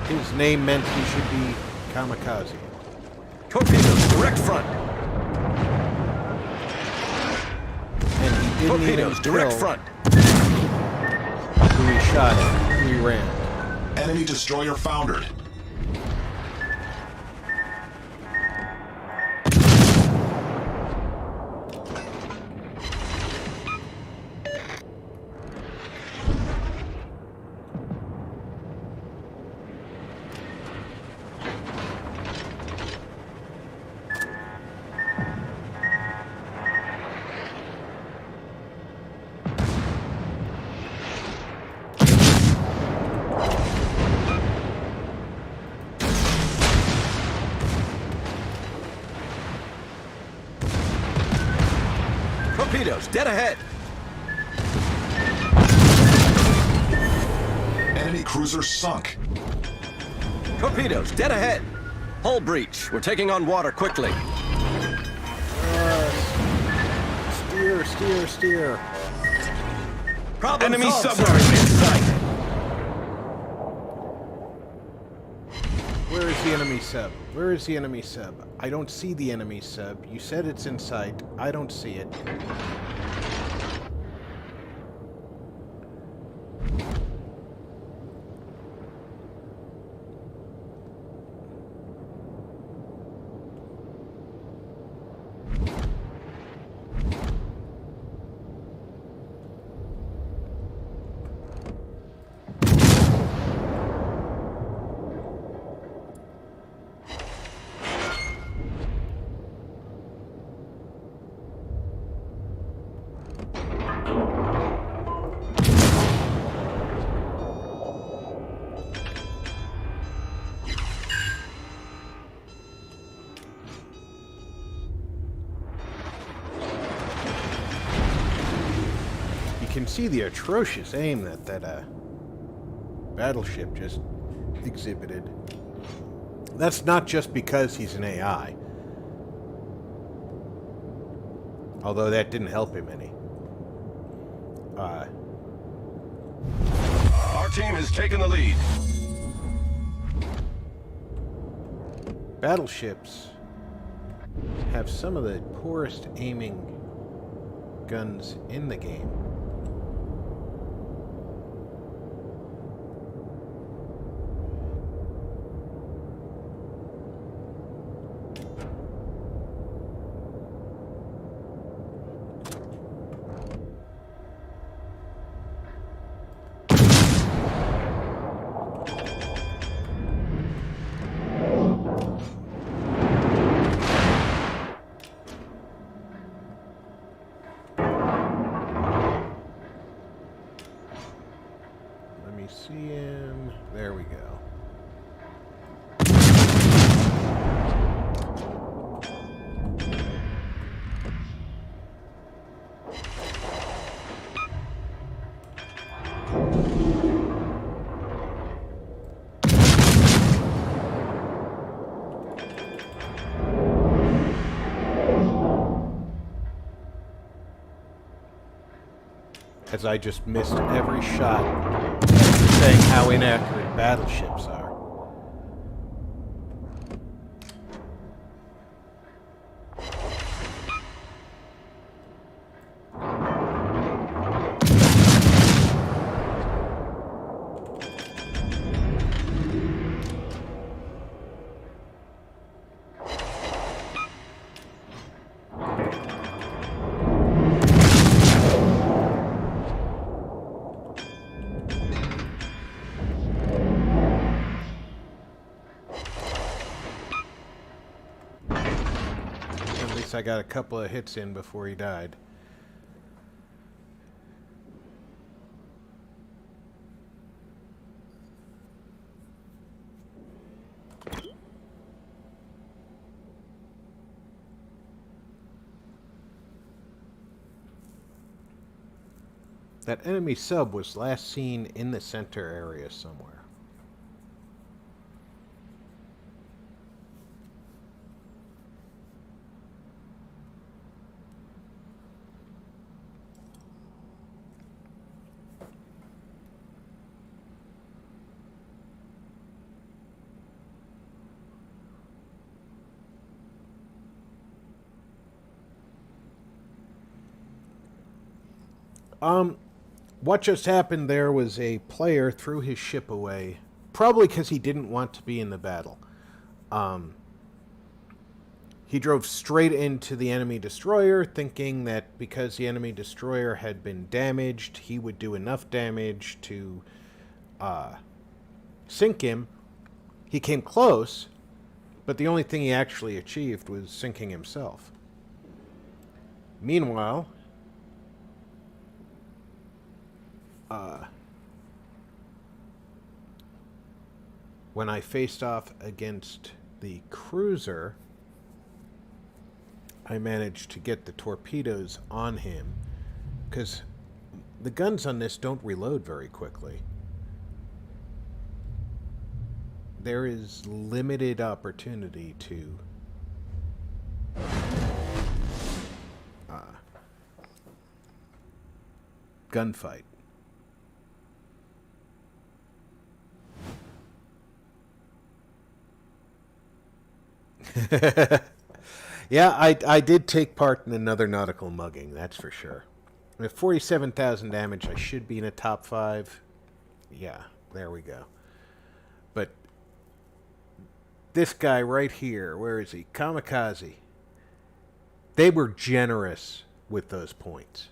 his name meant he should be kamikaze. Torpedoes, direct front. And he didn't Torpedoes, even direct kill front. who he shot at, who he ran. Enemy destroyer foundered. Torpedoes, dead ahead. Enemy cruiser sunk. Torpedoes, dead ahead. Hull breach. We're taking on water quickly. Steer, steer, steer. Problem Enemy solved, submarine sir. in sight. Where is the enemy sub? Where is the enemy sub? I don't see the enemy sub. You said it's in sight. I don't see it. can see the atrocious aim that battleship just exhibited. That's not just because he's an AI. Although that didn't help him any. Our team has taken the lead. Battleships have some of the poorest aiming guns in the game. See him. There we go. As I just missed every shot, saying how inaccurate battleships are. I got a couple of hits in before he died. That enemy sub was last seen in the center area somewhere. What just happened there was a player threw his ship away, probably because he didn't want to be in the battle. He drove straight into the enemy destroyer, thinking that because the enemy destroyer had been damaged, he would do enough damage to sink him. He came close, but the only thing he actually achieved was sinking himself. Meanwhile, when I faced off against the cruiser, I managed to get the torpedoes on him, because the guns on this don't reload very quickly. There is limited opportunity to gunfight. Yeah, I did take part in another nautical mugging, that's for sure. With 47,000 damage, I should be in a top 5. Yeah, there we go. But this guy right here, where is he? Kamikaze. They were generous with those points.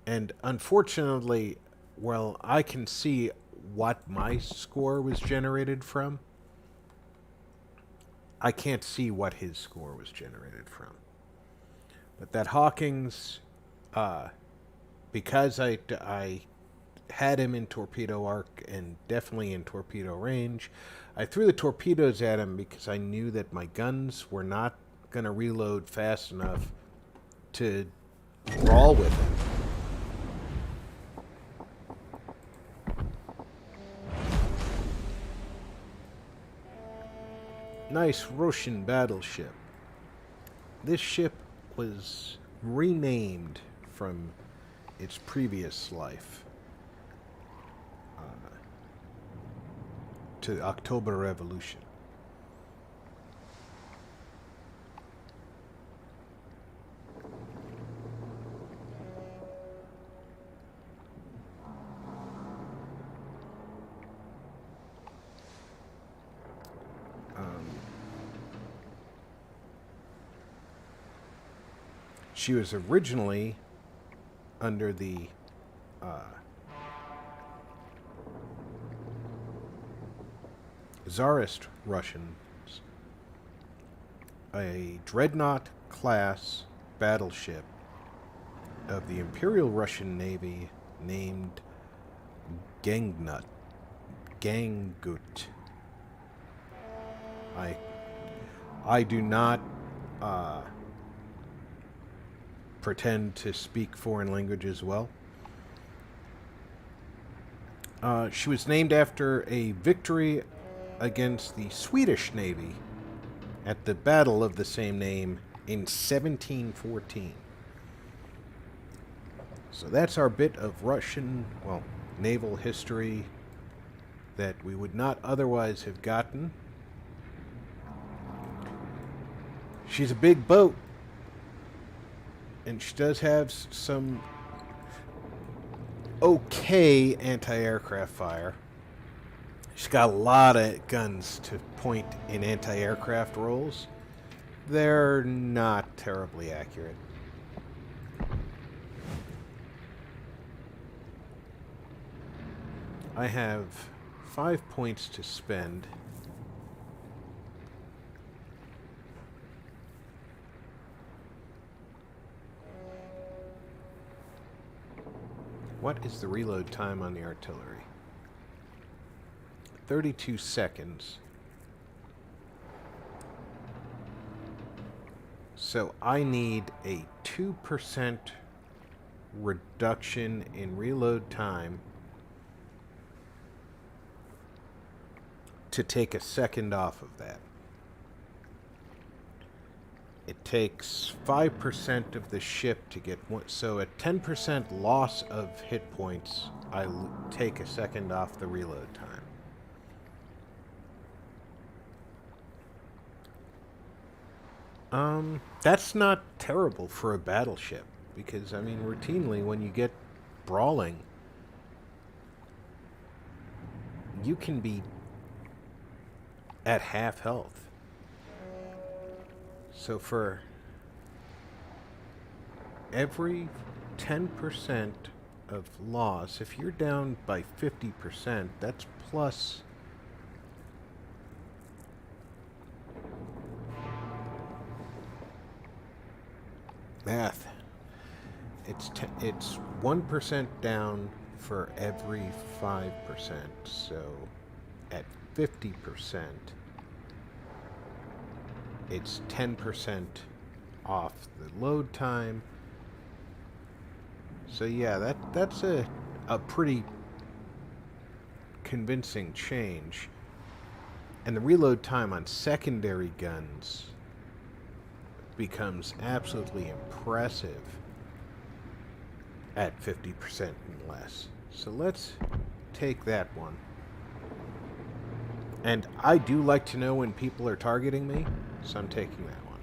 And unfortunately, well, I can see what my score was generated from. I can't see what his score was generated from. But that Hawkins, because I had him in torpedo arc and definitely in torpedo range, I threw the torpedoes at him because I knew that my guns were not going to reload fast enough to brawl with him. Nice Russian battleship. This ship was renamed from its previous life to the October Revolution. She was originally under the Tsarist Russians, a dreadnought class battleship of the Imperial Russian Navy named Gangut. I do not pretend to speak foreign languages well. She was named after a victory against the Swedish Navy at the Battle of the same name in 1714. So that's our bit of Russian, well, naval history that we would not otherwise have gotten. She's a big boat, and she does have some okay anti-aircraft fire. She's got a lot of guns to point in anti-aircraft roles. They're not terribly accurate. I have 5 points to spend. What is the reload time on the artillery? 32 seconds. So I need a 2% reduction in reload time to take a second off of that. It takes 5% of the ship to get one, so at 10% loss of hit points, I take a second off the reload time. That's not terrible for a battleship, because, I mean, routinely when you get brawling, you can be at half health. So for every 10% of loss, if you're down by 50%, that's plus math. It's 1% down for every 5%. So at 50%, it's 10% off the load time. So yeah, that's a pretty convincing change. And the reload time on secondary guns becomes absolutely impressive at 50% and less. So let's take that one. And I do like to know when people are targeting me, so I'm taking that one.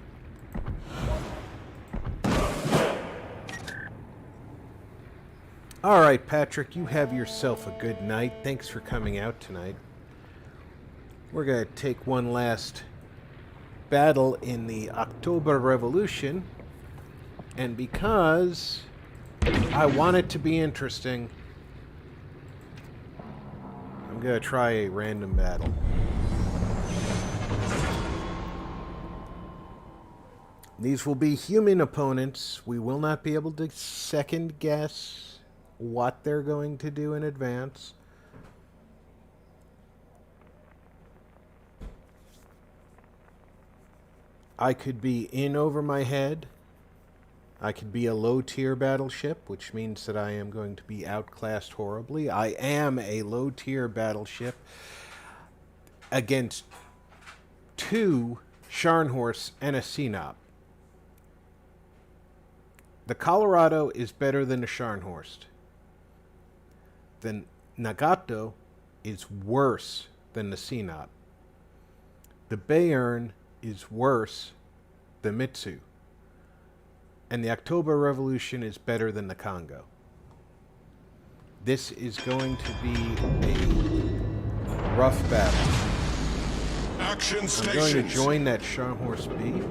Alright, Patrick, you have yourself a good night. Thanks for coming out tonight. We're going to take one last battle in the October Revolution, and because I want it to be interesting, I'm going to try a random battle. These will be human opponents. We will not be able to second guess what they're going to do in advance. I could be in over my head. I could be a low-tier battleship, which means that I am going to be outclassed horribly. I am a low-tier battleship against 2 Scharnhorst and a Sinop. The Colorado is better than the Scharnhorst. The Nagato is worse than the Sinop. The Bayern is worse than Mitsu. And the October Revolution is better than the Congo. This is going to be a rough battle. Action I'm stations. going to join that Scharnhorst B.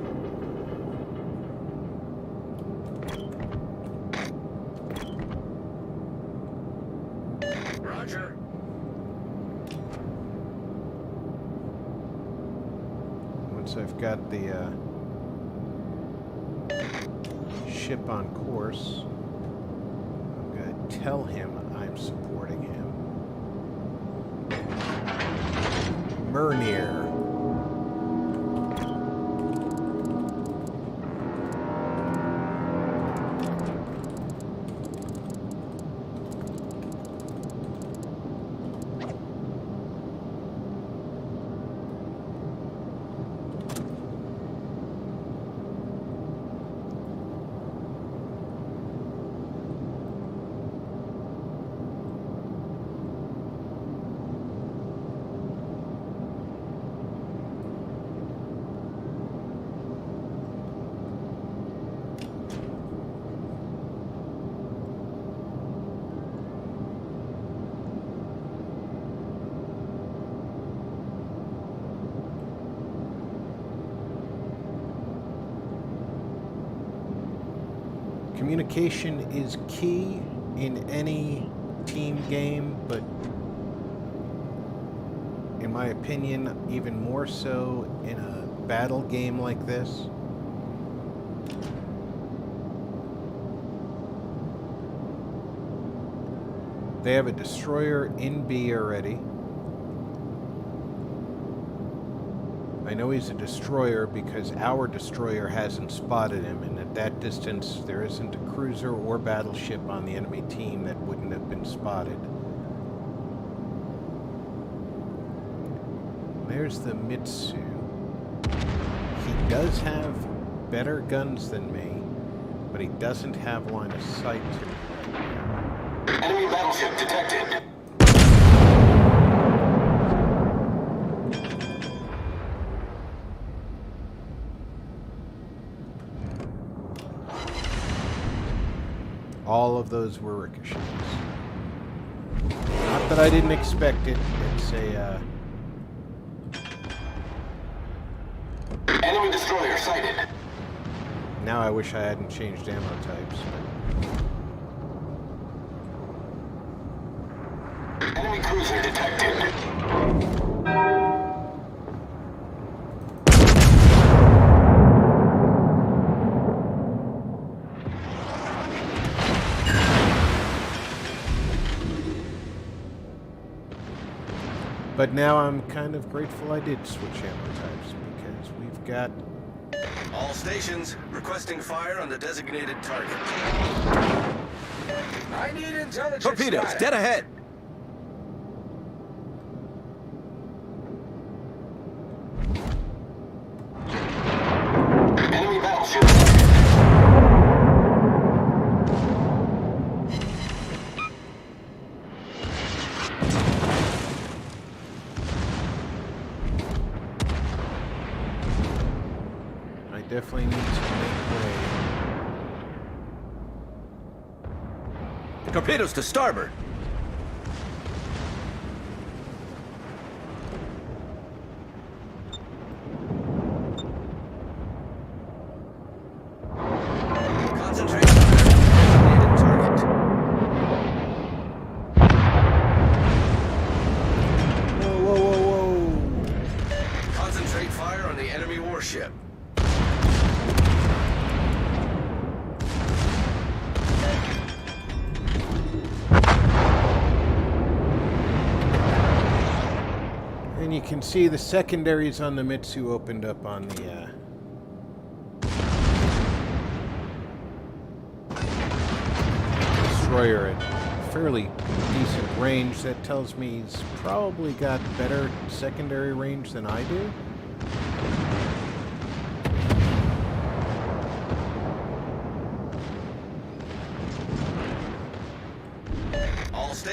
Roger. Once I've got the ship on course, I'm going to tell him I'm supporting him. Mernir. Communication is key in any team game, but in my opinion, even more so in a battle game like this. They have a destroyer in B already. I know he's a destroyer because our destroyer hasn't spotted him, and at that distance there isn't a cruiser or battleship on the enemy team that wouldn't have been spotted. There's the Mitsu. He does have better guns than me, but he doesn't have line of sight to me. Enemy battleship detected. All of those were ricochets. Not that I didn't expect it. It's a, Enemy destroyer sighted. now I wish I hadn't changed ammo types. Enemy cruiser detected. But now I'm kind of grateful I did switch ammo types, because we've got... All stations requesting fire on the designated target. I need intelligence. Torpedoes, data. dead ahead. Enemy battleship. I definitely need to make way. Torpedoes to starboard. Concentrate on the designated target. Whoa, whoa, whoa, whoa! Concentrate fire on the enemy warship. And you can see the secondaries on the Mitsu opened up on the destroyer at fairly decent range. That tells me he's probably got better secondary range than I do.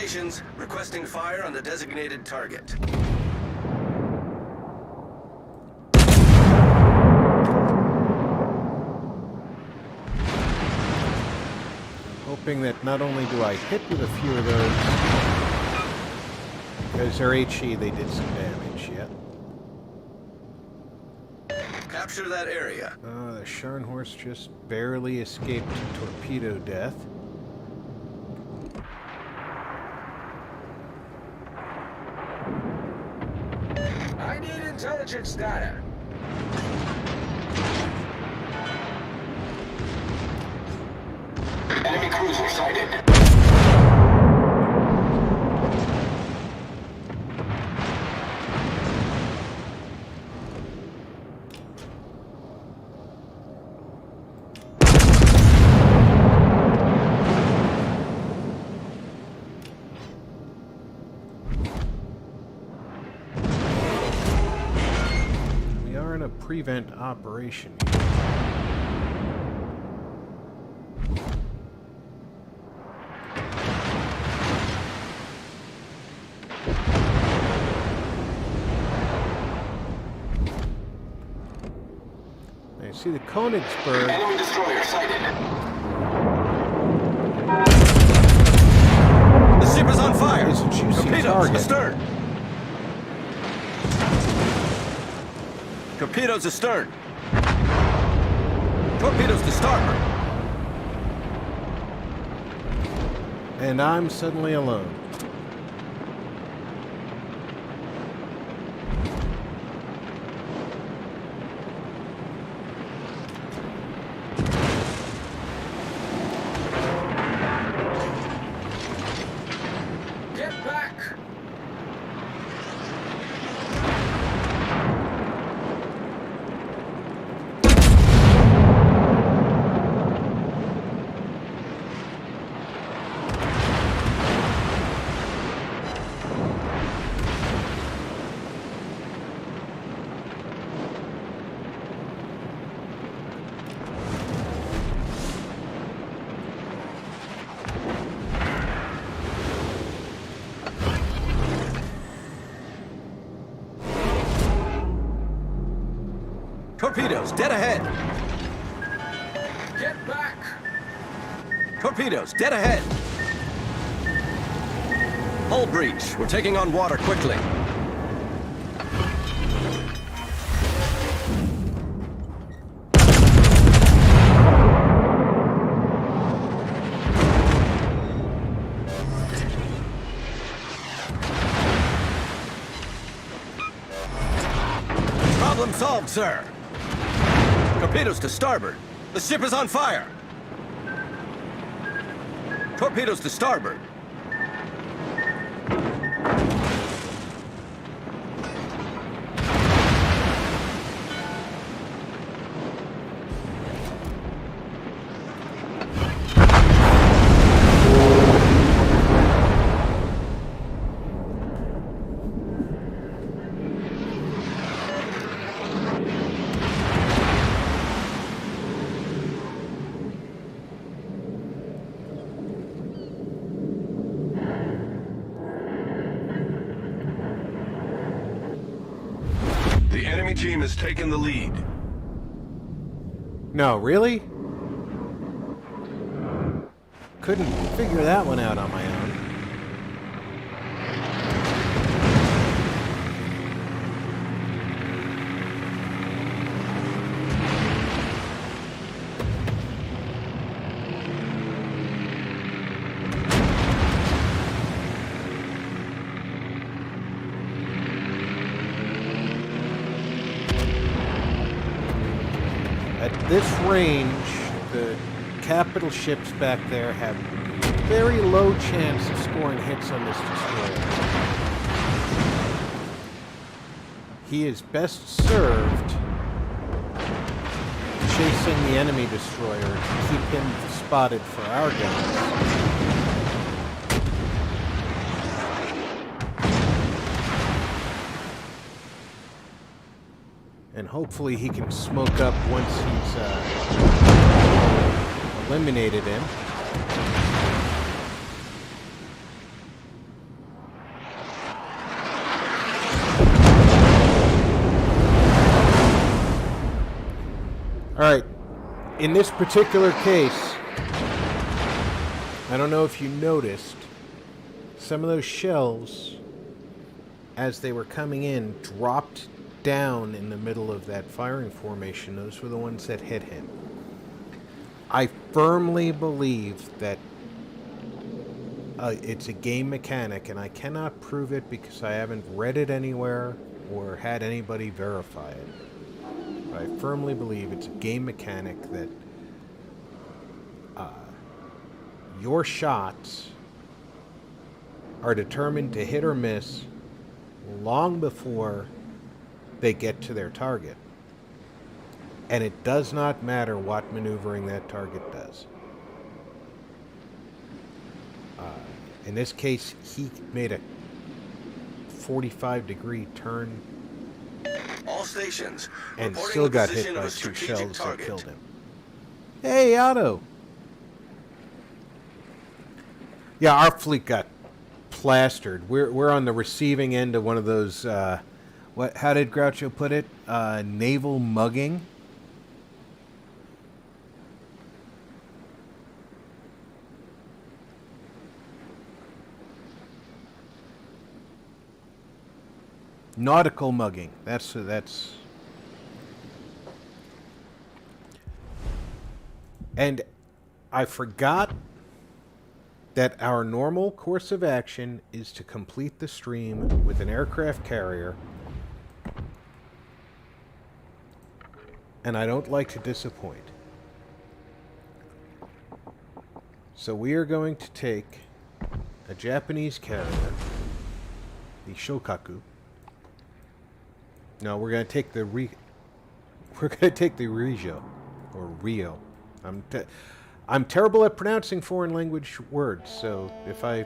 communications, requesting fire on the designated target. Hoping that not only do I hit with a few of those, because they're HE, they did some damage, yeah. Capture that area. The Scharnhorst just barely escaped torpedo death. I need intelligence data. Enemy cruiser sighted. We are in a prevent operation here. I see the Königsberg. Enemy destroyer sighted. The ship is on fire! It's a juicy Torpedoes target. astern! Torpedoes astern! Torpedoes to starboard! And I'm suddenly alone. Get back! Torpedoes, dead ahead! Get back! Torpedoes, dead ahead! Hull breach. We're taking on water quickly. Problem solved, sir. Torpedoes to starboard. The ship is on fire. Torpedoes to starboard. The enemy team has taken the lead. No, really? Couldn't figure that one out on my own. At this range, the capital ships back there have very low chance of scoring hits on this destroyer. He is best served chasing the enemy destroyer to keep him spotted for our guns. And hopefully he can smoke up once he's eliminated him. Alright. In this particular case, I don't know if you noticed, some of those shells, as they were coming in, dropped down in the middle of that firing formation. Those were the ones that hit him. I firmly believe that it's a game mechanic, and I cannot prove it because I haven't read it anywhere or had anybody verify it. But I firmly believe it's a game mechanic that your shots are determined to hit or miss long before they get to their target. And it does not matter what maneuvering that target does. In this case, he made a 45-degree turn All stations. and reporting still the got position hit of by a 2 strategic shells that target. killed him. Hey, Otto! Yeah, our fleet got plastered. We're on the receiving end of one of those, how did Groucho put it? Naval mugging? Nautical mugging. That's. And I forgot that our normal course of action is to complete the stream with an aircraft carrier. And I don't like to disappoint. So we are going to take a Japanese carrier, the Shokaku. No, we're going to take the Rijo, or Rio. I'm terrible at pronouncing foreign language words, so if I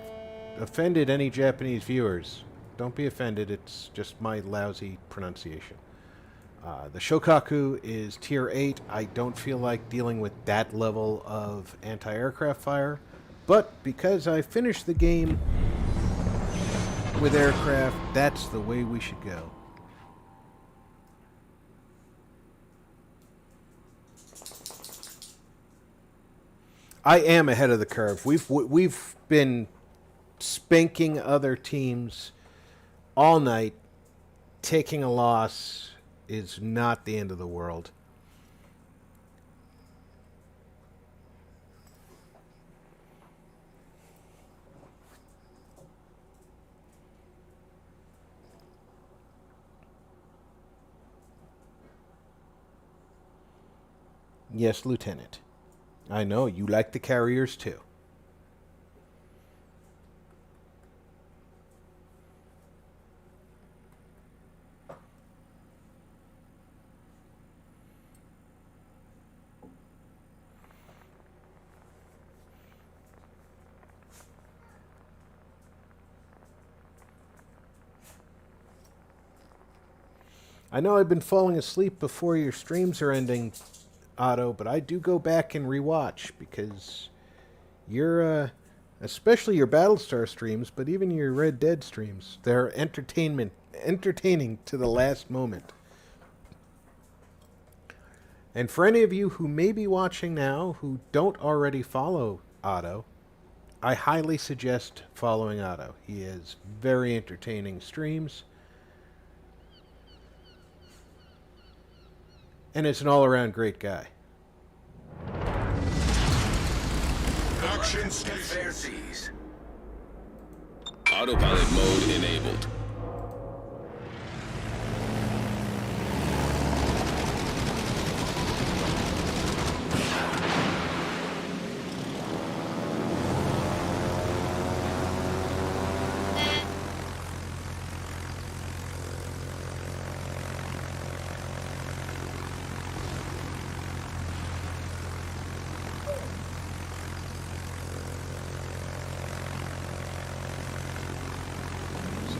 offended any Japanese viewers, don't be offended. It's just my lousy pronunciation. The Shokaku is Tier 8. I don't feel like dealing with that level of anti-aircraft fire, but because I finished the game with aircraft, that's the way we should go. I am ahead of the curve. We've been spanking other teams all night. Taking a loss is not the end of the world. Yes, Lieutenant. I know, you like the carriers too. I know I've been falling asleep before your streams are ending, Otto, but I do go back and rewatch because you're, especially your Battlestar streams, but even your Red Dead streams, they're entertaining to the last moment. And for any of you who may be watching now who don't already follow Otto, I highly suggest following Otto. He has very entertaining streams and is an all-around great guy. Action station. Fair seas. Autopilot mode enabled.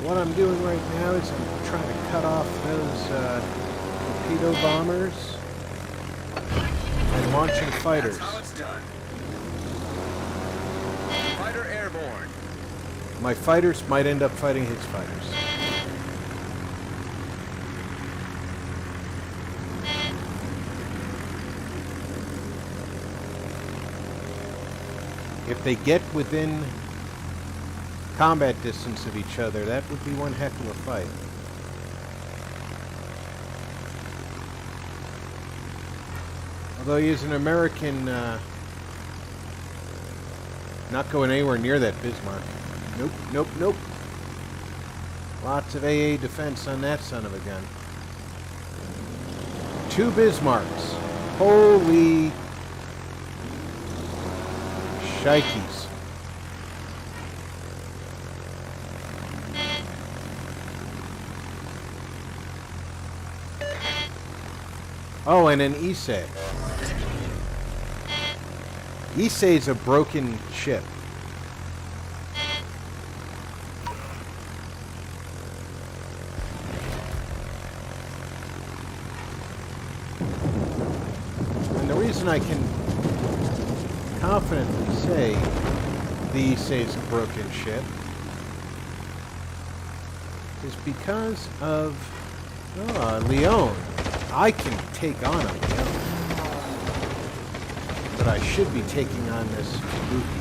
What I'm doing right now is I'm trying to cut off those torpedo bombers and launching fighters. That's how it's done. Fighter airborne. My fighters might end up fighting his fighters. If they get within combat distance of each other, that would be one heck of a fight. Although he is an American, not going anywhere near that Bismarck. Nope, nope, nope. Lots of AA defense on that son of a gun. 2 Bismarcks. Holy shikeys. Oh, and an Issei. Issei's a broken ship. And the reason I can confidently say the Issei's a broken ship is because of Leon. I can take on a Leon, but I should be taking on this Kabuki.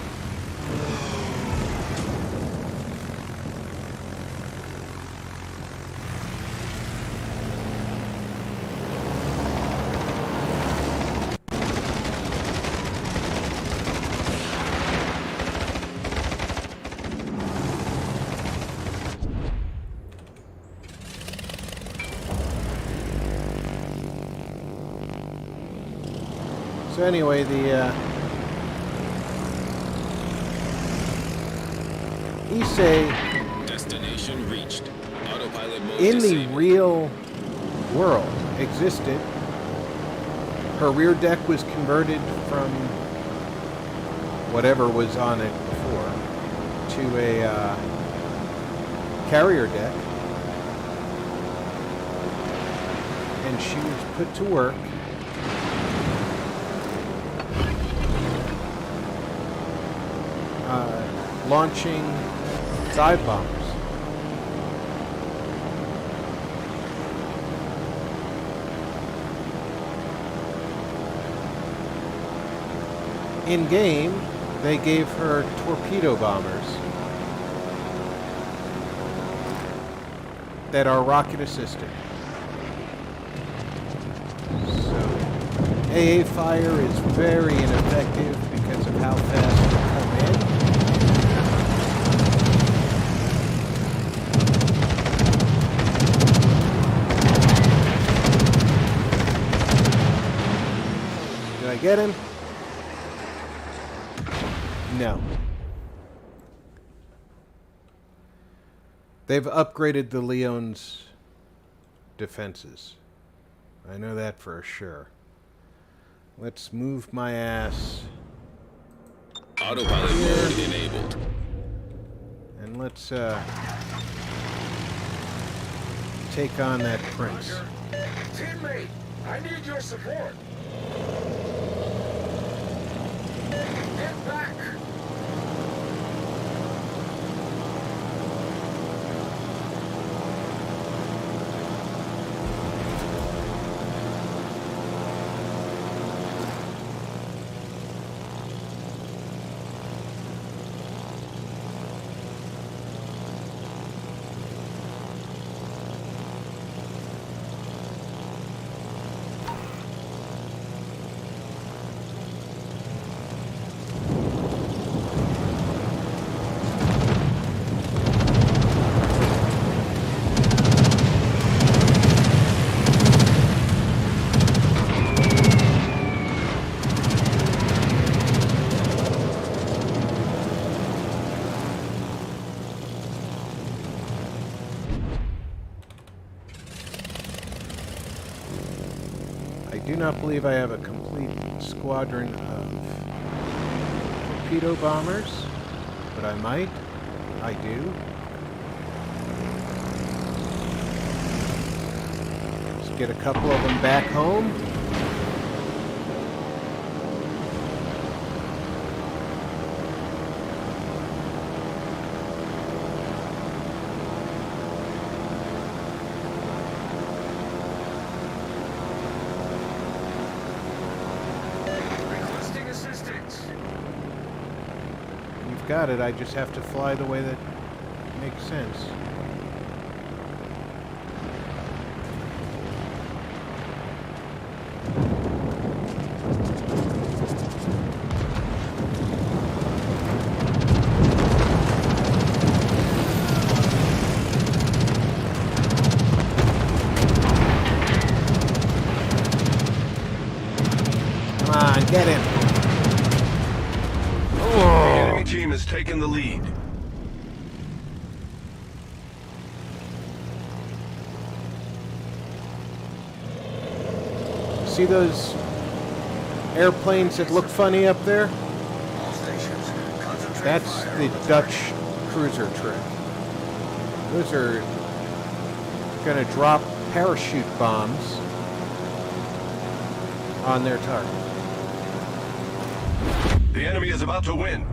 So anyway, the Issei Destination reached. Autopilot mode in the disabled. real world existed. Her rear deck was converted from whatever was on it before to a carrier deck, and she was put to work launching dive bombers. In game, they gave her torpedo bombers that are rocket assisted. So AA fire is very ineffective because of how fast they come in. Did I get him? No. They've upgraded the Leon's defenses. I know that for sure. Let's move my ass. Autopilot mode enabled. And let's take on that prince. Teammate, I need your support. Get back. I do not believe I have a complete squadron of torpedo bombers, but I might. I do. Let's get a couple of them back home. Requesting assistance. got it. I just have to fly the way that makes sense. Come on, get him. The enemy team has taken the lead. See those airplanes that look funny up there? All stations, concentrate That's fire. the Dutch cruiser trick. Those are going to drop parachute bombs on their target. The enemy is about to win.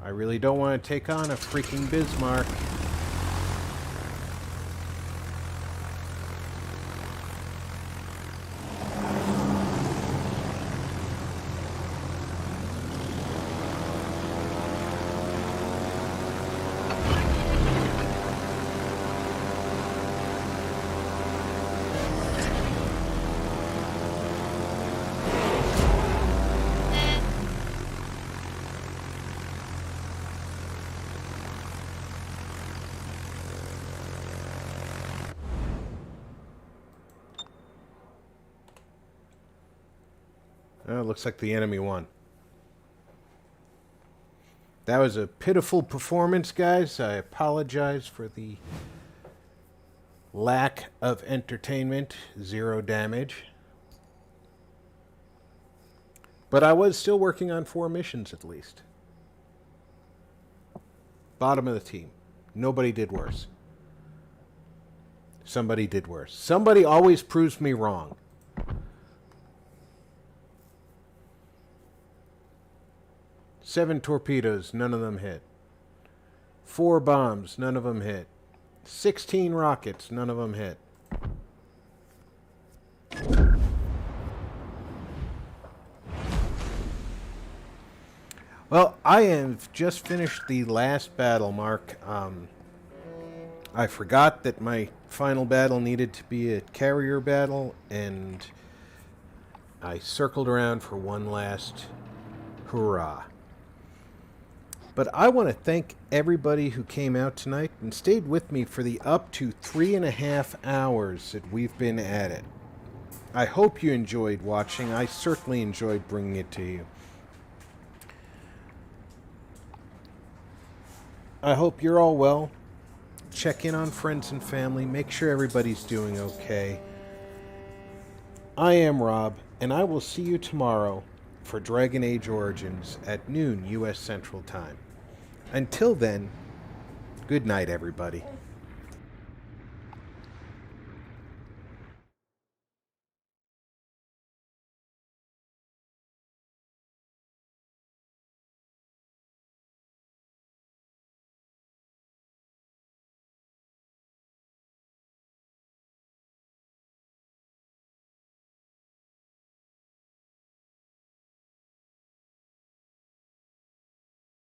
I really don't want to take on a freaking Bismarck. Oh, looks like the enemy won. That was a pitiful performance, guys. I apologize for the lack of entertainment. 0 damage. But I was still working on 4 missions at least. Bottom of the team. Nobody did worse. Somebody did worse. Somebody always proves me wrong. Seven torpedoes, none of them hit. 4 bombs, none of them hit. 16 rockets, none of them hit. Well, I have just finished the last battle, Mark. I forgot that my final battle needed to be a carrier battle, and I circled around for one last hurrah. But I want to thank everybody who came out tonight and stayed with me for the up to 3.5 hours that we've been at it. I hope you enjoyed watching. I certainly enjoyed bringing it to you. I hope you're all well. Check in on friends and family. Make sure everybody's doing okay. I am Rob, and I will see you tomorrow for Dragon Age Origins at noon U.S. Central Time. Until then, good night, everybody.